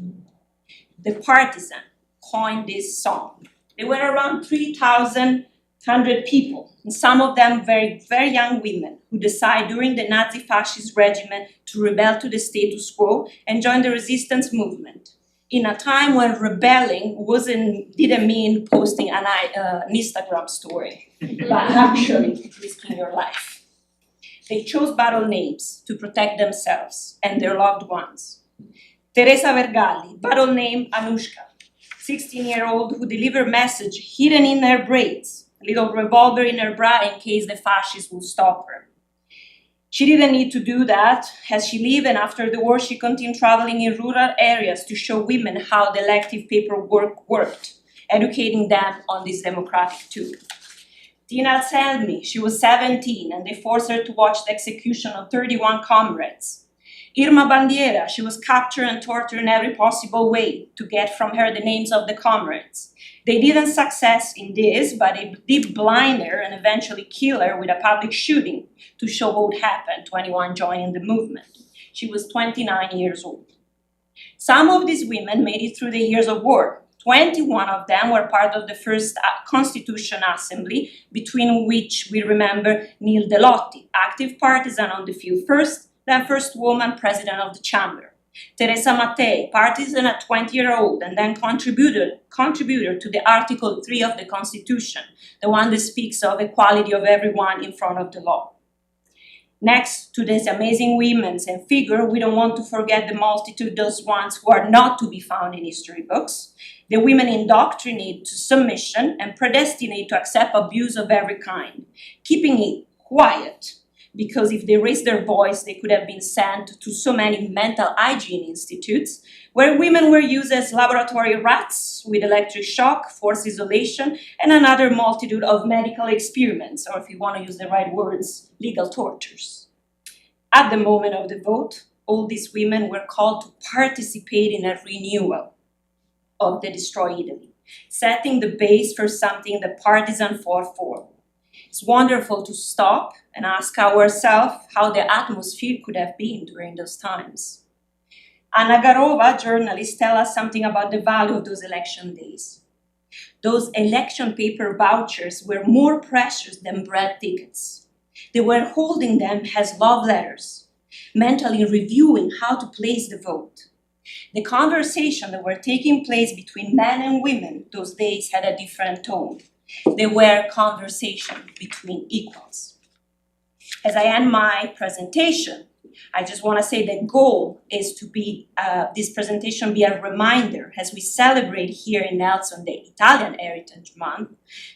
The Partisan coined this song. They were around 3,100 people, and some of them very, very young women who decided during the Nazi-fascist regime to rebel to the status quo and join the resistance movement in a time when rebelling didn't mean posting an Instagram story, but actually risking your life. They chose battle names to protect themselves and their loved ones. Teresa Vergalli, battle name Anushka, 16-year-old who delivered message hidden in her braids, a little revolver in her bra in case the fascists would stop her. She didn't need to do that, as she lived, and after the war she continued traveling in rural areas to show women how the elective paperwork worked, educating them on this democratic tool. Tina Selmi, she was 17 and they forced her to watch the execution of 31 comrades. Irma Bandiera, she was captured and tortured in every possible way to get from her the names of the comrades. They didn't succeed in this, but they did blind her and eventually kill her with a public shooting to show what would happen to anyone joining the movement. She was 29 years old. Some of these women made it through the years of war. 21 of them were part of the first Constitution Assembly, between which we remember Nil Delotti, active partisan on the field first, then first woman president of the chamber. Teresa Mattei, partisan at 20-year-old, and then contributor to the Article 3 of the Constitution, the one that speaks of equality of everyone in front of the law. Next to these amazing women and figure, we don't want to forget the multitude, those ones who are not to be found in history books, the women indoctrinated to submission and predestinated to accept abuse of every kind, keeping it quiet, because if they raised their voice, they could have been sent to so many mental hygiene institutes where women were used as laboratory rats with electric shock, forced isolation, and another multitude of medical experiments, or if you want to use the right words, legal tortures. At the moment of the vote, all these women were called to participate in a renewal of the Destroy Italy, setting the base for something the partisan fought for. It's wonderful to stop and ask ourselves how the atmosphere could have been during those times. Anna Garova, journalist, tells us something about the value of those election days. Those election paper vouchers were more precious than bread tickets. They were holding them as love letters, mentally reviewing how to place the vote. The conversation that were taking place between men and women those days had a different tone. They were conversations between equals. As I end my presentation, I just want to say the goal is to be, this presentation be a reminder as we celebrate here in Nelson the Italian Heritage Month,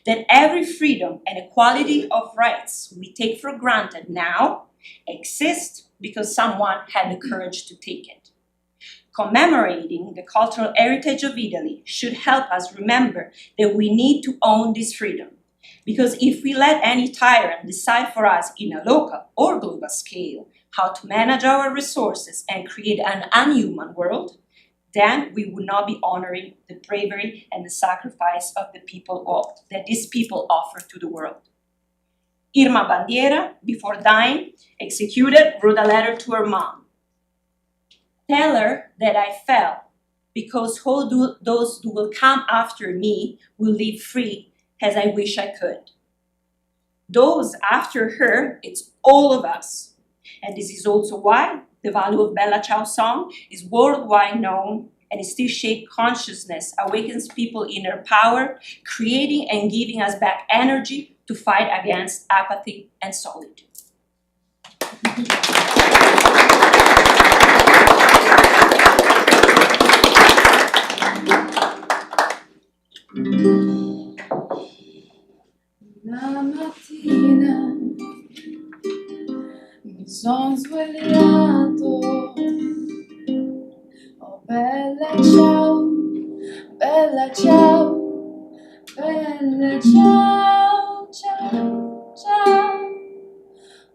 that every freedom and equality of rights we take for granted now exists because someone had the courage to take it. Commemorating the cultural heritage of Italy should help us remember that we need to own this freedom. Because if we let any tyrant decide for us in a local or global scale how to manage our resources and create an unhuman world, then we would not be honoring the bravery and the sacrifice of the people that these people offer to the world. Irma Bandiera, before dying, executed, wrote a letter to her mom. Tell her that I fell, because those who will come after me will live free as I wish I could. Those after her, it's all of us. And this is also why the value of Bella Ciao song is worldwide known and it still shapes consciousness, awakens people inner power, creating and giving us back energy to fight against apathy and solitude. Una mattina mi son svegliato, oh bella ciao, bella ciao, bella ciao, ciao, ciao.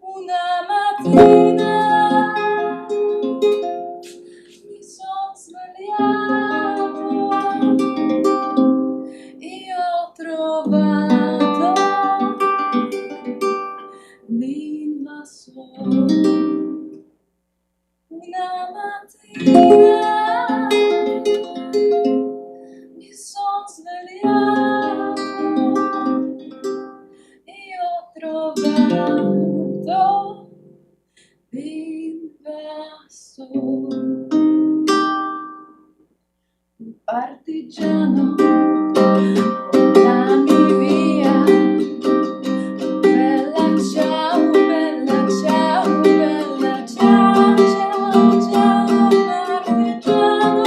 Una mattina mi son svegliato e ho trovato l'invasore. Una mattina mi son svegliato e ho trovato l'invasore. Un partigiano, portami via. Bella ciao, bella ciao, bella ciao, ciao, ciao, partigiano,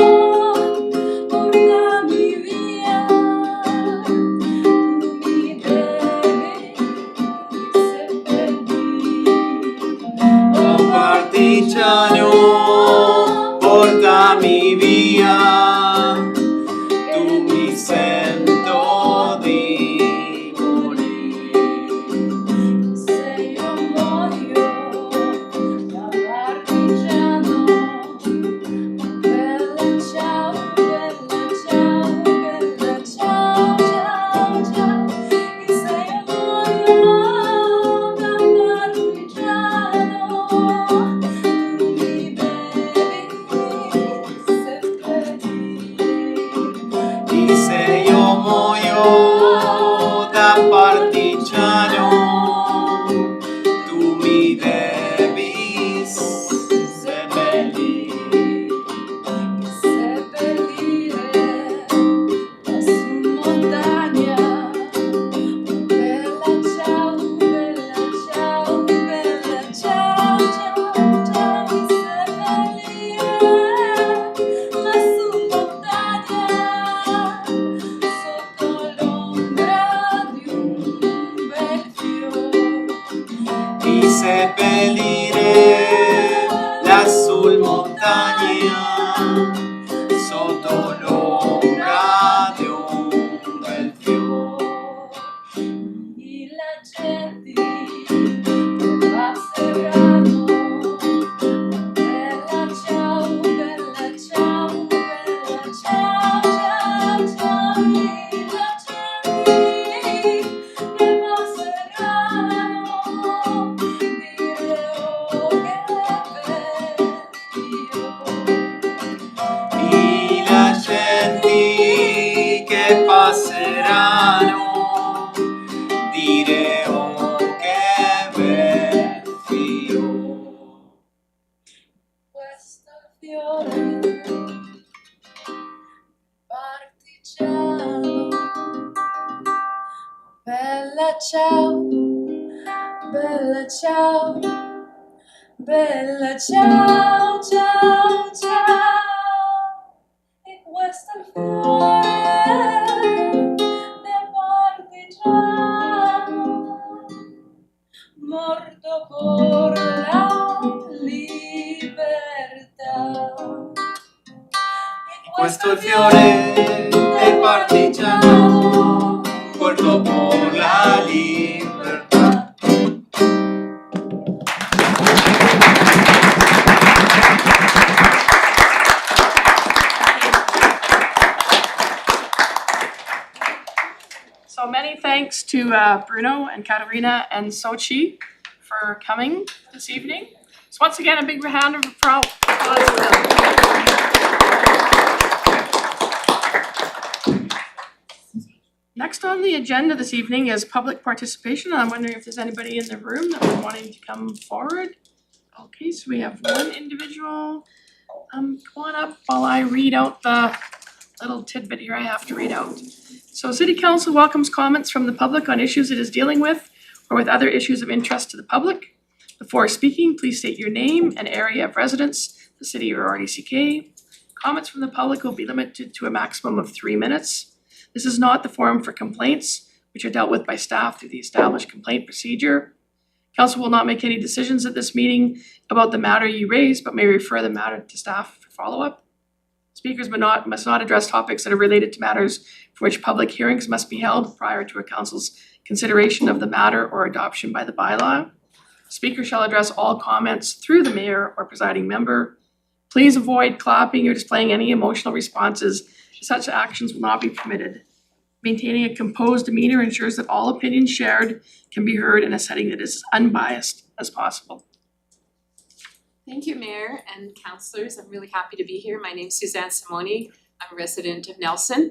portami via. Tu mi devi seppellire. Oh partigiano, portami via. Tu mi sento di morire. Se io muoio da partigiano, bella ciao, bella ciao, bella ciao, ciao, ciao. E se io muoio da partigiano, tu mi devi seppellire. E se io muoio da partigiano, tu mi devi seppellire. Seppellire lassù in montagna. Bella ciao, bella ciao, bella ciao, ciao, ciao. Seppellire lassù in montagna, sotto l'ombra di un bel fiore. Ti seppellire lassù in montagna, sotto l'ombra di un bel fiore. I lacenti passeranno. Bella ciao, bella ciao, bella ciao, ciao, ciao. I lacenti che passeranno, dire oh che bello. I lacenti che passeranno, dire oh che bel fiore. Questo fiore partigiano. Bella ciao, bella ciao, bella ciao, ciao, ciao. E questo è il fiore del partigiano, morto per la libertà. Questo è il fiore del partigiano, morto per la libertà. to Bruno and Katerina and Sochi for coming this evening. So once again, a big round of applause for them. Next on the agenda this evening is public participation. I'm wondering if there's anybody in the room that was wanting to come forward. Okay, so we have one individual. Come on up while I read out the little tidbit here I have to read out. So City Council welcomes comments from the public on issues it is dealing with or with other issues of interest to the public. Before speaking, please state your name and area of residence, the city or RDCK. Comments from the public will be limited to a maximum of 3 minutes. This is not the forum for complaints, which are dealt with by staff through the established complaint procedure. Council will not make any decisions at this meeting about the matter you raised, but may refer the matter to staff for follow-up. Speakers must not address topics that are related to matters for which public hearings must be held prior to a council's consideration of the matter or adoption by the bylaw. Speaker shall address all comments through the mayor or presiding member. Please avoid clapping or displaying any emotional responses. Such actions will not be permitted. Maintaining a composed demeanor ensures that all opinions shared can be heard in a setting that is unbiased as possible. Thank you, Mayor and councillors. I'm really happy to be here. My name's Suzanne Simoni. I'm a resident of Nelson,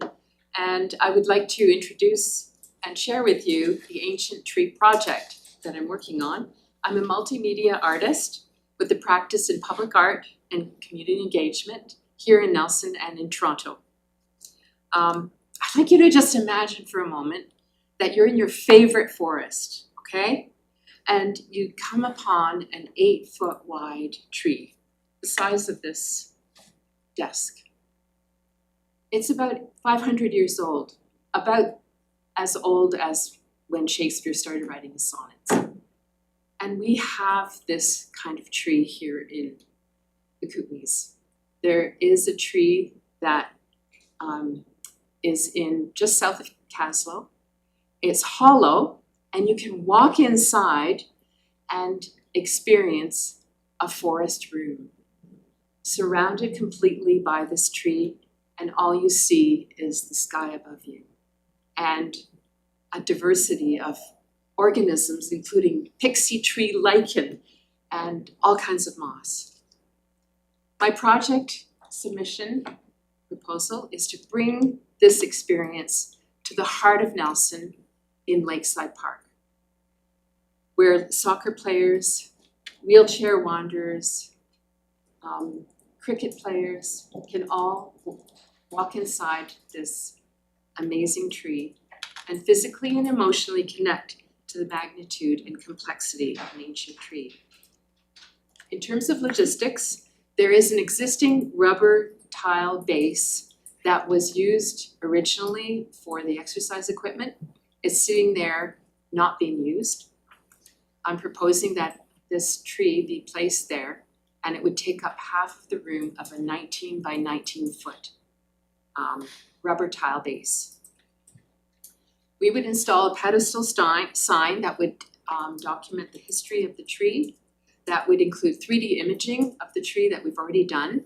and I would like to introduce and share with you the Ancient Tree project that I'm working on. I'm a multimedia artist with a practice in public art and community engagement here in Nelson and in Toronto. I'd like you to just imagine for a moment that you're in your favorite forest, okay? And you come upon an 8-foot wide tree, the size of this desk. It's about 500 years old, about as old as when Shakespeare started writing his sonnets. And we have this kind of tree here in the Kootenays. There is a tree that is in just south of Caslow. It's hollow, and you can walk inside and experience a forest room, surrounded completely by this tree, and all you see is the sky above you, and a diversity of organisms, including pixie tree lichen and all kinds of moss. My project submission proposal is to bring this experience to the heart of Nelson in Lakeside Park, where soccer players, wheelchair wanderers, cricket players can all walk inside this amazing tree and physically and emotionally connect to the magnitude and complexity of an ancient tree. In terms of logistics, there is an existing rubber tile base that was used originally for the exercise equipment. It's sitting there not being used. I'm proposing that this tree be placed there, and it would take up half of the room of a 19 by 19 foot rubber tile base. We would install a pedestal sign that would document the history of the tree. That would include 3D imaging of the tree that we've already done.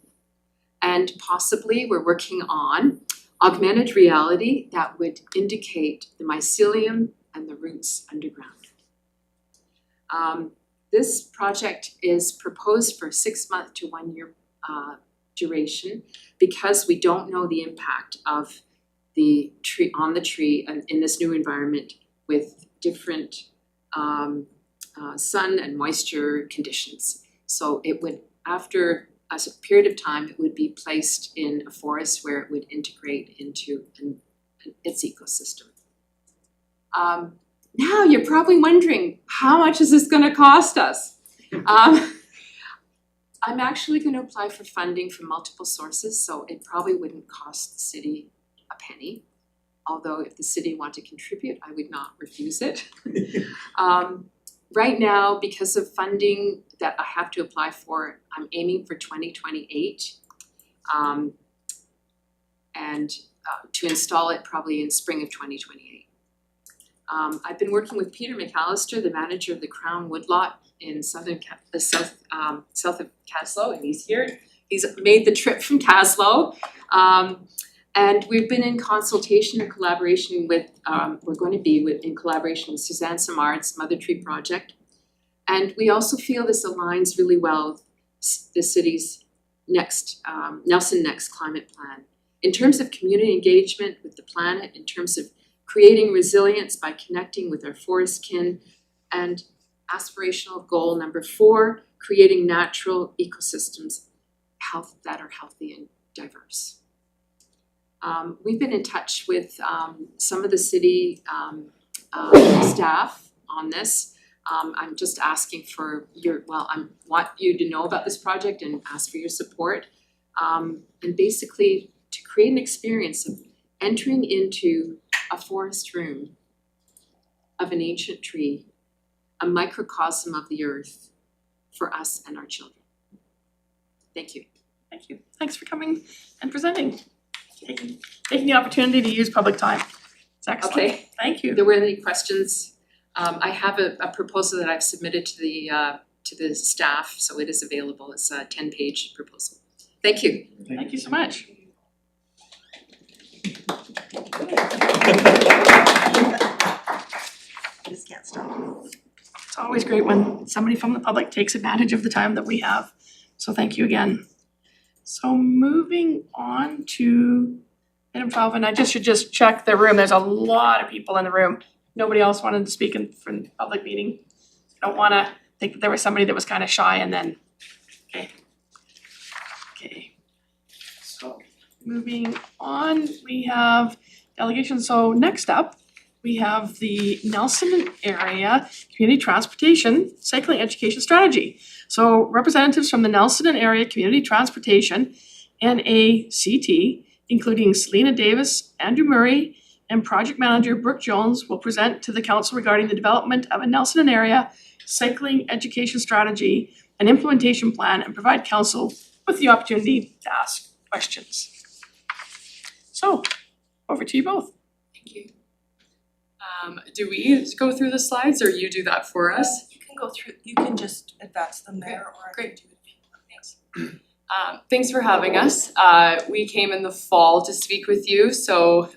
And possibly we're working on augmented reality that would indicate the mycelium and the roots underground. This project is proposed for 6-month to 1 year duration because we don't know the impact of the tree on the tree and in this new environment with different sun and moisture conditions. So it would, after a period of time, it would be placed in a forest where it would integrate into its ecosystem. Now you're probably wondering, how much is this gonna cost us? I'm actually gonna apply for funding from multiple sources, so it probably wouldn't cost the city a penny. Although if the city wanted to contribute, I would not refuse it. Right now, because of funding that I have to apply for, I'm aiming for 2028. And to install it probably in spring of 2028. I've been working with Peter McAllister, the manager of the Crown Woodlot in south of Caslow, and he's here. He's made the trip from Caslow. And we've been in consultation or collaboration with, we're going to be in collaboration with Suzanne Samard's Mother Tree Project. And we also feel this aligns really well with the city's next, Nelson Next climate plan. In terms of community engagement with the planet, in terms of creating resilience by connecting with our forest kin, and aspirational goal number 4, creating natural ecosystems that are healthy and diverse. We've been in touch with some of the city staff on this. I'm just asking for I want you to know about this project and ask for your support. And basically to create an experience of entering into a forest room of an ancient tree, a microcosm of the earth for us and our children. Thank you. Thank you. Thanks for coming and presenting. Taking the opportunity to use public time. It's excellent. Okay. Thank you. If there were any questions, I have a proposal that I've submitted to the staff, so it is available. It's a 10-page proposal. Thank you. Thank you so much. Just can't stop. It's always great when somebody from the public takes advantage of the time that we have. So thank you again. So moving on to item 12, and I should just check the room. There's a lot of people in the room. Nobody else wanted to speak in for the public meeting. I don't wanna think that there was somebody that was kind of shy and then, okay. So moving on, we have delegations. So next up, we have the Nelson Area Community Transportation Cycling Education Strategy. So representatives from the Nelson Area Community Transportation NACT, including Selena Davis, Andrew Murray, and Project Manager Brooke Jones will present to the Council regarding the development of a Nelson Area Cycling Education Strategy and Implementation Plan and provide Council with the opportunity to ask questions. So, over to you both. Thank you. Do we go through the slides or you do that for us? You can go through, you can just advance them there or I can do it. Thanks. Thanks for having us. We came in the fall to speak with you, so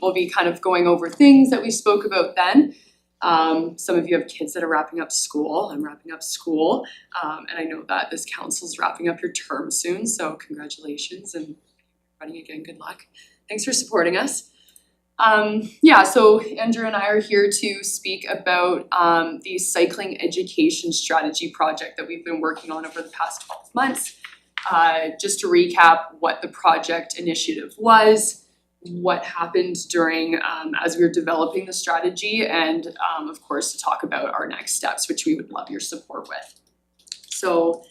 we'll be kind of going over things that we spoke about then. Some of you have kids that are wrapping up school. I'm wrapping up school, and I know that this council's wrapping up your term soon, so congratulations and running again, good luck. Thanks for supporting us. So Andrew and I are here to speak about the cycling education strategy project that we've been working on over the past 12 months. Just to recap what the project initiative was, what happened during as we were developing the strategy, and of course to talk about our next steps, which we would love your support with. So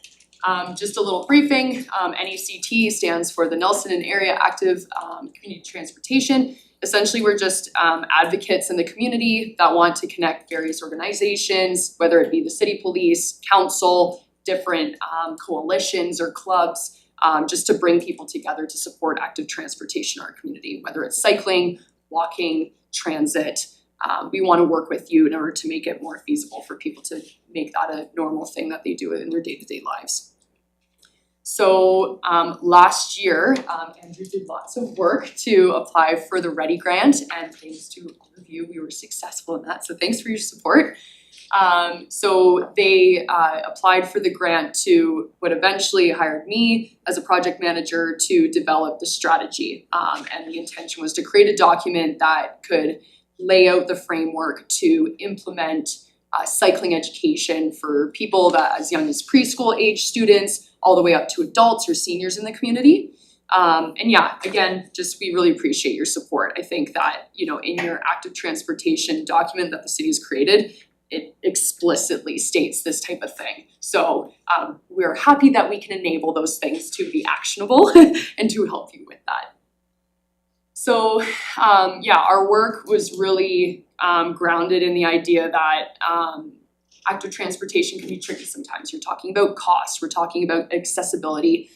just a little briefing, NACT stands for the Nelson and Area Active Community Transportation. Essentially, we're just advocates in the community that want to connect various organizations, whether it be the city police, council, different coalitions or clubs, just to bring people together to support active transportation in our community, whether it's cycling, walking, transit. We want to work with you in order to make it more feasible for people to make that a normal thing that they do in their day-to-day lives. So last year, Andrew did lots of work to apply for the READY grant, and thanks to all of you, we were successful in that, so thanks for your support. So they applied for the grant to what eventually hired me as a project manager to develop the strategy. And the intention was to create a document that could lay out the framework to implement cycling education for people that as young as preschool age students all the way up to adults or seniors in the community. And yeah, again, just we really appreciate your support. I think that, you know, in your active transportation document that the city has created, it explicitly states this type of thing. So we're happy that we can enable those things to be actionable and to help you with that. So our work was really grounded in the idea that active transportation can be tricky sometimes. You're talking about cost, we're talking about accessibility,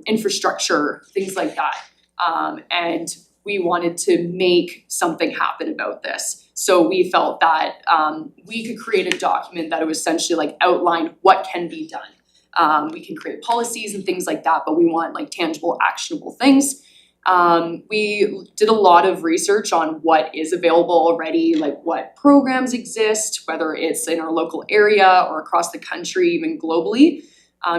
infrastructure, things like that. And we wanted to make something happen about this. So we felt that we could create a document that would essentially like outline what can be done. We can create policies and things like that, but we want like tangible, actionable things. We did a lot of research on what is available already, like what programs exist, whether it's in our local area or across the country, even globally,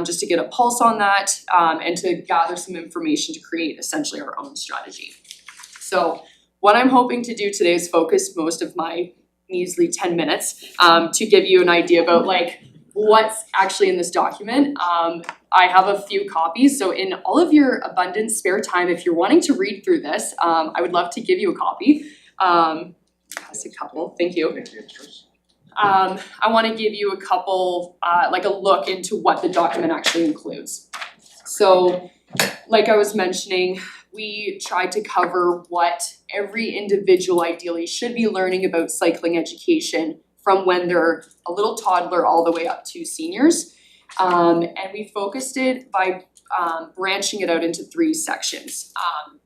just to get a pulse on that, and to gather some information to create essentially our own strategy. So what I'm hoping to do today is focus most of my measly 10 minutes to give you an idea about like what's actually in this document. I have a few copies, so in all of your abundant spare time, if you're wanting to read through this, I would love to give you a copy. Just a couple, thank you. I want to give you a couple, like a look into what the document actually includes. So, like I was mentioning, we tried to cover what every individual ideally should be learning about cycling education from when they're a little toddler all the way up to seniors. And we focused it by branching it out into 3 sections.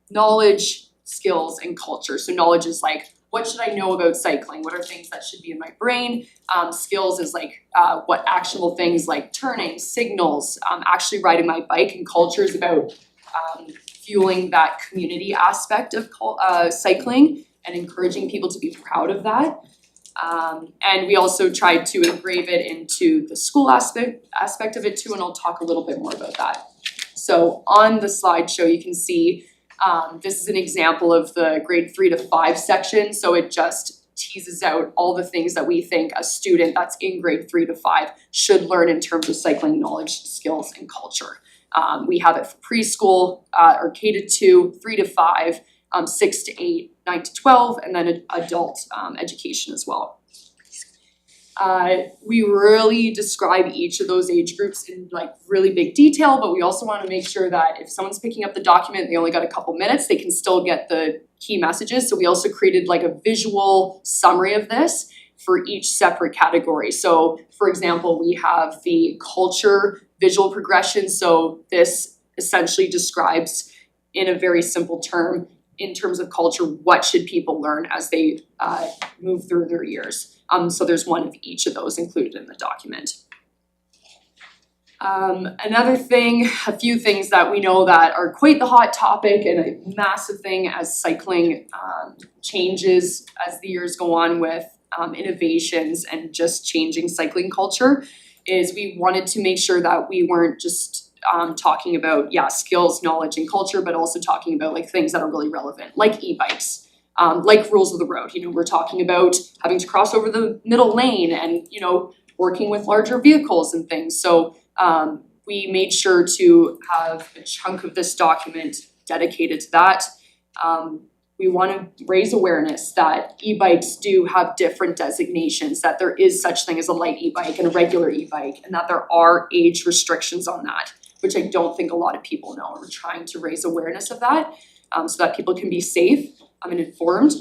Knowledge, skills, and culture. So knowledge is like, what should I know about cycling? What are things that should be in my brain? Skills is like what actionable things like turning, signals, actually riding my bike. And culture is about fueling that community aspect of cycling and encouraging people to be proud of that. And we also tried to engrave it into the school aspect of it too, and I'll talk a little bit more about that. So on the slideshow, you can see this is an example of the grade 3 to 5 section. So it just teases out all the things that we think a student that's in grade 3 to 5 should learn in terms of cycling knowledge, skills, and culture. We have it for preschool, or K to 2, 3 to 5, 6 to 8, 9 to 12, and then adult education as well. We really describe each of those age groups in like really big detail, but we also want to make sure that if someone's picking up the document, they only got a couple minutes, they can still get the key messages. So we also created like a visual summary of this for each separate category. So for example, we have the culture visual progression. So this essentially describes in a very simple term, in terms of culture, what should people learn as they move through their years. So there's one of each of those included in the document. Another thing, a few things that we know that are quite the hot topic and a massive thing as cycling changes as the years go on with innovations and just changing cycling culture, is we wanted to make sure that we weren't just talking about, skills, knowledge, and culture, but also talking about like things that are really relevant, like e-bikes, like rules of the road. You know, we're talking about having to cross over the middle lane and, you know, working with larger vehicles and things. So we made sure to have a chunk of this document dedicated to that. We want to raise awareness that e-bikes do have different designations, that there is such thing as a light e-bike and a regular e-bike, and that there are age restrictions on that, which I don't think a lot of people know. We're trying to raise awareness of that so that people can be safe and informed,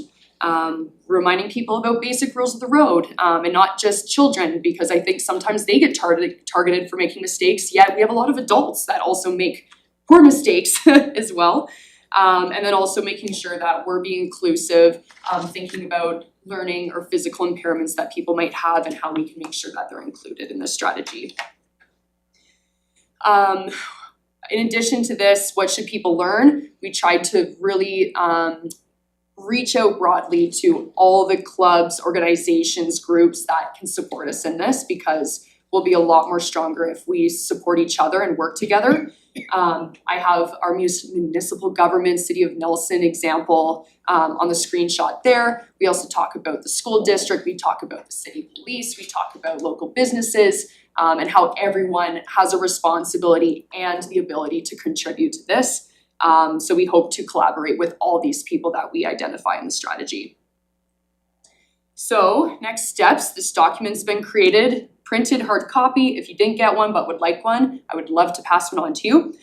reminding people about basic rules of the road and not just children, because I think sometimes they get targeted for making mistakes, yet we have a lot of adults that also make poor mistakes as well. And then also making sure that we're being inclusive, thinking about learning or physical impairments that people might have and how we can make sure that they're included in the strategy. In addition to this, what should people learn? We tried to really reach out broadly to all the clubs, organizations, groups that can support us in this, because we'll be a lot more stronger if we support each other and work together. I have our municipal government, City of Nelson example on the screenshot there. We also talk about the school district, we talk about the city police, we talk about local businesses, and how everyone has a responsibility and the ability to contribute to this. So we hope to collaborate with all these people that we identify in the strategy. So next steps, this document's been created, printed hard copy. If you didn't get one but would like one, I would love to pass one on to you.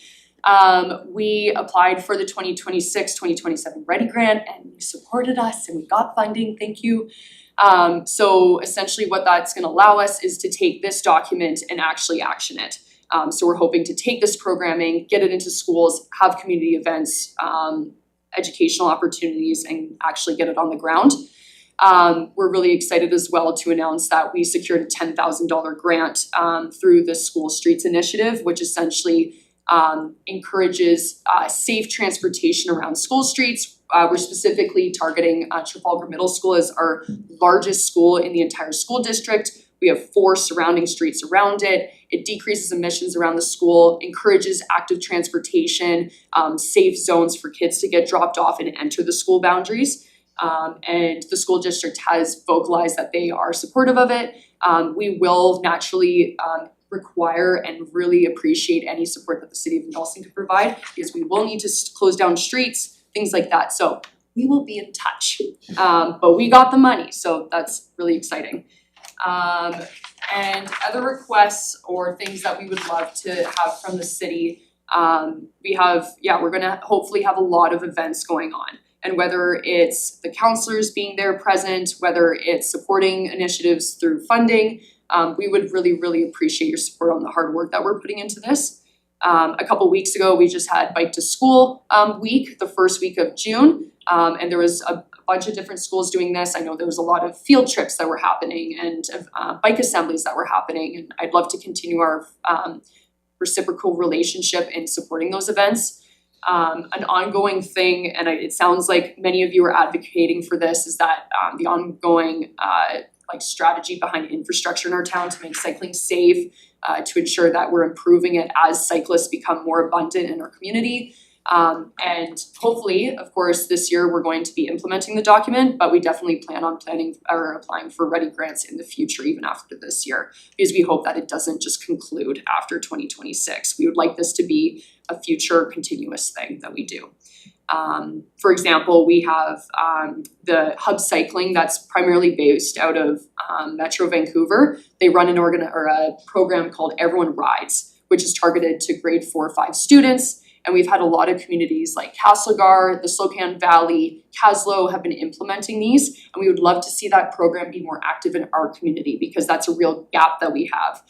We applied for the 2026-2027 Ready Grant and you supported us and we got funding, thank you. So essentially what that's gonna allow us is to take this document and actually action it. So we're hoping to take this programming, get it into schools, have community events, educational opportunities, and actually get it on the ground. We're really excited as well to announce that we secured a $10,000 grant through the School Streets Initiative, which essentially encourages safe transportation around school streets. We're specifically targeting Trafalgar Middle School as our largest school in the entire school district. We have 4 surrounding streets around it. It decreases emissions around the school, encourages active transportation, safe zones for kids to get dropped off and enter the school boundaries. And the school district has vocalized that they are supportive of it. We will naturally require and really appreciate any support that the city of Nelson can provide, because we will need to close down streets, things like that. So we will be in touch. But we got the money, so that's really exciting. And other requests or things that we would love to have from the city, we're gonna hopefully have a lot of events going on. And whether it's the counselors being there present, whether it's supporting initiatives through funding, we would really, really appreciate your support on the hard work that we're putting into this. A couple weeks ago, we just had Bike to School week, the first week of June, and there was a bunch of different schools doing this. I know there was a lot of field trips that were happening and bike assemblies that were happening, and I'd love to continue our reciprocal relationship in supporting those events. An ongoing thing, and it sounds like many of you are advocating for this, is that the ongoing strategy behind infrastructure in our town to make cycling safe, to ensure that we're improving it as cyclists become more abundant in our community. And hopefully, of course, this year we're going to be implementing the document, but we definitely plan on planning or applying for ready grants in the future, even after this year, because we hope that it doesn't just conclude after 2026. We would like this to be a future continuous thing that we do. For example, we have the Hub Cycling that's primarily based out of Metro Vancouver. They run a program called Everyone Rides, which is targeted to grade 4 or 5 students. And we've had a lot of communities like Castlegar, the Slocan Valley, Caslow have been implementing these. And we would love to see that program be more active in our community, because that's a real gap that we have.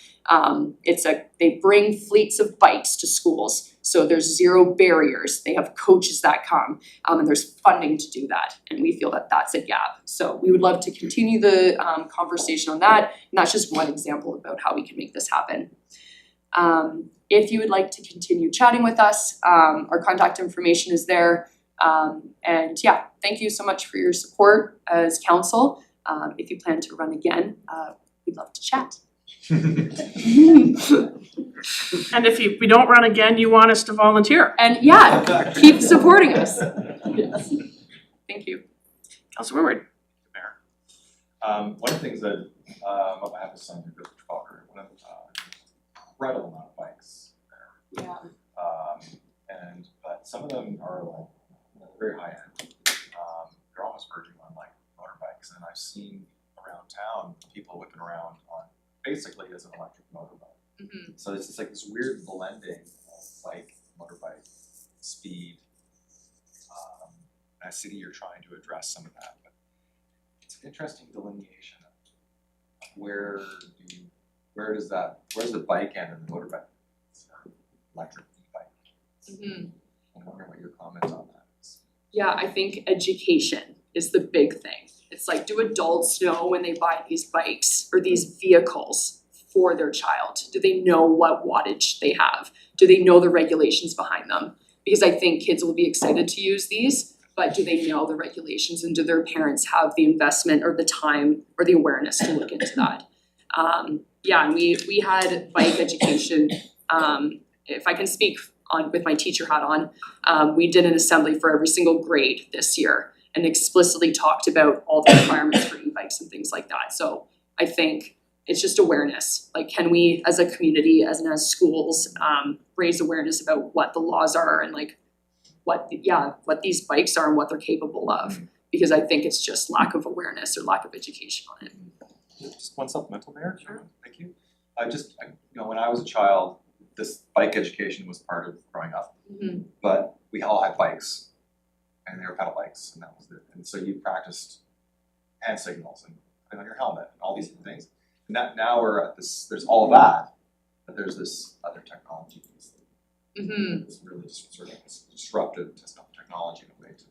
They bring fleets of bikes to schools, so there's 0 barriers. They have coaches that come, and there's funding to do that. And we feel that that's a gap. So we would love to continue the conversation on that. And that's just one example about how we can make this happen. If you would like to continue chatting with us, our contact information is there. And yeah, thank you so much for your support as council. If you plan to run again, we'd love to chat. And if we don't run again, you want us to volunteer. And yeah, keep supporting us. Yes. Thank you. Councilor Woodward. One of the things that I have a son who goes to Trafalgar, one of the incredible amount of bikes there. Yeah. But some of them are very high end. They're almost verging on motorbikes, and I've seen around town people whipping around on basically as an electric motorbike. Mm-hmm. So it's just this weird blending of bike, motorbike, speed. I see that you're trying to address some of that, but it's an interesting delineation of where's the bike end and the motorbike, electric e-bike. Mm-hmm. I'm wondering what your comments on that is. Yeah, I think education is the big thing. It's like, do adults know when they buy these bikes or these vehicles for their child? Do they know what wattage they have? Do they know the regulations behind them? Because I think kids will be excited to use these, but do they know the regulations, and do their parents have the investment or the time or the awareness to look into that? And we had bike education. If I can speak with my teacher hat on, we did an assembly for every single grade this year and explicitly talked about all the requirements for e-bikes and things like that. So I think it's just awareness. Like, can we as a community, as schools, raise awareness about what the laws are and what these bikes are and what they're capable of? Because I think it's just lack of awareness or lack of education on it. Just one supplemental, Mayor. Sure. Thank you. When I was a child, this bike education was part of growing up. Mm-hmm. But we all had bikes, and they were pedal bikes, and that was it. And so you practiced hand signals and putting on your helmet and all these things. And now we're at this. There's all of that, but there's this other technology piece. Mm-hmm. It's really just sort of disruptive technology in a way too.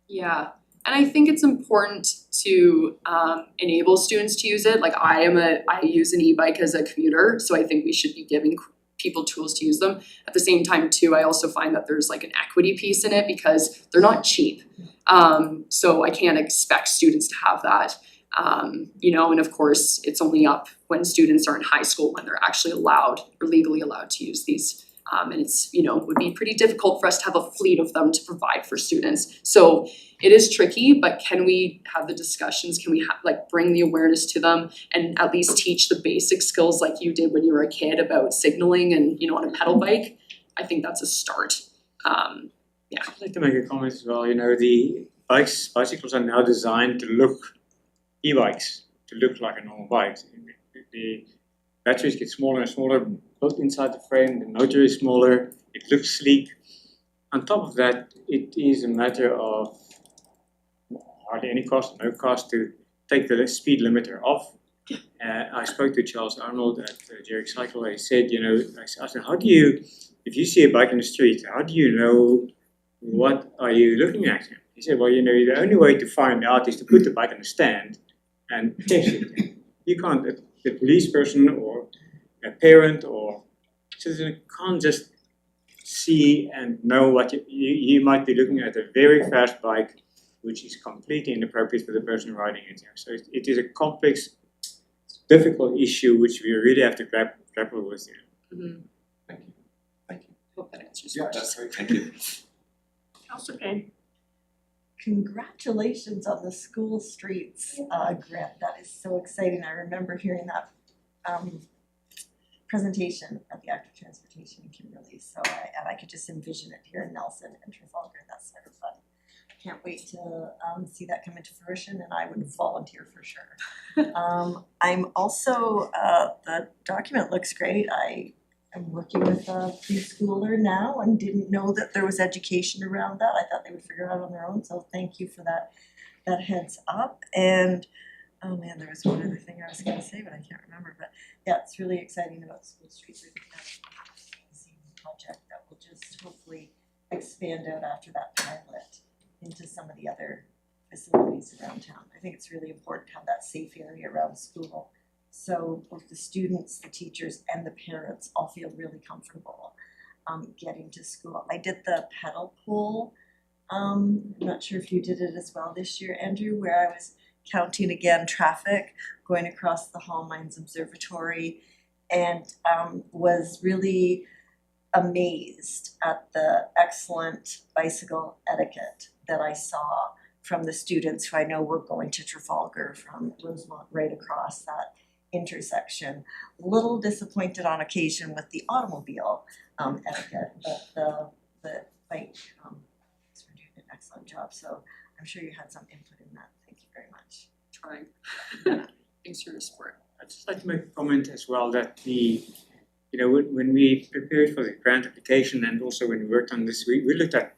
Yeah. And I think it's important to enable students to use it. Like I use an e-bike as a commuter, so I think we should be giving people tools to use them. At the same time too, I also find that there's like an equity piece in it because they're not cheap. So I can't expect students to have that. You know, and of course, it's only up when students are in high school when they're actually allowed or legally allowed to use these. And it's, you know, would be pretty difficult for us to have a fleet of them to provide for students. So it is tricky, but can we have the discussions? Can we like bring the awareness to them and at least teach the basic skills like you did when you were a kid about signaling and, you know, on a pedal bike? I think that's a start. Yeah. I'd like to make a comment as well. You know, the bicycles are now designed to look e-bikes, to look like a normal bike. The batteries get smaller and smaller, built inside the frame, the motor is smaller, it looks sleek. On top of that, it is a matter of hardly any cost, no cost to take the speed limiter off. I spoke to Charles Arnold at Jerry Cycle. He said, you know, I said, how do you, if you see a bike in the street, how do you know what are you looking at? He said, well, you know, the only way to find out is to put the bike on the stand and test it. You can't, the police person or a parent or citizen can't just see and know what you might be looking at a very fast bike which is completely inappropriate for the person riding it. So it is a complex, difficult issue which we really have to grapple with here. Mm-hmm. Thank you. Thank you. Hope that answers your Yeah, question. that's great. Thank you. Councillor Payne. Congratulations on the school streets grant. That is so exciting. I remember hearing that presentation at the Active Transportation in Kimberley. So I could just envision it here in Nelson and Trafalgar. That's sort of fun. Can't wait to see that come into fruition, and I would volunteer for sure. I'm also, the document looks great. I'm working with a preschooler now and didn't know that there was education around that. I thought they would figure it out on their own, so thank you for that heads up. And oh man, there was one other thing I was gonna say, but I can't remember. But yeah, it's really exciting about school streets. I think that's an amazing project that will just hopefully expand out after that pilot into some of the other facilities around town. I think it's really important to have that safe area around school. So both the students, the teachers, and the parents all feel really comfortable getting to school. I did the pedal pool. I'm not sure if you did it as well this year, Andrew, where I was counting again traffic going across the Hall Mines Observatory and was really amazed at the excellent bicycle etiquette that I saw from the students who I know were going to Trafalgar from Rosemont right across that intersection. A little disappointed on occasion with the automobile etiquette, but the bike were doing an excellent job. So I'm sure you had some input in that. Thank you very much. Trying. Thanks for your support. I'd just like to make a comment as well that when we prepared for the grant application and also when we worked on this, we looked at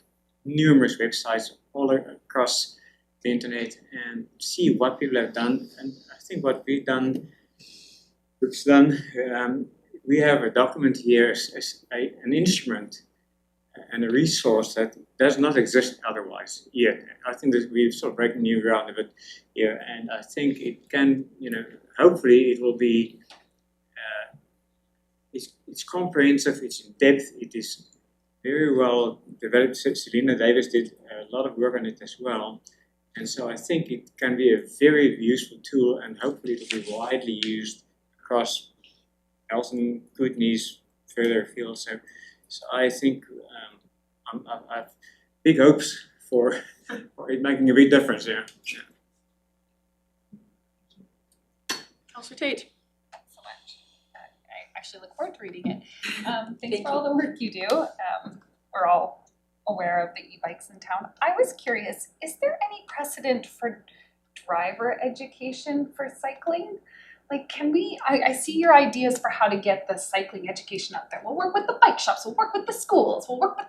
numerous websites all across the internet and see what people have done. And I think what we've done, we have a document here as an instrument and a resource that does not exist otherwise yet. I think that we've sort of breaking new ground a bit here, and I think it can, hopefully it will be, it's comprehensive, it's in depth, it is very well developed. Selena Davis did a lot of work on it as well. And so I think it can be a very useful tool, and hopefully it will be widely used across Nelson, Kootenays, further afield. So I think I have big hopes for it making a big difference here. Councillor Tate. So much. I actually look forward to reading it. Thanks for all the work you do. We're all aware of the e-bikes in town. I was curious, is there any precedent for driver education for cycling? Like, can we, I see your ideas for how to get the cycling education out there. We'll work with the bike shops, we'll work with the schools, we'll work with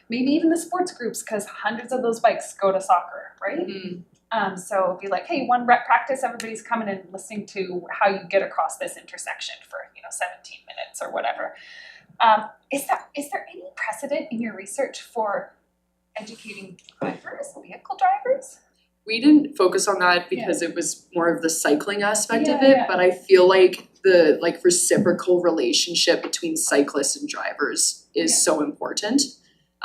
maybe even the sports groups, because hundreds of those bikes go to soccer, right? Mm-hmm. So it'd be like, hey, one rep practice, everybody's coming and listening to how you get across this intersection for, 17 minutes or whatever. Is there any precedent in your research for educating drivers, vehicle drivers? We didn't focus on that because it was more of the cycling aspect of it, but I feel like the like reciprocal relationship between cyclists and drivers is so important.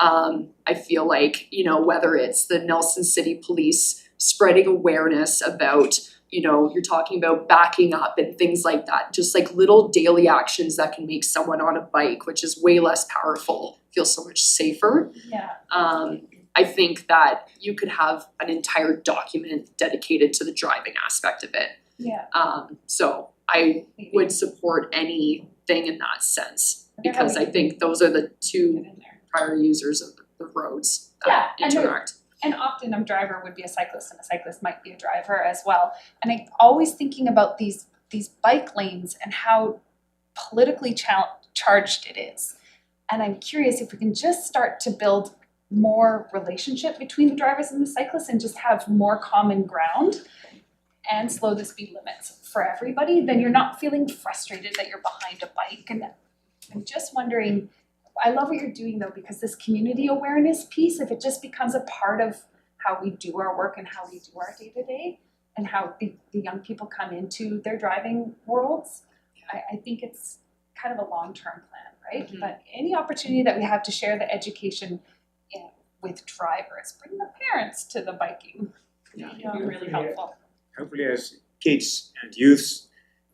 I feel like, you know, whether it's the Nelson City Police spreading awareness about, you know, you're talking about backing up and things like that, just like little daily actions that can make someone on a bike, which is way less powerful, feel so much safer. Yeah. I think that you could have an entire document dedicated to the driving aspect of it. Yeah. So I would support anything in that sense, because I think those are the two prior users of the roads that interact. And often a driver would be a cyclist and a cyclist might be a driver as well. And I'm always thinking about these bike lanes and how politically charged it is. And I'm curious if we can just start to build more relationship between the drivers and the cyclists and just have more common ground and slow the speed limits for everybody, then you're not feeling frustrated that you're behind a bike. And I'm just wondering, I love what you're doing though, because this community awareness piece, if it just becomes a part of how we do our work and how we do our day-to-day and how the young people come into their driving worlds, I think it's kind of a long-term plan, right? But any opportunity that we have to share the education with drivers, bring the parents to the biking, it'd be really helpful. Hopefully as kids and youths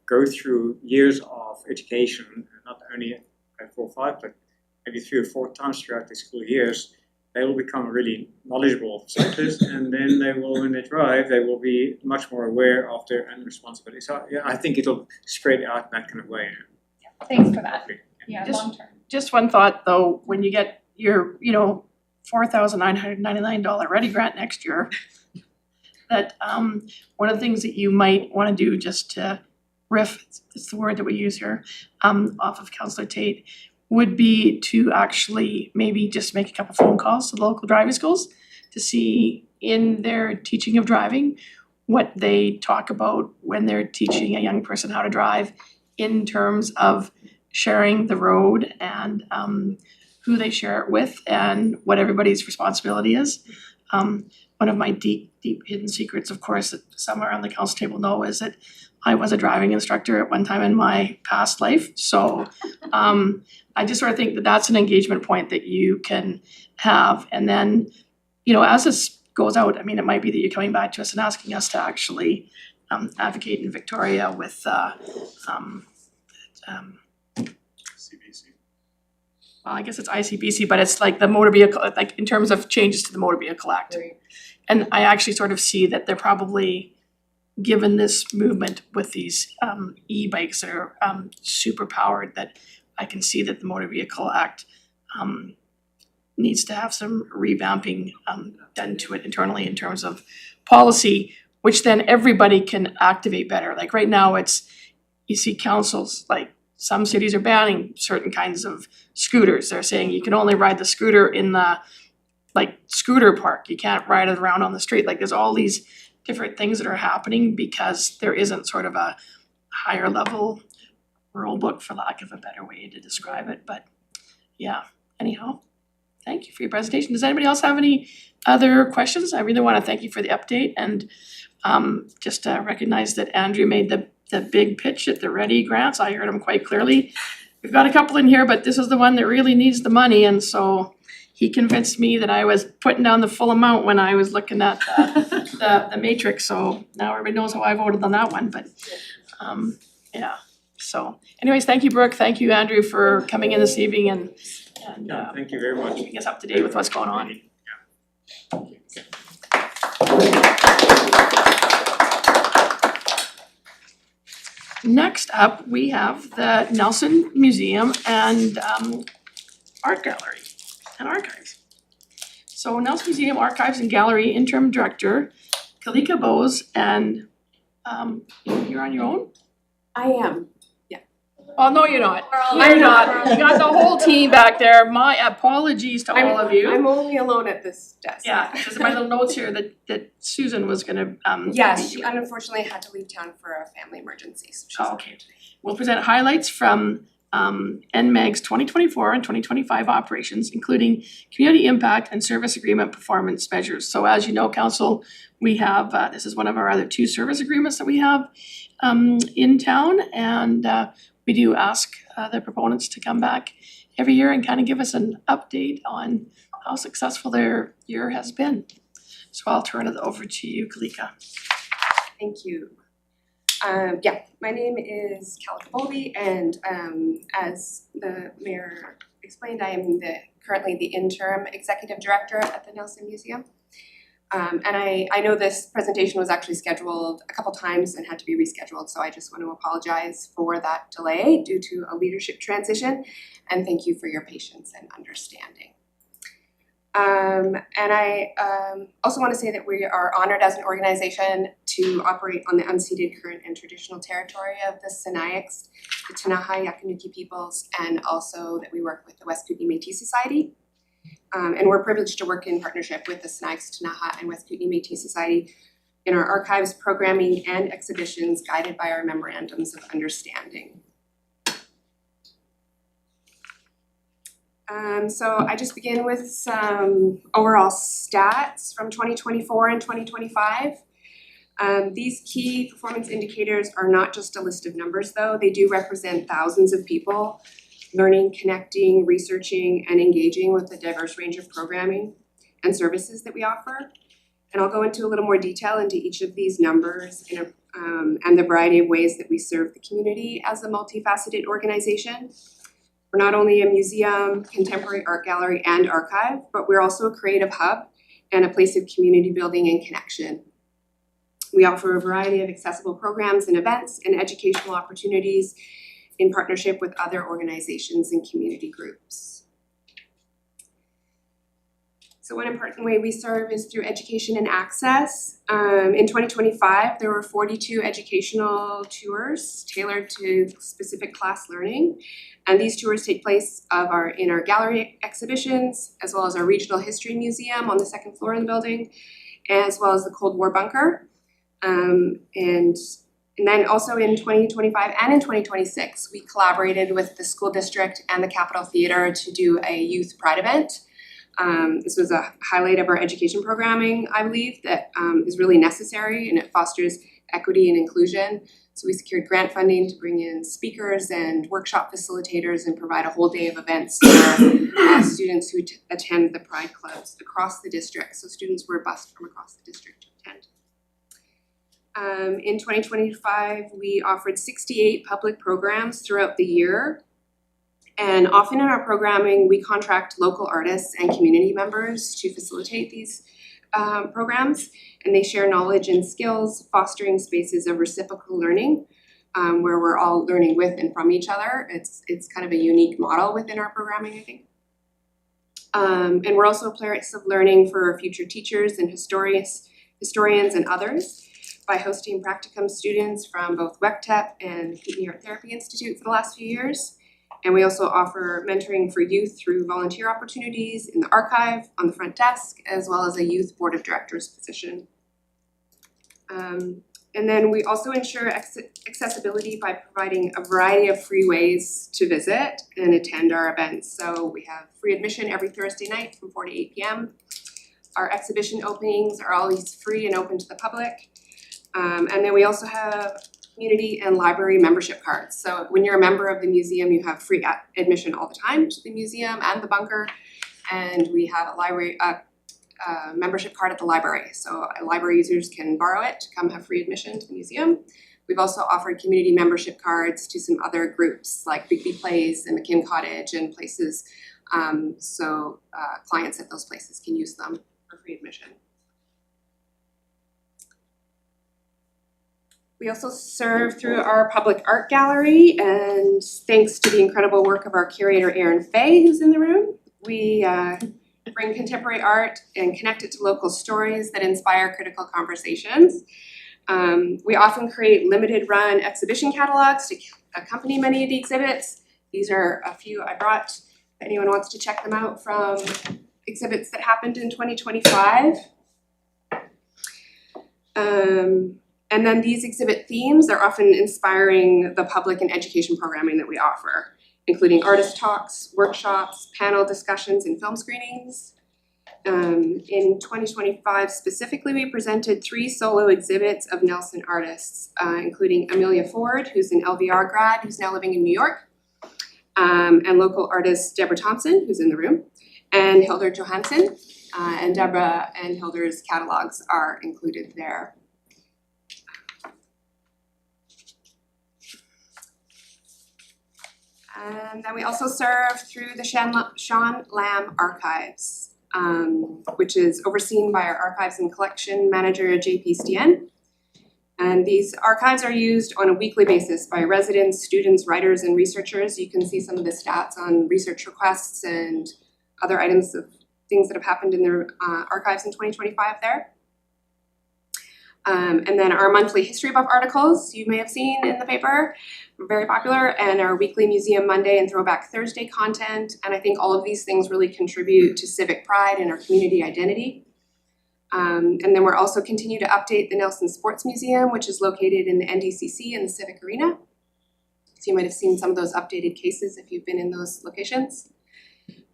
go through years of education, not only at 4 or 5, but maybe 3 or 4 times throughout the school years, they will become really knowledgeable cyclists, and then they will, when they drive, they will be much more aware of their own responsibility. So yeah, I think it'll spread out in that kind of way. Yeah, thanks for that. Yeah, Just- long term. Just one thought though, when you get your, you know, $4,999 ready grant next year, that one of the things that you might wanna do, just to riff, it's the word that we use here, off of Councillor Tate, would be to actually maybe just make a couple phone calls to the local driving schools to see in their teaching of driving what they talk about when they're teaching a young person how to drive in terms of sharing the road and who they share it with and what everybody's responsibility is. One of my deep hidden secrets, of course, that somewhere on the council table know, is that I was a driving instructor at one time in my past life. So I just sort of think that that's an engagement point that you can have. And then, you know, as this goes out, I mean, it might be that you're coming back to us and asking us to actually advocate in Victoria with CBC. well, I guess it's ICBC, but it's like the motor vehicle, like in terms of changes to the Motor Vehicle Act. And I actually sort of see that they're probably, given this movement with these e-bikes that are super powered, that I can see that the Motor Vehicle Act needs to have some revamping done to it internally in terms of policy, which then everybody can activate better. Like right now, it's, you see councils, like some cities are banning certain kinds of scooters. They're saying you can only ride the scooter in the like scooter park. You can't ride it around on the street. Like there's all these different things that are happening because there isn't sort of a higher level rule book, for lack of a better way to describe it. But yeah, anyhow, thank you for your presentation. Does anybody else have any other questions? I really want to thank you for the update and just recognize that Andrew made the big pitch at the Ready grants. I heard him quite clearly. We've got a couple in here, but this is the one that really needs the money, and so he convinced me that I was putting down the full amount when I was looking at the matrix, so now everybody knows how I voted on that one, but yeah. So anyways, thank you, Brooke, thank you, Andrew, for coming in this evening and Thank you very much. keeping us up to date with what's going on. Next up, we have the Nelson Museum and Art Gallery and Archives. So Nelson Museum Archives and Gallery Interim Director, Kalika Bose, and you're on your own? I am. Oh, no, you're not. We're You're not. You got the whole team back there. My apologies to all of you. I'm only alone at this desk. Yeah, because my little notes here that Susan was gonna Yeah, meet she you. unfortunately had to leave town for a family emergency, so she's Oh, okay. We'll present highlights from NMAG's 2024 and 2025 operations, including community impact and service agreement performance measures. So as you know, council, we have, this is one of our other 2 service agreements that we have in town, and we do ask the proponents to come back every year and kind of give us an update on how successful their year has been. So I'll turn it over to you, Kalika. Thank you. My name is Calica Bowlby, and as the mayor explained, I am currently the interim executive director at the Nelson Museum. And I know this presentation was actually scheduled a couple times and had to be rescheduled, so I just want to apologize for that delay due to a leadership transition, and thank you for your patience and understanding. And I also want to say that we are honored as an organization to operate on the unceded current and traditional territory of the Sinixt, the Ktunaxa Yakinuki peoples, and also that we work with the West Kootenay Métis Society. And we're privileged to work in partnership with the Sinixt, Ktunaxa, and West Kootenay Métis Society in our archives, programming, and exhibitions guided by our memorandums of understanding. So I just begin with some overall stats from 2024 and 2025. These key performance indicators are not just a list of numbers though, they do represent thousands of people learning, connecting, researching, and engaging with the diverse range of programming and services that we offer. And I'll go into a little more detail into each of these numbers and the variety of ways that we serve the community as a multifaceted organization. We're not only a museum, contemporary art gallery, and archive, but we're also a creative hub and a place of community building and connection. We offer a variety of accessible programs and events and educational opportunities in partnership with other organizations and community groups. So one important way we serve is through education and access. In 2025, there were 42 educational tours tailored to specific class learning. And these tours take place in our gallery exhibitions, as well as our regional history museum on the 2nd floor of the building, as well as the Cold War bunker. And then also in 2025 and in 2026, we collaborated with the school district and the Capitol Theatre to do a youth pride event. This was a highlight of our education programming, I believe, that is really necessary, and it fosters equity and inclusion. So we secured grant funding to bring in speakers and workshop facilitators and provide a whole day of events for students who attend the pride clubs across the district. So students were bused from across the district to attend. In 2025, we offered 68 public programs throughout the year. And often in our programming, we contract local artists and community members to facilitate these programs, and they share knowledge and skills, fostering spaces of reciprocal learning, where we're all learning with and from each other. It's kind of a unique model within our programming, I think. And we're also a place of learning for future teachers and historians and others by hosting practicum students from both WECTEP and Kootenay Art Therapy Institute for the last few years. And we also offer mentoring for youth through volunteer opportunities in the archive, on the front desk, as well as a youth board of directors position. And then we also ensure accessibility by providing a variety of free ways to visit and attend our events. So we have free admission every Thursday night from 4 to 8 p.m. Our exhibition openings are always free and open to the public. And then we also have community and library membership cards. So when you're a member of the museum, you have free admission all the time to the museum and the bunker. And we have a library membership card at the library. So library users can borrow it to come have free admission to the museum. We've also offered community membership cards to some other groups like Bigby Plays and McKim Cottage and places. So clients at those places can use them for free admission. We also serve through our public art gallery, and thanks to the incredible work of our curator, Erin Fay, who's in the room, we bring contemporary art and connect it to local stories that inspire critical conversations. We often create limited run exhibition catalogs to accompany many of the exhibits. These are a few I brought, if anyone wants to check them out, from exhibits that happened in 2025. And then these exhibit themes are often inspiring the public and education programming that we offer. including artist talks, workshops, panel discussions, and film screenings. In 2025 specifically, we presented 3 solo exhibits of Nelson artists, including Amelia Ford, who's an LVR grad who's now living in New York, and local artist Deborah Thompson, who's in the room, and Hildur Johansson. And Deborah and Hildur's catalogs are included there. And then we also serve through the Sean Lamb Archives, which is overseen by our Archives and Collection Manager, JP Stien. And these archives are used on a weekly basis by residents, students, writers, and researchers. You can see some of the stats on research requests and other items of things that have happened in their archives in 2025 there. And then our monthly History Buff articles you may have seen in the paper, very popular, and our weekly Museum Monday and Throwback Thursday content. And I think all of these things really contribute to civic pride and our community identity. And then we're also continue to update the Nelson Sports Museum, which is located in the NDCC in the Civic Arena. So you might have seen some of those updated cases if you've been in those locations.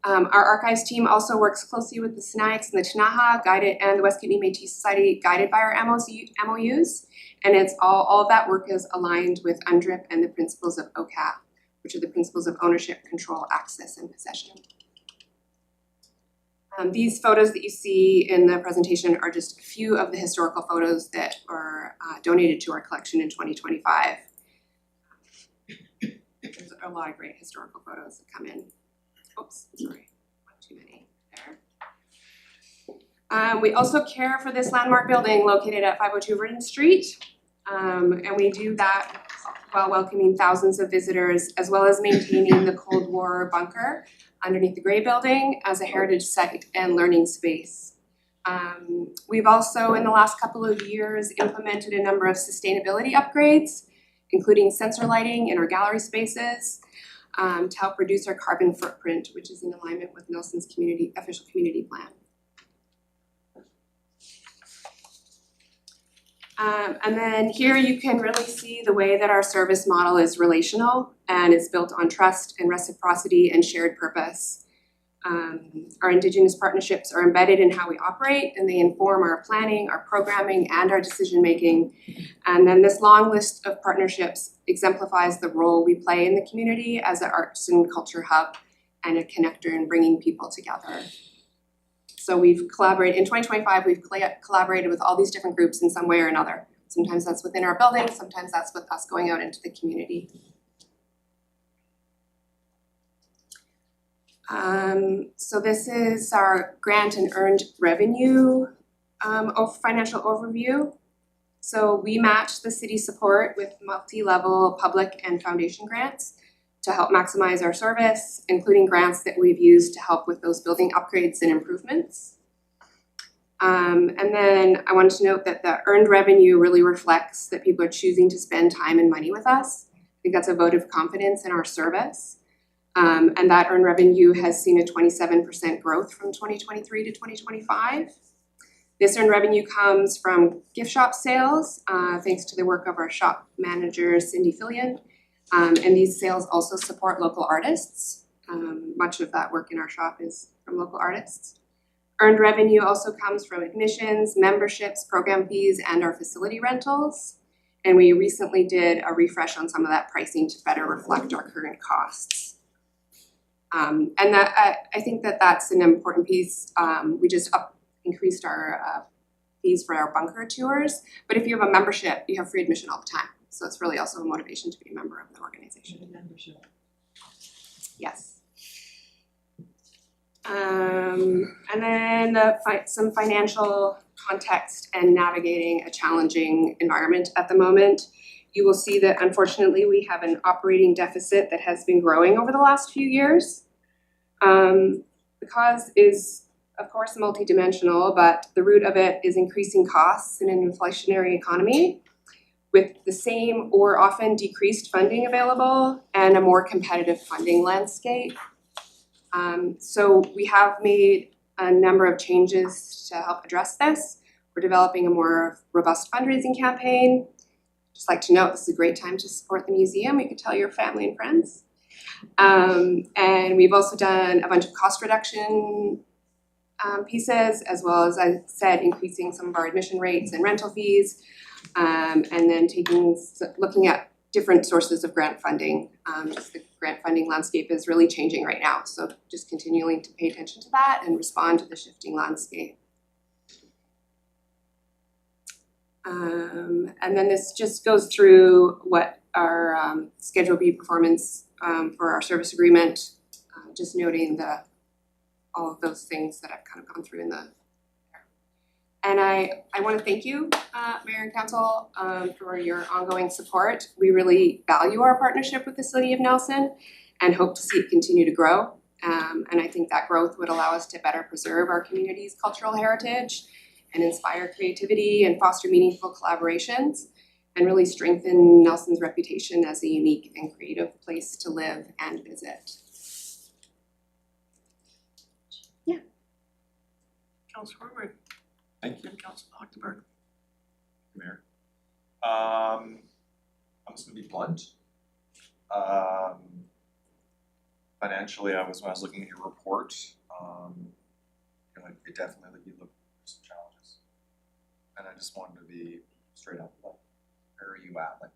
Our archives team also works closely with the Sinaiaks and the Tinaha and the West Kootenay Métis Society, guided by our MOUs. And it's all of that work is aligned with UNDRIP and the principles of OCAP, which are the principles of ownership, control, access, and possession. These photos that you see in the presentation are just a few of the historical photos that were donated to our collection in 2025. There's a lot of great historical photos that come in. Oops, sorry, not too many there. We also care for this landmark building located at 502 Verdon Street. And we do that while welcoming thousands of visitors, as well as maintaining the Cold War bunker underneath the Gray Building as a heritage site and learning space. We've also, in the last couple of years, implemented a number of sustainability upgrades, including sensor lighting in our gallery spaces, to help reduce our carbon footprint, which is in alignment with Nelson's official community plan. And then here you can really see the way that our service model is relational and is built on trust and reciprocity and shared purpose. Our Indigenous partnerships are embedded in how we operate, and they inform our planning, our programming, and our decision-making. And then this long list of partnerships exemplifies the role we play in the community as an arts and culture hub and a connector in bringing people together. So we've collaborated, in 2025, we've collaborated with all these different groups in some way or another. Sometimes that's within our building, sometimes that's with us going out into the community. So this is our grant and earned revenue financial overview. So we match the city support with multi-level public and foundation grants to help maximize our service, including grants that we've used to help with those building upgrades and improvements. And then I wanted to note that the earned revenue really reflects that people are choosing to spend time and money with us. I think that's a vote of confidence in our service. And that earned revenue has seen a 27% growth from 2023 to 2025. This earned revenue comes from gift shop sales, thanks to the work of our shop manager, Cindy Fillion. And these sales also support local artists. Much of that work in our shop is from local artists. Earned revenue also comes from admissions, memberships, program fees, and our facility rentals. And we recently did a refresh on some of that pricing to better reflect our current costs. And that I think that that's an important piece. We just increased our fees for our bunker tours. But if you have a membership, you have free admission all the time. So it's really also a motivation to be a member of the organization. Membership. Yes. And then some financial context and navigating a challenging environment at the moment. You will see that unfortunately we have an operating deficit that has been growing over the last few years. The cause is of course multidimensional, but the root of it is increasing costs in an inflationary economy with the same or often decreased funding available and a more competitive funding landscape. So we have made a number of changes to help address this. We're developing a more robust fundraising campaign. Just like to note, this is a great time to support the museum. You can tell your family and friends. And we've also done a bunch of cost reduction pieces, as well as I said, increasing some of our admission rates and rental fees. And then looking at different sources of grant funding. Just the grant funding landscape is really changing right now. So just continuing to pay attention to that and respond to the shifting landscape. And then this just goes through what our Schedule B performance for our service agreement, just noting all of those things that I've kind of gone through in the. And I want to thank you, Mayor and Council, for your ongoing support. We really value our partnership with the City of Nelson and hope to see it continue to grow. And I think that growth would allow us to better preserve our community's cultural heritage and inspire creativity and foster meaningful collaborations and really strengthen Nelson's reputation as a unique and creative place to live and visit. Yeah. Councilor Woodward. Thank you. And Councilor Hochtenberg. Mayor. I'm just gonna be blunt. Financially, when I was looking at your report, it definitely you look for some challenges. And I just wanted to be straight up, like, where are you at? Like,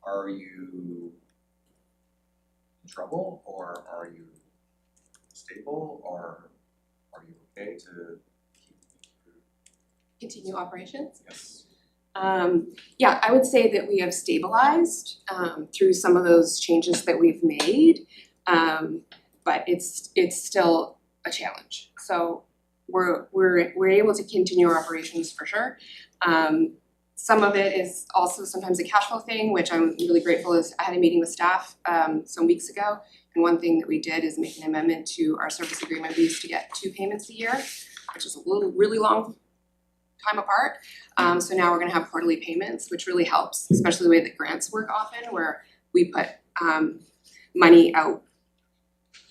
are you in trouble, or are you stable, or are you okay to Continue operations? Yes. Yeah, I would say that we have stabilized through some of those changes that we've made, but it's still a challenge. So we're able to continue our operations for sure. Some of it is also sometimes a cash flow thing, which I'm really grateful. Is I had a meeting with staff some weeks ago, and one thing that we did is make an amendment to our service agreement. We used to get 2 payments a year, which is really long time apart. So now we're gonna have quarterly payments, which really helps, especially the way that grants work often, where we put money out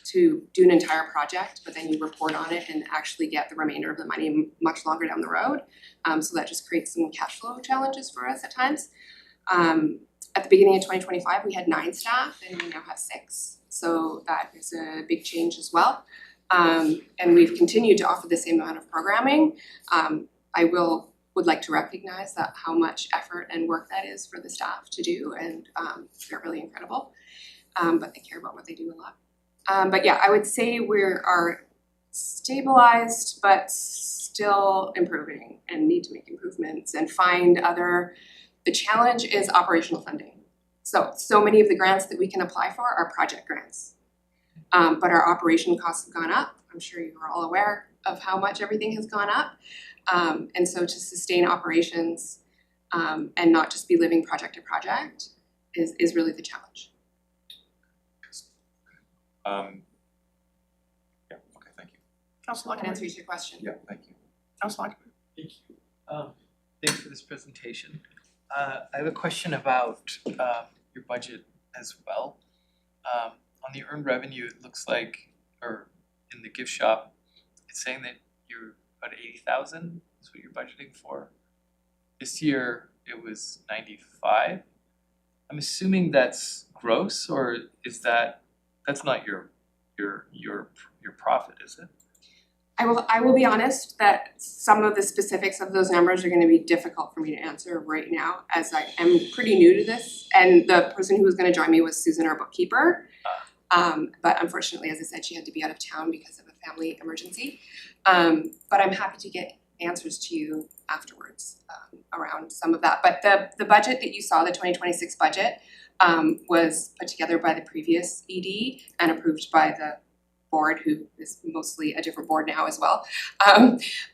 to do an entire project, but then you report on it and actually get the remainder of the money much longer down the road. So that just creates some cash flow challenges for us at times. At the beginning of 2025, we had 9 staff and we now have 6. So that is a big change as well. And we've continued to offer the same amount of programming. I would like to recognize that how much effort and work that is for the staff to do, and they're really incredible. But they care about what they do a lot. But yeah, I would say we are stabilized, but still improving and need to make improvements and find the challenge is operational funding. So many of the grants that we can apply for are project grants. But our operation costs have gone up. I'm sure you are all aware of how much everything has gone up. And so to sustain operations and not just be living project to project is really the challenge. Yeah, okay, thank you. Councilor That answers your question. Yeah, thank you. Councilor Hochtenberg. Thank you. Thanks for this presentation. I have a question about your budget as well. On the earned revenue, it looks like, or in the gift shop, it's saying that you're about 80,000 is what you're budgeting for. This year it was 95. I'm assuming that's gross, or is that's not your profit, is it? I will be honest that some of the specifics of those numbers are gonna be difficult for me to answer right now, as I am pretty new to this. And the person who was gonna join me was Susan, our bookkeeper. But unfortunately, as I said, she had to be out of town because of a family emergency. But I'm happy to get answers to you afterwards around some of that. But the budget that you saw, the 2026 budget, was put together by the previous ED and approved by the board, who is mostly a different board now as well.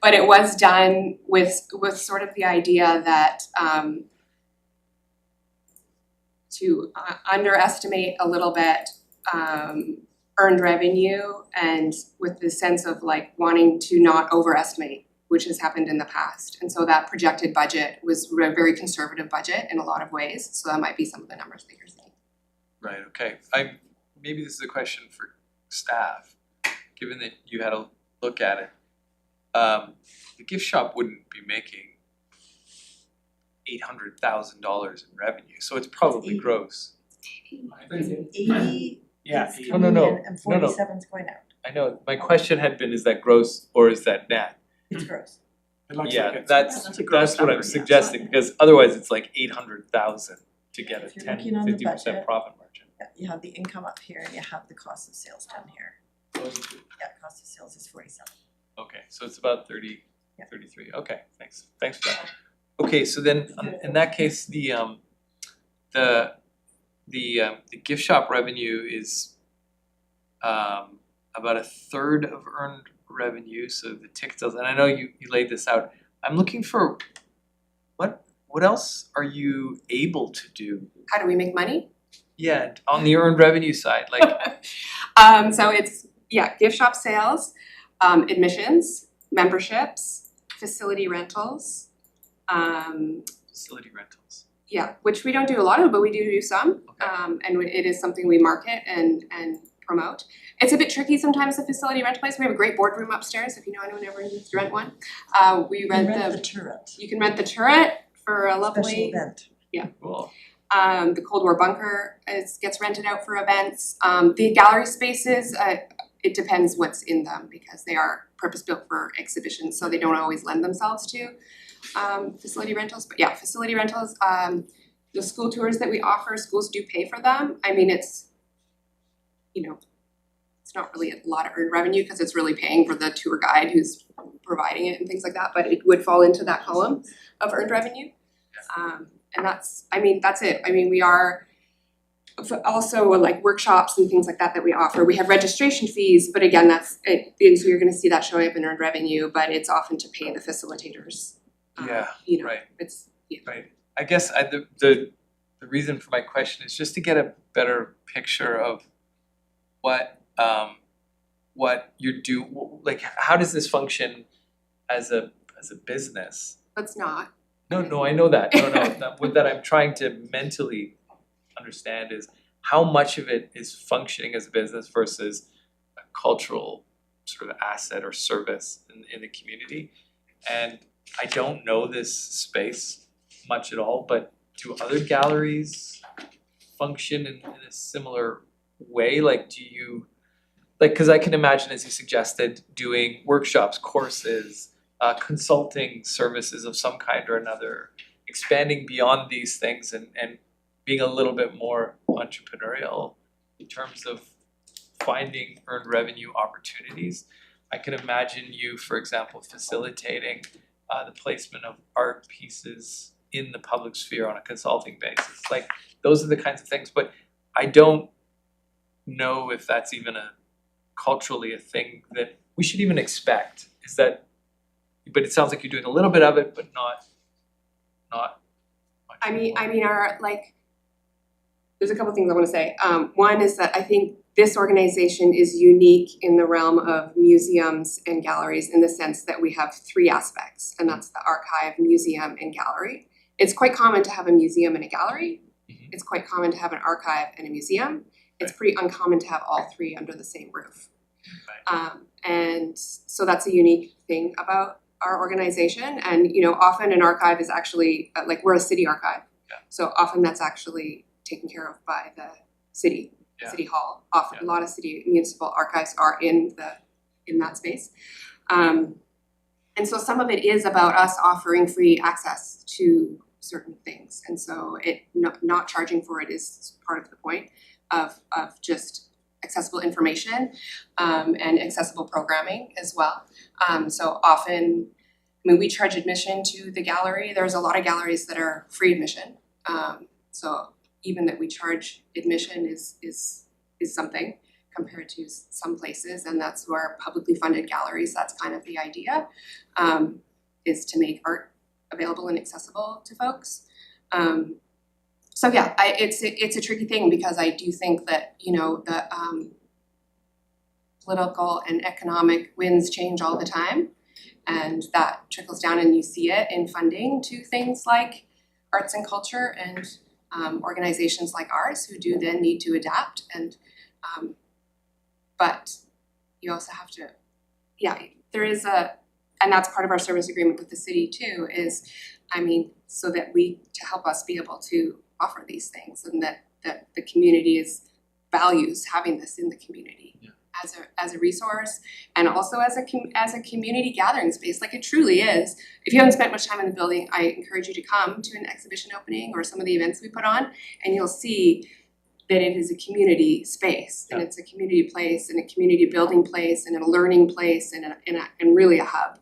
But it was done with sort of the idea that to underestimate a little bit earned revenue, and with the sense of like wanting to not overestimate, which has happened in the past. And so that projected budget was a very conservative budget in a lot of ways. So that might be some of the numbers that you're seeing. Right, okay. Maybe this is a question for staff, given that you had a look at it. The gift shop wouldn't be making $800,000 in revenue, so it's probably gross. Eighty Yeah, is 80. coming No, in and 47's going out. I know, my question had been, is that gross or is that net? It's gross. It looks like Yeah, it's. that's what I'm suggesting, because otherwise it's like 800,000 to get a If you're 10, looking on the 50% budget. profit margin. Yeah, you have the income up here and you have the cost of sales down here. Yeah, cost of sales is 47. Okay, so it's about 30, Yeah. 33, okay, thanks for that. Okay, so then, in that case, the gift shop revenue is about a third of earned revenue, so the ticket sales, and I know you laid this out. I'm looking for, what else are you able to do? How do we make money? Yeah, on the earned revenue side, like, So it's, gift shop sales, admissions, memberships, facility rentals, facility rentals. yeah, which we don't do a lot of, but we do some. And it is something we market and promote. It's a bit tricky sometimes, the facility rental place. We have a great boardroom upstairs, if you know anyone ever needs to rent one. We rent the turret. You can rent the turret for a Special lovely, event. Cool. the Cold War bunker gets rented out for events. The gallery spaces, it depends what's in them because they are purpose-built for exhibitions, so they don't always lend themselves to facility rentals. But yeah, facility rentals, the school tours that we offer, schools do pay for them. I mean, it's, it's not really a lot of earned revenue because it's really paying for the tour guide who's providing it and things like that, but it would fall into that column of earned revenue. And that's it. I mean, we are also like workshops and things like that we offer. We have registration fees, but again, that's it. And so you're gonna see that showing up in earned revenue, but it's often to pay the facilitators. Yeah, right. It's, Right. I guess the reason for my question is just to get a better picture of what you do, like how does this function as a business? let's not. No, I know that. No, what that I'm trying to mentally understand is how much of it is functioning as a business versus a cultural sort of asset or service in the community. And I don't know this space much at all, but do other galleries function in a similar way? Like, do you, like, cause I can imagine, as you suggested, doing workshops, courses, consulting services of some kind or another, expanding beyond these things and being a little bit more entrepreneurial in terms of finding earned revenue opportunities. I can imagine you, for example, facilitating the placement of art pieces in the public sphere on a consulting basis. Like, those are the kinds of things, but I don't know if that's even culturally a thing that we should even expect. Is that, but it sounds like you're doing a little bit of it, but not much more. There's a couple things I want to say. One is that I think this organization is unique in the realm of museums and galleries in the sense that we have three aspects, and that's the archive, museum, and gallery. It's quite common to have a museum and a gallery. It's quite common to have an archive and a museum. It's pretty uncommon to have all three under the same roof. And so that's a unique thing about our organization. And often an archive is actually we're a city archive, so often that's actually taken care of by the city, city hall. Often a lot of city municipal archives are in that space. And so some of it is about us offering free access to certain things, and so not charging for it is part of the point of just accessible information and accessible programming as well. So often, we charge admission to the gallery. There's a lot of galleries that are free admission. So even that we charge admission is something compared to some places, and that's where publicly funded galleries, that's kind of the idea, is to make art available and accessible to folks. So yeah, it's a tricky thing because I do think that the political and economic winds change all the time, and that trickles down, and you see it in funding to things like arts and culture and organizations like ours who do then need to adapt. And but you also have to, there is and that's part of our service agreement with the city too, is so that to help us be able to offer these things, and that that the community values having this in the community. Yeah. As a resource, and also as a community gathering space, like it truly is. If you haven't spent much time in the building, I encourage you to come to an exhibition opening or some of the events we put on, and you'll see that it is a community space, and it's a community place, and a community building place, and a learning place, and really a hub.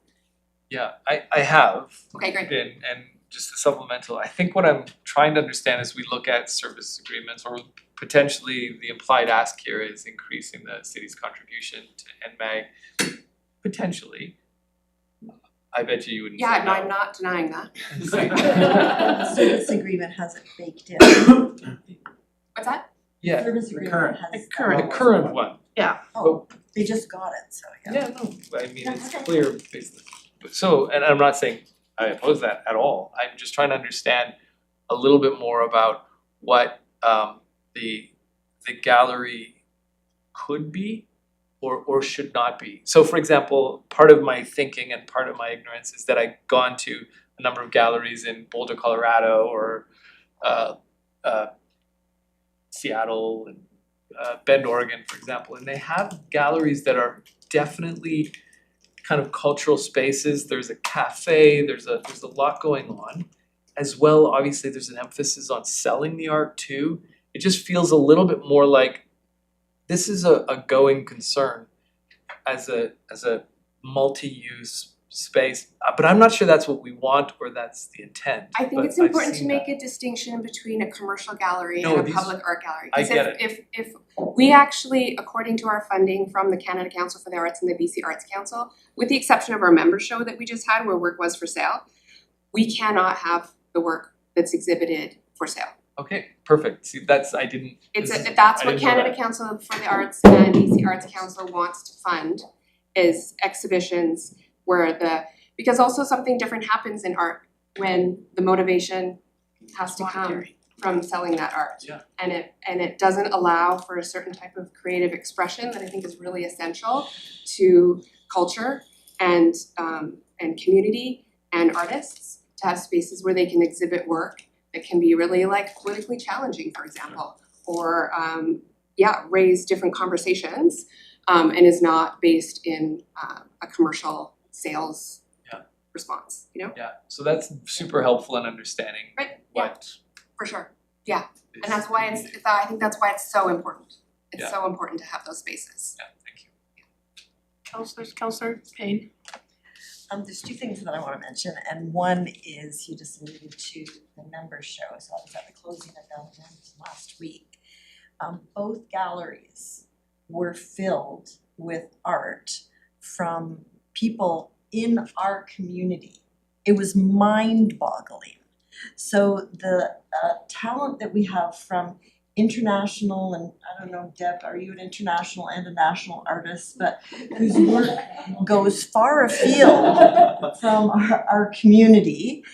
Yeah, I have. Okay, great. And just the supplemental, I think what I'm trying to understand as we look at service agreements, or potentially the implied ask here is increasing the city's contribution to NMAG, potentially. I bet you wouldn't say Yeah, no, no. I'm not denying that. The service agreement has it baked in. What's that? Yeah, Service The agreement current. has. the current one. Oh, they just got it, so yeah. Yeah, no, I mean, it's clear basically. So, and I'm not saying I oppose that at all. I'm just trying to understand a little bit more about what the gallery could be or should not be. So for example, part of my thinking and part of my ignorance is that I've gone to a number of galleries in Boulder, Colorado, or Seattle and Bend, Oregon, for example, and they have galleries that are definitely kind of cultural spaces. There's a cafe, there's a lot going on. As well, obviously there's an emphasis on selling the art too. It just feels a little bit more like this is a going concern as a multi-use space. But I'm not sure that's what we want or that's the intent. I think but it's I've important to seen make that. a distinction between a commercial gallery No, and a these- public art gallery. I 'Cause get it. if we actually, according to our funding from the Canada Council for the Arts and the BC Arts Council, with the exception of our member show that we just had where work was for sale, we cannot have the work that's exhibited for sale. Okay, perfect. See, that's, I didn't. That's I what didn't know Canada that. Council for the Arts and BC Arts Council wants to fund is exhibitions where because also something different happens in art when the motivation has to come from selling that art. Yeah. And it doesn't allow for a certain type of creative expression that I think is really essential to culture and community and artists to have spaces where they can exhibit work that can be really like politically challenging, for example, or raise different conversations and is not based in a commercial sales response, you know? Yeah, so that's super helpful in understanding Right, what for sure, yeah, is. and that's why I think that's why it's so important. It's Yeah. so important to have those spaces. Yeah, thank you. Councillor Payne. There's two things that I wanna mention, and one is you just alluded to the member show, so I was at the closing of Delegations last week. Both galleries were filled with art from people in our community. It was mind-boggling. So the talent that we have from international, and I don't know, Deb, are you an international and a national artist, but whose work goes far afield from our community,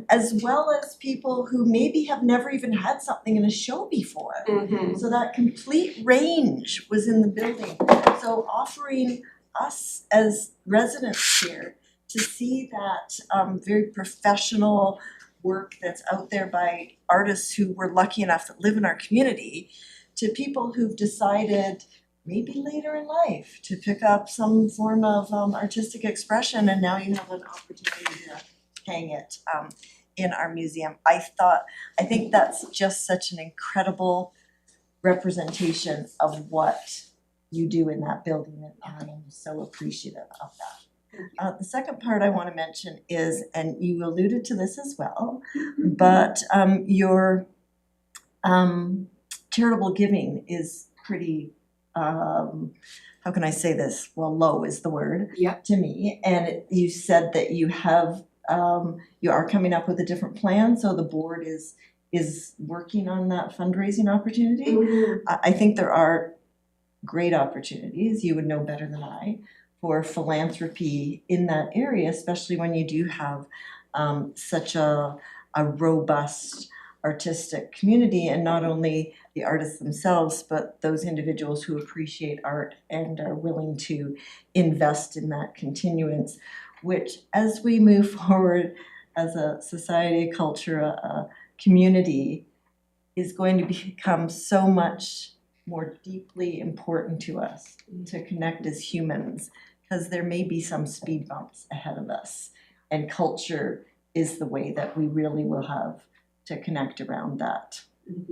as well as people who maybe have never even had something in a show before. So that complete range was in the building. So offering us as residents here to see that very professional work that's out there by artists who were lucky enough to live in our community, to people who've decided maybe later in life to pick up some form of artistic expression, and now you have an opportunity to hang it in our museum. I think that's just such an incredible representation of what you do in that building, and I am so appreciative of that. The second part I want to mention is, and you alluded to this as well, but your charitable giving is pretty, how can I say this? Well, low is the word to me. And you said that you have, you are coming up with a different plan, so the board is working on that fundraising opportunity. I think there are great opportunities, you would know better than I, for philanthropy in that area, especially when you do have such a robust artistic community, and not only the artists themselves, but those individuals who appreciate art and are willing to invest in that continuance, which as we move forward as a society, a culture, a community, is going to become so much more deeply important to us to connect as humans, because there may be some speed bumps ahead of us, and culture is the way that we really will have to connect around that.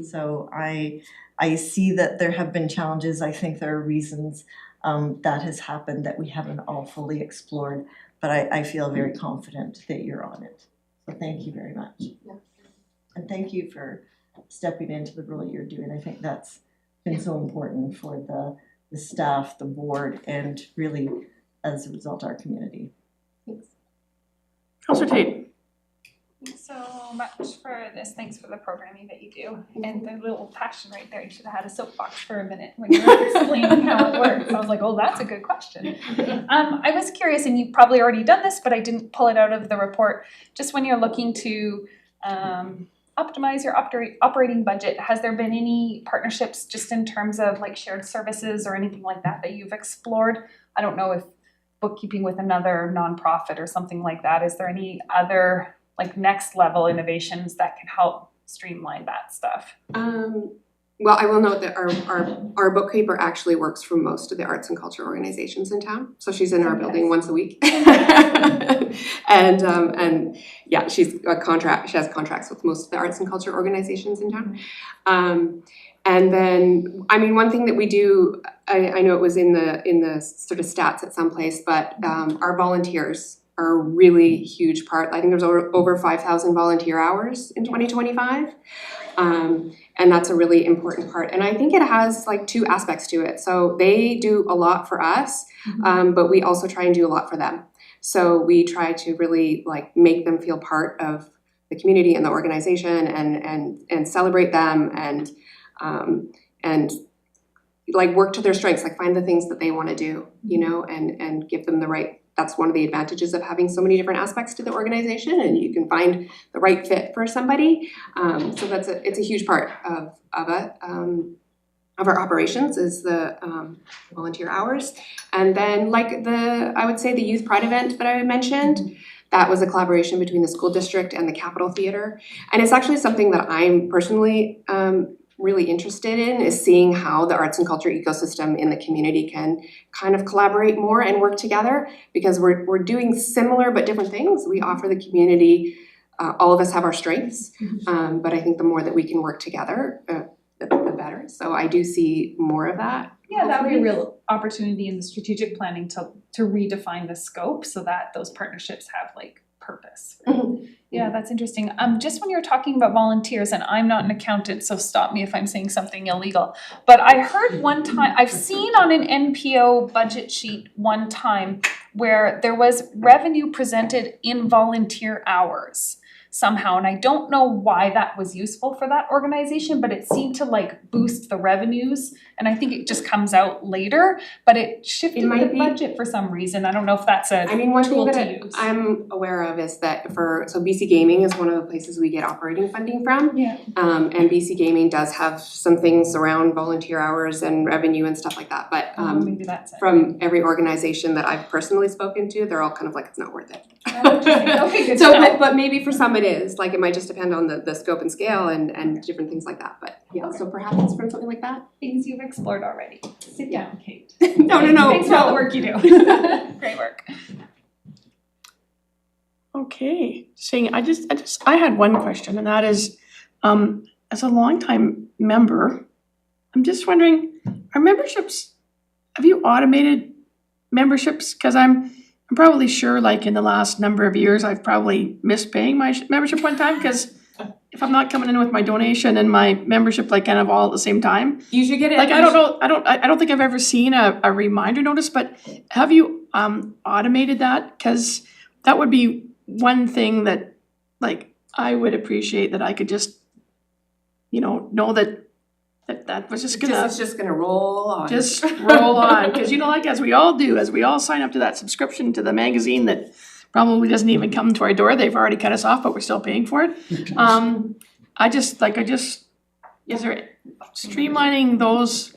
So I see that there have been challenges. I think there are reasons that has happened that we haven't all fully explored, but I feel very confident that you're on it. So thank you very much. Yeah. And thank you for stepping into the role you're doing. I think that's been so important for the staff, the board, and really, as a result, our community. Thanks. Councillor Tate. Thanks so much for this. Thanks for the programming that you do. And the little passion right there. You should have had a soapbox for a minute when you were explaining how it works. I was like, oh, that's a good question. I was curious, and you've probably already done this, but I didn't pull it out of the report. Just when you're looking to optimize your operating budget, has there been any partnerships just in terms of like shared services or anything like that that you've explored? I don't know if bookkeeping with another nonprofit or something like that. Is there any other like next level innovations that can help streamline that stuff? Well, I will note that our bookkeeper actually works for most of the arts and culture organizations in town. So she's in our building once a week. and yeah, she has contracts with most of the arts and culture organizations in town. And then, I mean, one thing that we do, I know it was in the sort of stats at some place, but our volunteers are a really huge part. I think there's over 5,000 volunteer hours in 2025. And that's a really important part. And I think it has like two aspects to it. So they do a lot for us, but we also try and do a lot for them. So we try to really like make them feel part of the community and the organization and celebrate them and like work to their strengths, like find the things that they want to do, you know, and give them the right. That's one of the advantages of having so many different aspects to the organization, and you can find the right fit for somebody. So it's a huge part of our operations is the volunteer hours. And then like I would say the Youth Pride event that I mentioned, that was a collaboration between the school district and the Capitol Theatre. And it's actually something that I'm personally really interested in, is seeing how the arts and culture ecosystem in the community can kind of collaborate more and work together, because we're doing similar but different things. We offer the community, all of us have our strengths, but I think the more that we can work together, the better. So I do see more of that. Yeah, that would be a real opportunity in the strategic planning to redefine the scope so that those partnerships have like purpose. Yeah, that's interesting. Just when you're talking about volunteers, and I'm not an accountant, so stop me if I'm saying something illegal, but I heard one time, I've seen on an NPO budget sheet one time where there was revenue presented in volunteer hours somehow, and I don't know why that was useful for that organization, but it seemed to like boost the revenues, and I think it just comes out later, but it shifted the budget for some reason. I don't know if that's a one tool thing to that use. I'm aware of is that so BC Gaming is one of the places we get operating funding from. Yeah. And BC Gaming does have some things around volunteer hours and revenue and stuff like that, but maybe that's it. from every organization that I've personally spoken to, they're all kind of like, it's not worth it. Okay, good So, to know. but maybe for some it is, like it might just depend on the scope and scale and different things like that, but yeah, so perhaps it's from something like that. Things you've explored already. Sit down, Kate. No. Thanks for all the work you do. Great work. Okay, I had one question, and that is, as a longtime member, I'm just wondering, are memberships, have you automated memberships? Because I'm probably sure like in the last number of years, I've probably missed paying my membership one time, because if I'm not coming in with my donation and my membership like kind of all at the same time. You should get it. Like I don't think I've ever seen a reminder notice, but have you automated that? Because that would be one thing that like I would appreciate, that I could just, know that was just gonna. It's just gonna roll on. Just roll on, because like as we all sign up to that subscription to the magazine that probably doesn't even come to our door. They've already cut us off, but we're still paying for it. Is there streamlining those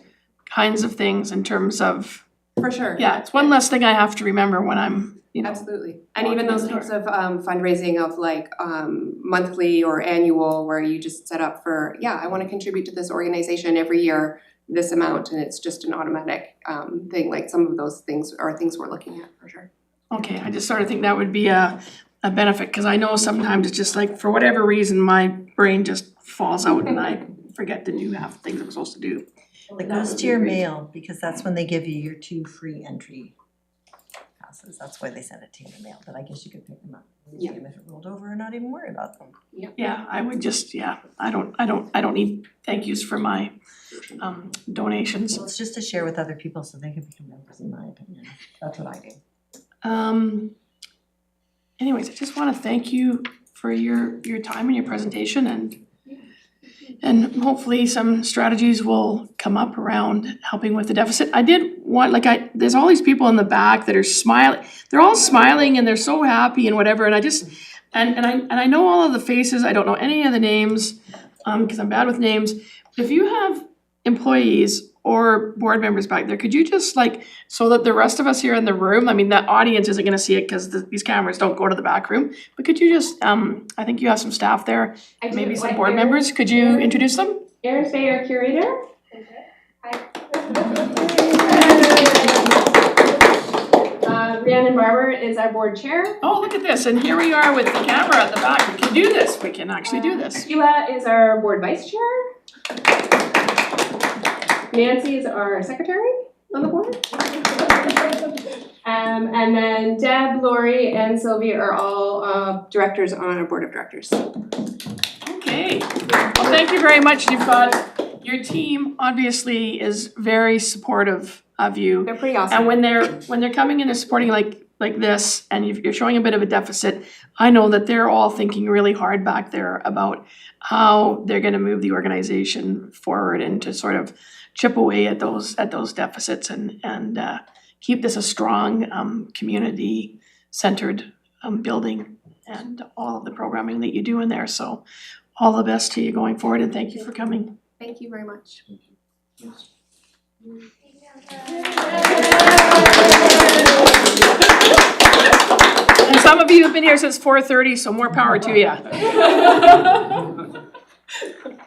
kinds of things in terms of For sure. Yeah, it's one less thing I have to remember when I'm, you know. Absolutely. And even those types of fundraising of like monthly or annual where you just set up for, yeah, I wanna contribute to this organization every year, this amount, and it's just an automatic thing, like some of those things are things we're looking at for sure. Okay, I just sort of think that would be a benefit, cause I know sometimes it's just like, for whatever reason, my brain just falls out and I forget to do half the things I'm supposed to do. It goes to your mail, because that's when they give you your 2 free entry passes, that's why they send it to you in the mail, but I guess you could pick them up. Yeah. See them if it rolled over and not even worry about them. Yeah, I would just, I don't need thank yous for my donations. Well, it's just to share with other people so they can become members, in my opinion, that's what I do. Anyways, I just wanna thank you for your time and your presentation, and hopefully some strategies will come up around helping with the deficit. I did want, there's all these people in the back that are smiling, they're all smiling and they're so happy and whatever, and I just, and I know all of the faces, I don't know any of the names, cause I'm bad with names. If you have employees or board members back there, could you just so that the rest of us here in the room, I mean, the audience isn't gonna see it because these cameras don't go to the back room, but could you just, I think you have some staff there, maybe some board members, could you introduce them? Erin's Bay, our curator. Rhiannon Barber is our board chair. Oh, look at this, and here we are with the camera at the back, we can do this, we can actually do this. Sheila is our board vice chair. Nancy is our secretary on the board. And then Deb, Lori, and Sylvia are all directors on our board of directors. Okay, well, thank you very much. You've got, your team obviously is very supportive of you. They're pretty awesome. And when they're coming in and supporting like this, and you're showing a bit of a deficit, I know that they're all thinking really hard back there about how they're gonna move the organization forward and to sort of chip away at those deficits and keep this a strong community-centered building and all of the programming that you do in there. So all the best to you going forward, and thank you for coming. Thank you very much. And some of you have been here since 4:30, so more power to you.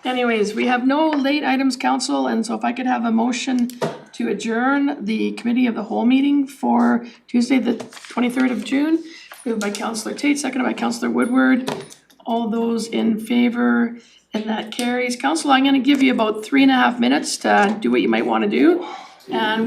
Anyways, we have no late items, council, and so if I could have a motion to adjourn the committee of the whole meeting for Tuesday, the 23rd of June, moved by Councillor Tate, seconded by Councillor Woodward. All those in favor, and that carries. Council, I'm gonna give you about 3.5 minutes to do what you might wanna do, and we